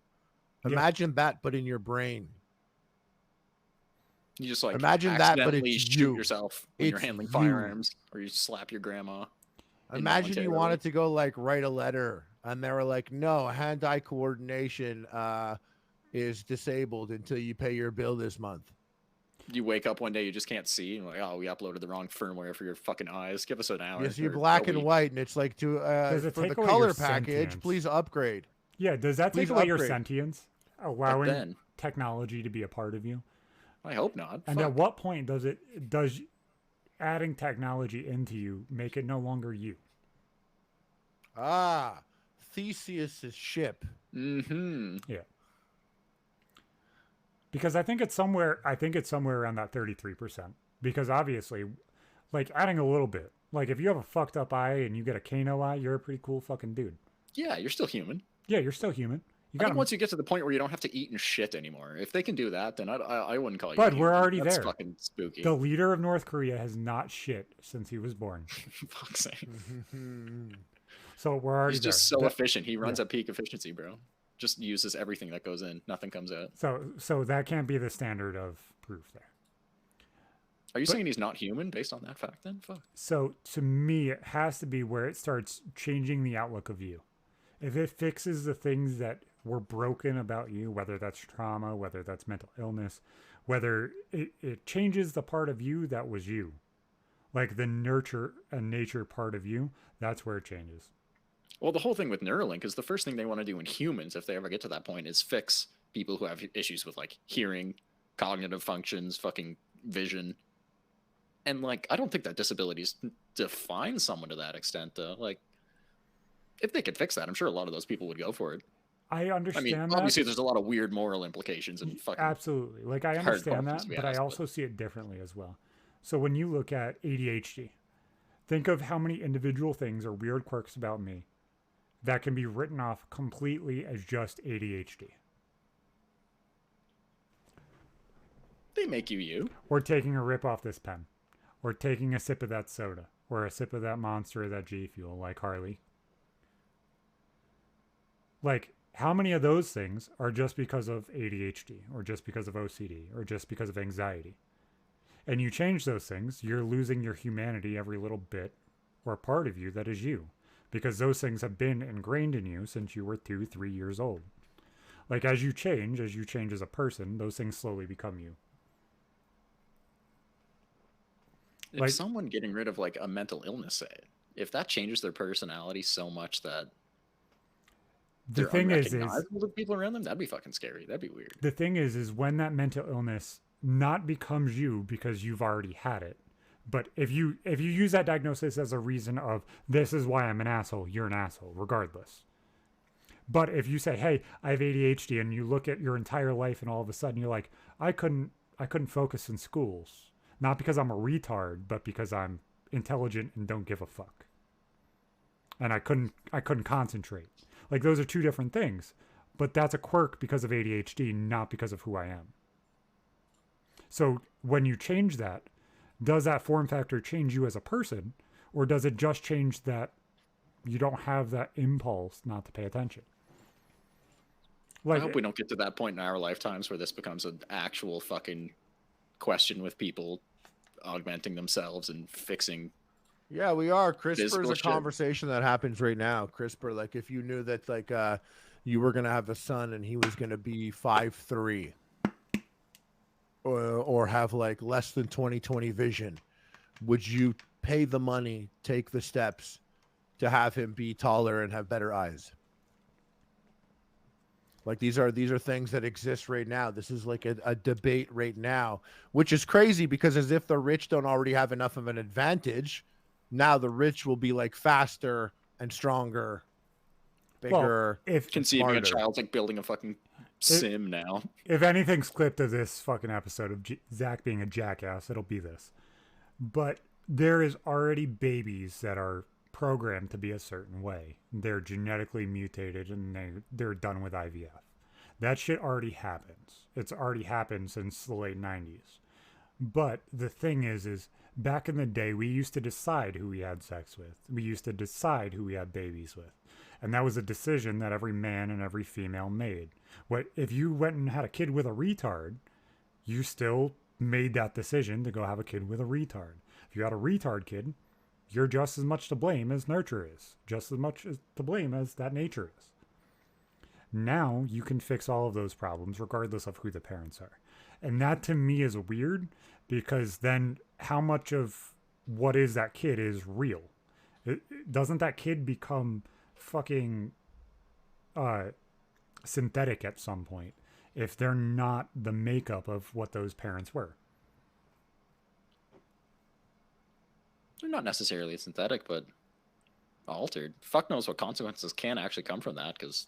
Yeah. Imagine that, but in your brain. You just like Imagine that, but accidentally it's shoot you. yourself when you're It's handling you. firearms, or you slap your grandma. Imagine you wanted to go like write a letter, and they were like, "No, hand-eye coordination is disabled until you pay your bill this month." You wake up one day, you just can't see. And like, oh, we uploaded the wrong firmmer for your fucking eyes. Give us an hour. Yes, you're or black a and week. white, and it's like to Does it for take the away your color package, sentience? please upgrade. Yeah, does that take Please away your upgrade. sentience? But Allowing then, technology to be a part of you? I hope not. And Fuck. at what point does adding technology into you make it no longer you? Ah, Theseus's ship. Mm-hmm. Yeah. Because I think it's somewhere around that 33%. Because obviously, like adding a little bit. Like if you have a fucked up eye and you get a Kano eye, you're a pretty cool fucking dude. Yeah, you're still human. Yeah, you're still human. You I think got once you get to the point where you don't have to eat and shit anymore, if they can do that, then I wouldn't call you. But a we're human. already That's there. Fucking spooky. The leader of North Korea has not shit since he was born. Fuck's sake. So we're already He's just there. so efficient. He runs at peak efficiency, bro. Just uses everything that goes in. Nothing comes out. So that can't be the standard of proof there. Are you saying he's not human based on that fact then? Fuck. So to me, it has to be where it starts changing the outlook of you. If it fixes the things that were broken about you, whether that's trauma, whether that's mental illness, whether it changes the part of you that was you, like the nurture and nature part of you, that's where it changes. Well, the whole thing with Neuralink is the first thing they want to do in humans, if they ever get to that point, is fix people who have issues with like hearing, cognitive functions, fucking vision. And like, I don't think that disabilities define someone to that extent, though. Like, if they could fix that, I'm sure a lot of those people would go for it. I understand I mean, that. obviously, there's a lot of weird moral implications and fucking. Absolutely. Like, I hard understand that, questions to be but I asked, also see it differently as well. So when you look at ADHD, think of how many individual things or weird quirks about me that can be written off completely as just ADHD. They make you. Or taking a rip off this pen. Or taking a sip of that soda. Or a sip of that Monster or that G Fuel like Harley. Like, how many of those things are just because of ADHD? Or just because of OCD? Or just because of anxiety? And you change those things, you're losing your humanity every little bit or part of you that is you. Because those things have been ingrained in you since you were 2-3 years old. Like, as you change as a person, those things slowly become you. If Like- someone getting rid of like a mental illness, say, if that changes their personality so much that The they're thing is unrecognizable to people around them, that'd be fucking scary. That'd be weird. the thing is when that mental illness not becomes you because you've already had it. But if you use that diagnosis as a reason of this is why I'm an asshole, you're an asshole, regardless. But if you say, hey, I have ADHD, and you look at your entire life and all of a sudden you're like, I couldn't focus in schools. Not because I'm a retard, but because I'm intelligent and don't give a fuck. And I couldn't concentrate. Like, those are two different things. But that's a quirk because of ADHD, not because of who I am. So when you change that, does that form factor change you as a person? Or does it just change that you don't have that impulse not to pay attention? I hope we don't get to that point in our lifetimes where this becomes an actual fucking question with people augmenting themselves and fixing. Yeah, we are. CRISPR is Physical a shit. conversation that happens right now. CRISPR, like if you knew that like you were gonna have a son and he was gonna be 5'3", or have like less than 20/20 vision, would you pay the money, take the steps to have him be taller and have better eyes? Like these are things that exist right now. This is like a debate right now, which is crazy because as if the rich don't already have enough of an advantage, now the rich will be like faster and stronger, Well, bigger, if and Conceiving a smarter. child's like building a fucking it, sim now. if anything's clipped of this fucking episode of Zach being a jackass, it'll be this. But there is already babies that are programmed to be a certain way. They're genetically mutated and they're done with IVF. That shit already happens. It's already happened since the late 90s. But the thing is back in the day, we used to decide who we had sex with. We used to decide who we had babies with. And that was a decision that every man and every female made. What if you went and had a kid with a retard, you still made that decision to go have a kid with a retard. If you had a retard kid, you're just as much to blame as nurture is, just as much to blame as that nature is. Now you can fix all of those problems regardless of who the parents are. And that to me is weird because then how much of what is that kid is real? Doesn't that kid become fucking synthetic at some point if they're not the makeup of what those parents were? They're not necessarily synthetic, but altered. Fuck knows what consequences can actually come from that, because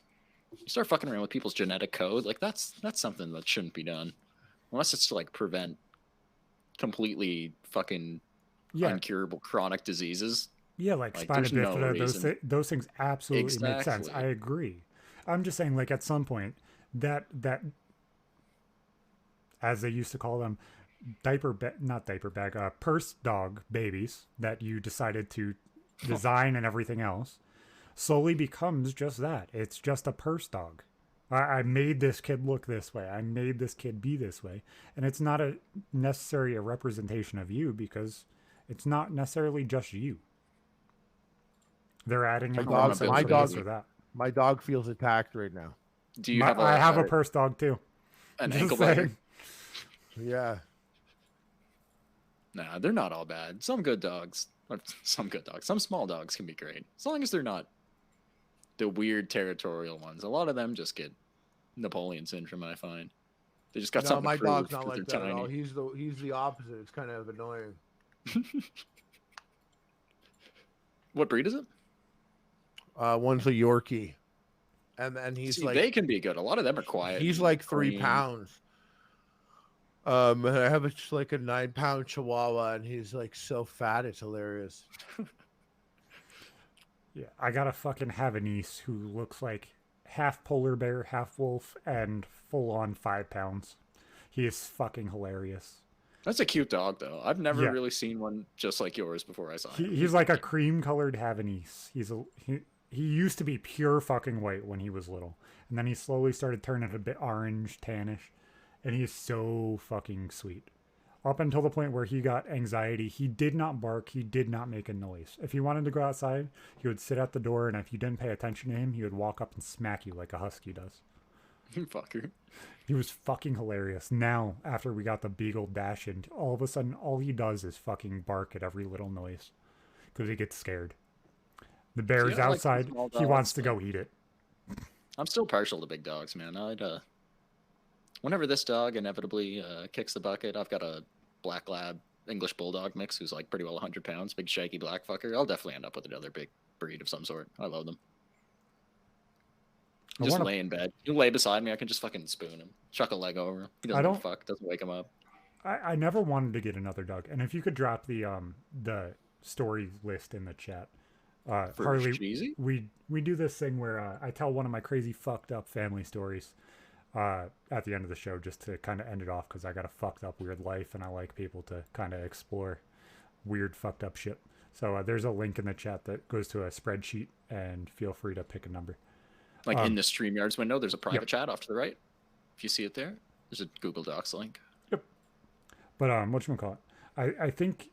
you start fucking around with people's genetic code, like that's something that shouldn't be done. Unless it's to like prevent completely fucking uncurable chronic diseases. Yeah, like spina there's no bifida, those things absolutely make sense. Exactly. I agree. I'm just saying, like, at some point, that as they used to call them, purse dog babies that you decided to design and everything else, slowly becomes just that. It's just a purse dog. I made this kid look this way. I made this kid be this way. And it's not necessarily a representation of you because it's not necessarily just you. They're adding in My dog, or that. My dog feels attacked right now. Do you have I have a purse dog too. An Just ankle saying. biter? Yeah. Nah, they're not all bad. Some small dogs can be great. As long as they're not the weird territorial ones. A lot of them just get Napoleon syndrome, I find. They just got something my to prove dog's not 'cause like they're that at all. tiny. He's the opposite. It's kind of annoying. What breed is it? One's a Yorkie. And he's like, they can be good. A lot of them are quiet. he's like 3 pounds. And I have like a 9-pound Chihuahua, and he's like so fat, it's hilarious. Yeah, I gotta fucking have a niece who looks like half polar bear, half wolf, and full on 5 pounds. He is fucking hilarious. That's a cute dog, though. I've never really seen one just like yours before I saw him. He's like a cream colored Havanese. He used to be pure fucking white when he was little, and then he slowly started turning a bit orange, tannish, and he is so fucking sweet. Up until the point where he got anxiety, he did not bark, he did not make a noise. If he wanted to go outside, he would sit at the door, and if you didn't pay attention to him, he would walk up and smack you like a husky does. Fucker. He was fucking hilarious. Now, after we got the Beagle Dash in, all of a sudden, all he does is fucking bark at every little noise because he gets scared. The bear's outside, he wants to go eat it. I'm still partial to big dogs, man. Whenever this dog inevitably kicks the bucket, I've got a black lab English bulldog mix who's like pretty well 100 pounds, big shaggy black fucker. I'll definitely end up with another big breed of some sort. I love them. Just lay in bed. You lay beside me, I can just fucking spoon him. Chuck a leg over him. He doesn't give a fuck. Doesn't wake him up. I never wanted to get another dog. And if you could drop the story list in the chat. Harley, we do this thing where I tell one of my crazy fucked up family stories at the end of the show just to kind of end it off because I got a fucked up weird life and I like people to kind of explore weird fucked up shit. So there's a link in the chat that goes to a spreadsheet and feel free to pick a number. Like in the StreamYards window, there's a private chat off to the right. If you see it there, there's a Google Docs link. Yep. But whatchamacallit? I think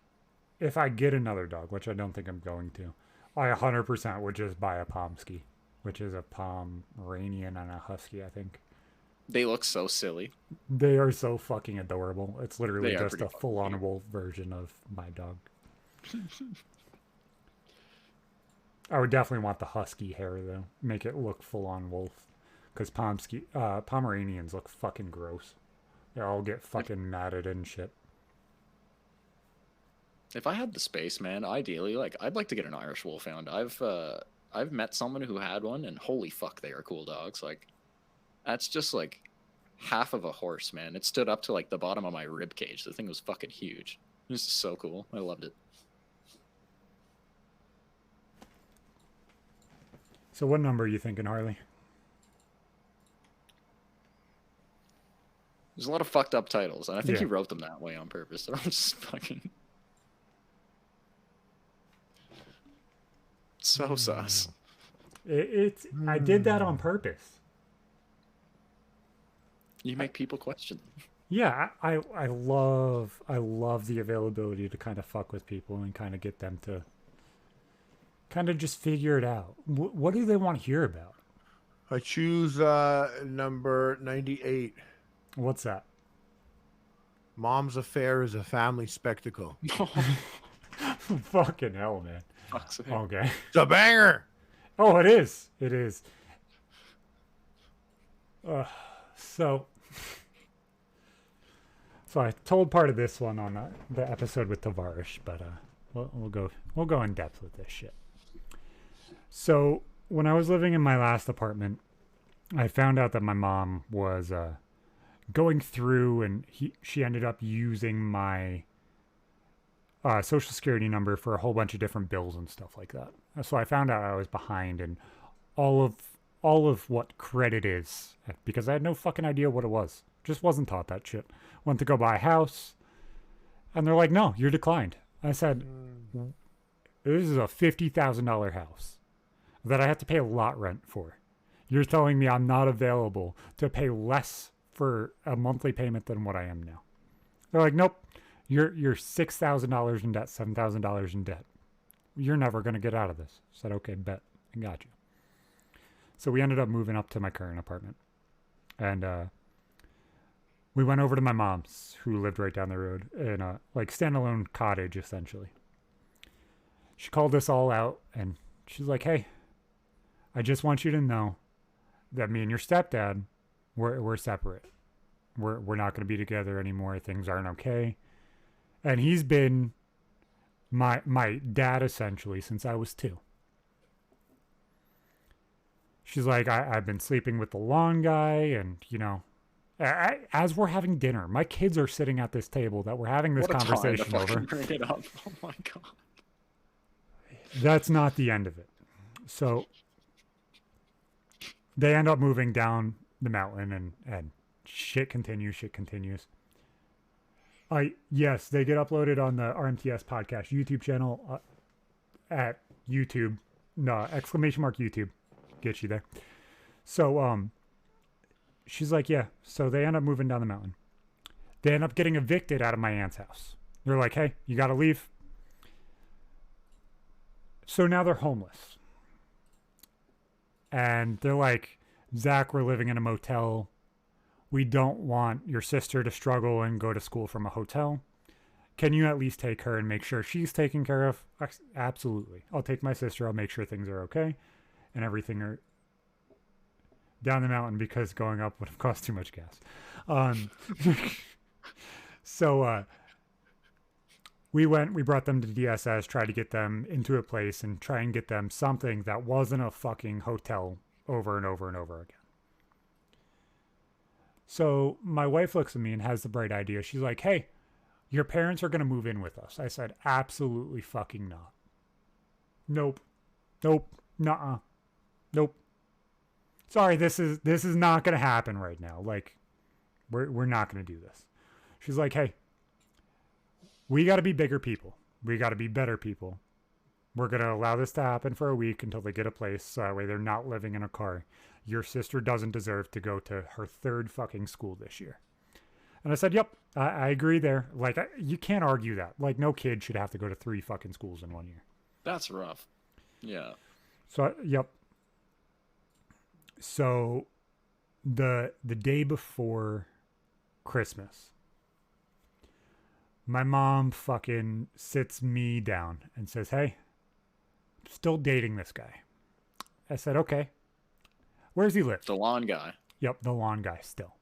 if I get another dog, which I don't think I'm going to, I 100% would just buy a Pomsky, which is a Pomeranian and a Husky, I think. They look so silly. They are so fucking adorable. It's literally They are just a pretty full-on fucking wolf version of my dog. I would definitely want the husky hair, though. Make it look full-on wolf. because Pomeranians look fucking gross. They all get fucking matted and shit. If I had the space, man, ideally, like I'd like to get an Irish Wolfhound. I've met someone who had one, and holy fuck, they are cool dogs. Like that's just like half of a horse, man. It stood up to like the bottom of my rib cage. The thing was fucking huge. It was just so cool. I loved it. So what number are you thinking, Harley? There's a lot of fucked up titles, and I think Yeah. he wrote them that way on purpose. So I'm just fucking so sus. I did that on purpose. You make people question them. Yeah, I love the availability to kind of fuck with people and kind of get them to kind of just figure it out. What do they want to hear about? I choose number 98. What's that? Mom's affair is a family spectacle. Fucking hell, man. Fuck's sake. Okay. It's a banger. Oh, it is. It is. So I told part of this one on the episode with Tavarish, but we'll go in depth with this shit. So when I was living in my last apartment, I found out that my mom was going through, and she ended up using my social security number for a whole bunch of different bills and stuff like that. So I found out I was behind in all of what credit is, because I had no fucking idea what it was. Just wasn't taught that shit. Went to go buy a house, and they're like, "No, you're declined." I said, "This is a $50,000 house that I have to pay a lot rent for. You're telling me I'm not available to pay less for a monthly payment than what I am now?" They're like, "Nope, you're $6,000 in debt, $7,000 in debt. You're never gonna get out of this." I said, "Okay, bet, I got you." So we ended up moving up to my current apartment, and we went over to my mom's, who lived right down the road, in a like standalone cottage essentially. She called us all out, and she's like, "Hey, I just want you to know that me and your stepdad, we're separate. We're not going to be together anymore. Things aren't okay." And he's been my dad essentially since I was 2. She's like, I've been sleeping with the lawn guy, and as we're having dinner, my kids are sitting at this table that we're having this What a time to conversation over. fucking bring it up. Oh my god. That's not the end of it. So they end up moving down the mountain, and shit continues. Yes, they get uploaded on the RMTS podcast YouTube channel at YouTube. No, ! YouTube. Get you there. So she's like, yeah. So they end up moving down the mountain. They end up getting evicted out of my aunt's house. They're like, "Hey, you got to leave." So now they're homeless. And they're like, "Zach, we're living in a motel. We don't want your sister to struggle and go to school from a hotel. Can you at least take her and make sure she's taken care of?" Absolutely. I'll take my sister. I'll make sure things are okay and everything are down the mountain, because going up would have cost too much gas. So we brought them to DSS, tried to get them into a place and try and get them something that wasn't a fucking hotel over and over and over again. So my wife looks at me and has the bright idea. She's like, "Hey, your parents are going to move in with us." I said, "Absolutely fucking not. Nope. Nuh-uh. Nope. Sorry, this is not going to happen right now. Like, we're not going to do this." She's like, "Hey, we got to be bigger people. We got to be better people. We're going to allow this to happen for a week until they get a place, so that way they're not living in a car. Your sister doesn't deserve to go to her 3rd fucking school this year." And I said, "Yep, I agree there." Like, you can't argue that. Like, no kid should have to go to 3 fucking schools in 1 year. That's rough. Yeah. So, yep. So the day before Christmas, my mom fucking sits me down and says, "Hey, still dating this guy." I said, "Okay, Where's he live? The lawn guy. Yep, the lawn guy still.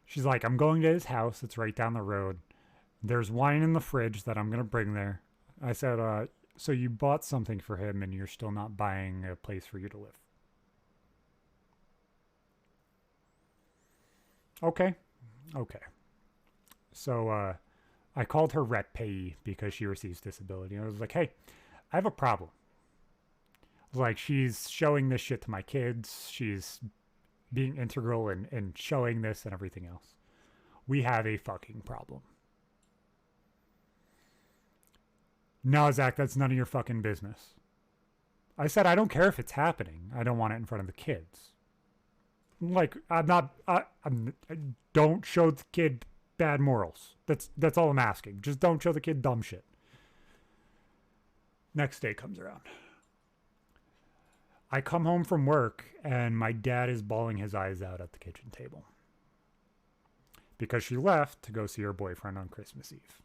She's like, I'm going to his house. It's right down the road. There's wine in the fridge that I'm going to bring there. I said, so you bought something for him and you're still not buying a place for you to live. Okay. So I called her rep payee because she receives disability. I was like, hey, I have a problem. Like, she's showing this shit to my kids. She's being integral in showing this and everything else. We have a fucking problem. No, Zach, that's none of your fucking business. I said, I don't care if it's happening. I don't want it in front of the kids. Like, don't show the kid bad morals. That's all I'm asking. Just don't show the kid dumb shit. Next day comes around. I come home from work and my dad is bawling his eyes out at the kitchen table because she left to go see her boyfriend on Christmas Eve.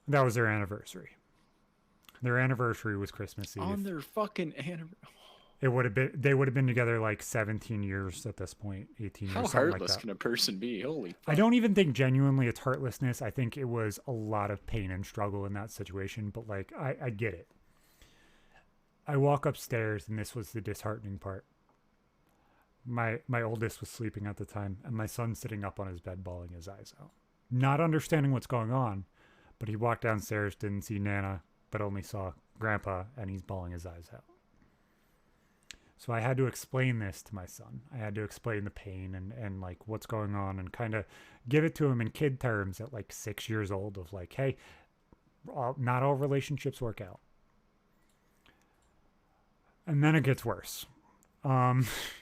That was their anniversary. Their anniversary was Christmas Eve. On their fucking anniversary. They would have been together like 17 years at this point, 18 years. How something heartless like that. can a person be? Holy fuck. I don't even think genuinely it's heartlessness. I think it was a lot of pain and struggle in that situation, but like, I get it. I walk upstairs and this was the disheartening part. My oldest was sleeping at the time and my son's sitting up on his bed bawling his eyes out. Not understanding what's going on, but he walked downstairs, didn't see Nana, but only saw Grandpa and he's bawling his eyes out. So I had to explain this to my son. I had to explain the pain and like what's going on and kind of give it to him in kid terms at like 6 years old of like, hey, not all relationships work out. And then it gets worse.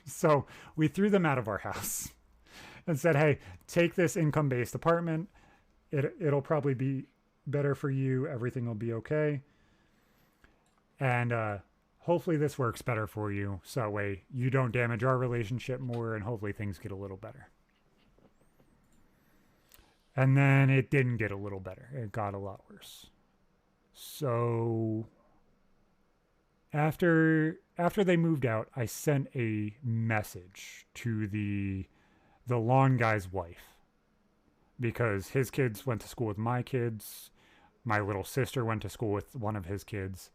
So we threw them out of our house and said, hey, take this income-based apartment. It'll probably be better for you. Everything will be okay. And hopefully this works better for you. So that way you don't damage our relationship more and hopefully things get a little better. And then it didn't get a little better. It got a lot worse. So after they moved out, I sent a message to the lawn guy's wife because his kids went to school with my kids. My little sister went to school with one of his kids.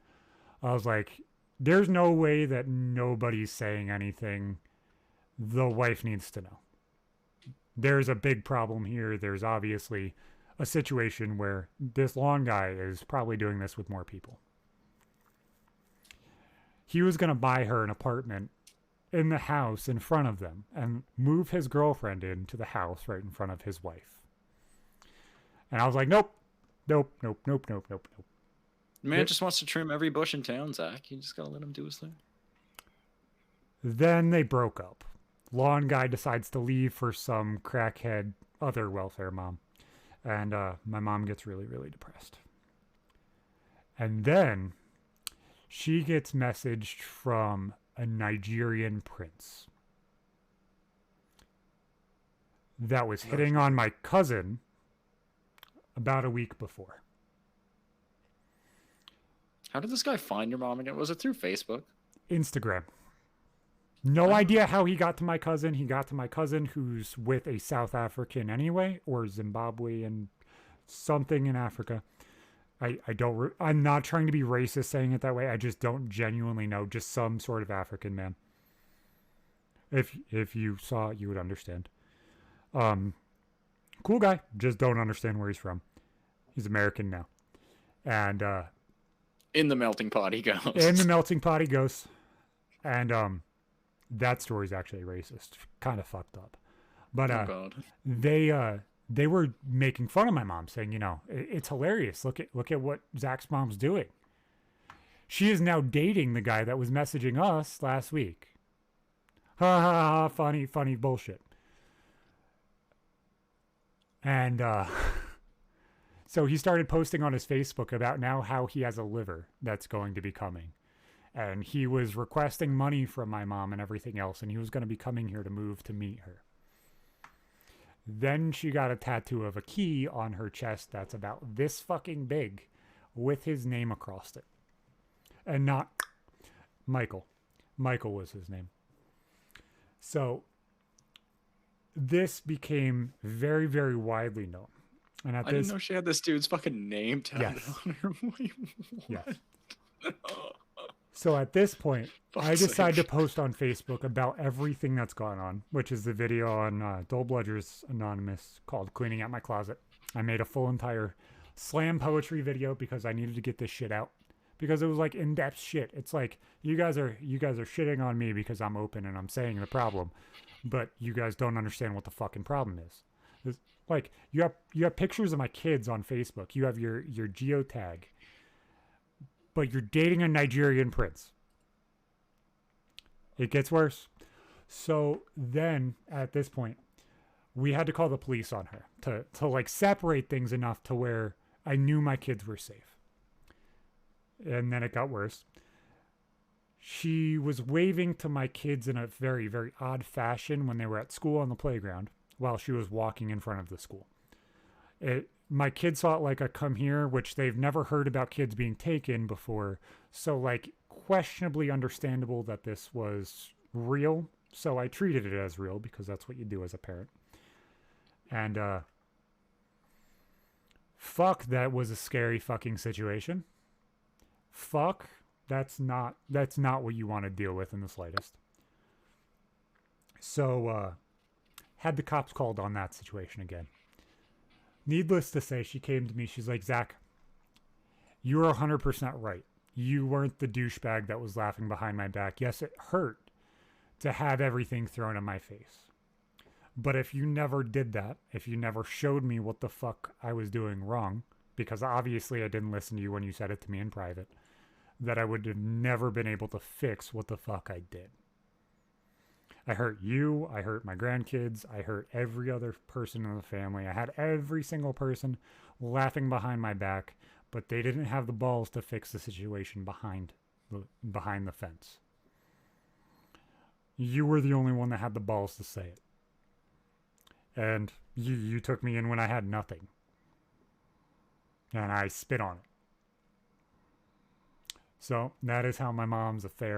I was like, there's no way that nobody's saying anything. The wife needs to know. There's a big problem here. There's obviously a situation where this lawn guy is probably doing this with more people. He was going to buy her an apartment in the house in front of them and move his girlfriend into the house right in front of his wife. And I was like, nope. Man just wants to trim every bush in town, Zach. You just got to let him do his thing. Then they broke up. Lawn guy decides to leave for some crackhead other welfare mom. And my mom gets really, really depressed. And then she gets messaged from a Nigerian prince that was hitting on my cousin about a week before. How did this guy find your mom again? Was it through Facebook? Instagram. No idea how he got to my cousin. He got to my cousin who's with a South African anyway, or Zimbabwean, something in Africa. I'm not trying to be racist saying it that way. I just don't genuinely know. Just some sort of African man. If you saw it, you would understand. Cool guy. Just don't understand where he's from. He's American now. And in the melting pot he goes. In the melting pot he goes. And that story's actually racist. Kind of fucked up. But oh God. They were making fun of my mom, saying, you know, it's hilarious. Look at what Zach's mom's doing. She is now dating the guy that was messaging us last week. Ha ha ha, funny bullshit. And so he started posting on his Facebook about now how he has a liver that's going to be coming. And he was requesting money from my mom and everything else, and he was going to be coming here to move to meet her. Then she got a tattoo of a key on her chest that's about this fucking big with his name across it. And not Michael. Michael was his name. So this became very, very widely known. And at I didn't know she had this dude's fucking name tatted Yes. on her. Wait, Yes. what? So at this point, I Fuck's decided to sake. post on Facebook about everything that's gone on, which is the video on Dole Bludger's Anonymous called Cleaning Out My Closet. I made a full entire slam poetry video because I needed to get this shit out. Because it was like in-depth shit. It's like you guys are shitting on me because I'm open and I'm saying the problem, but you guys don't understand what the fucking problem is. It's like you have pictures of my kids on Facebook. You have your geotag, but you're dating a Nigerian prince. It gets worse. So then at this point, we had to call the police on her to like separate things enough to where I knew my kids were safe. And then it got worse. She was waving to my kids in a very, very odd fashion when they were at school on the playground while she was walking in front of the school. My kids saw it like a come here, which they've never heard about kids being taken before. So like questionably understandable that this was real. So I treated it as real because that's what you do as a parent. And fuck, that was a scary fucking situation. Fuck, that's not what you want to deal with in the slightest. So had the cops called on that situation again. Needless to say, she came to me. She's like, Zach, you were 100% right. You weren't the douchebag that was laughing behind my back. Yes, it hurt to have everything thrown in my face. But if you never did that, if you never showed me what the fuck I was doing wrong, because obviously I didn't listen to you when you said it to me in private, that I would have never been able to fix what the fuck I did. I hurt you, I hurt my grandkids, I hurt every other person in the family. I had every single person laughing behind my back, but they didn't have the balls to fix the situation behind the fence. You were the only one that had the balls to say it. And you took me in when I had nothing. And I spit on it. So that is how my mom's affair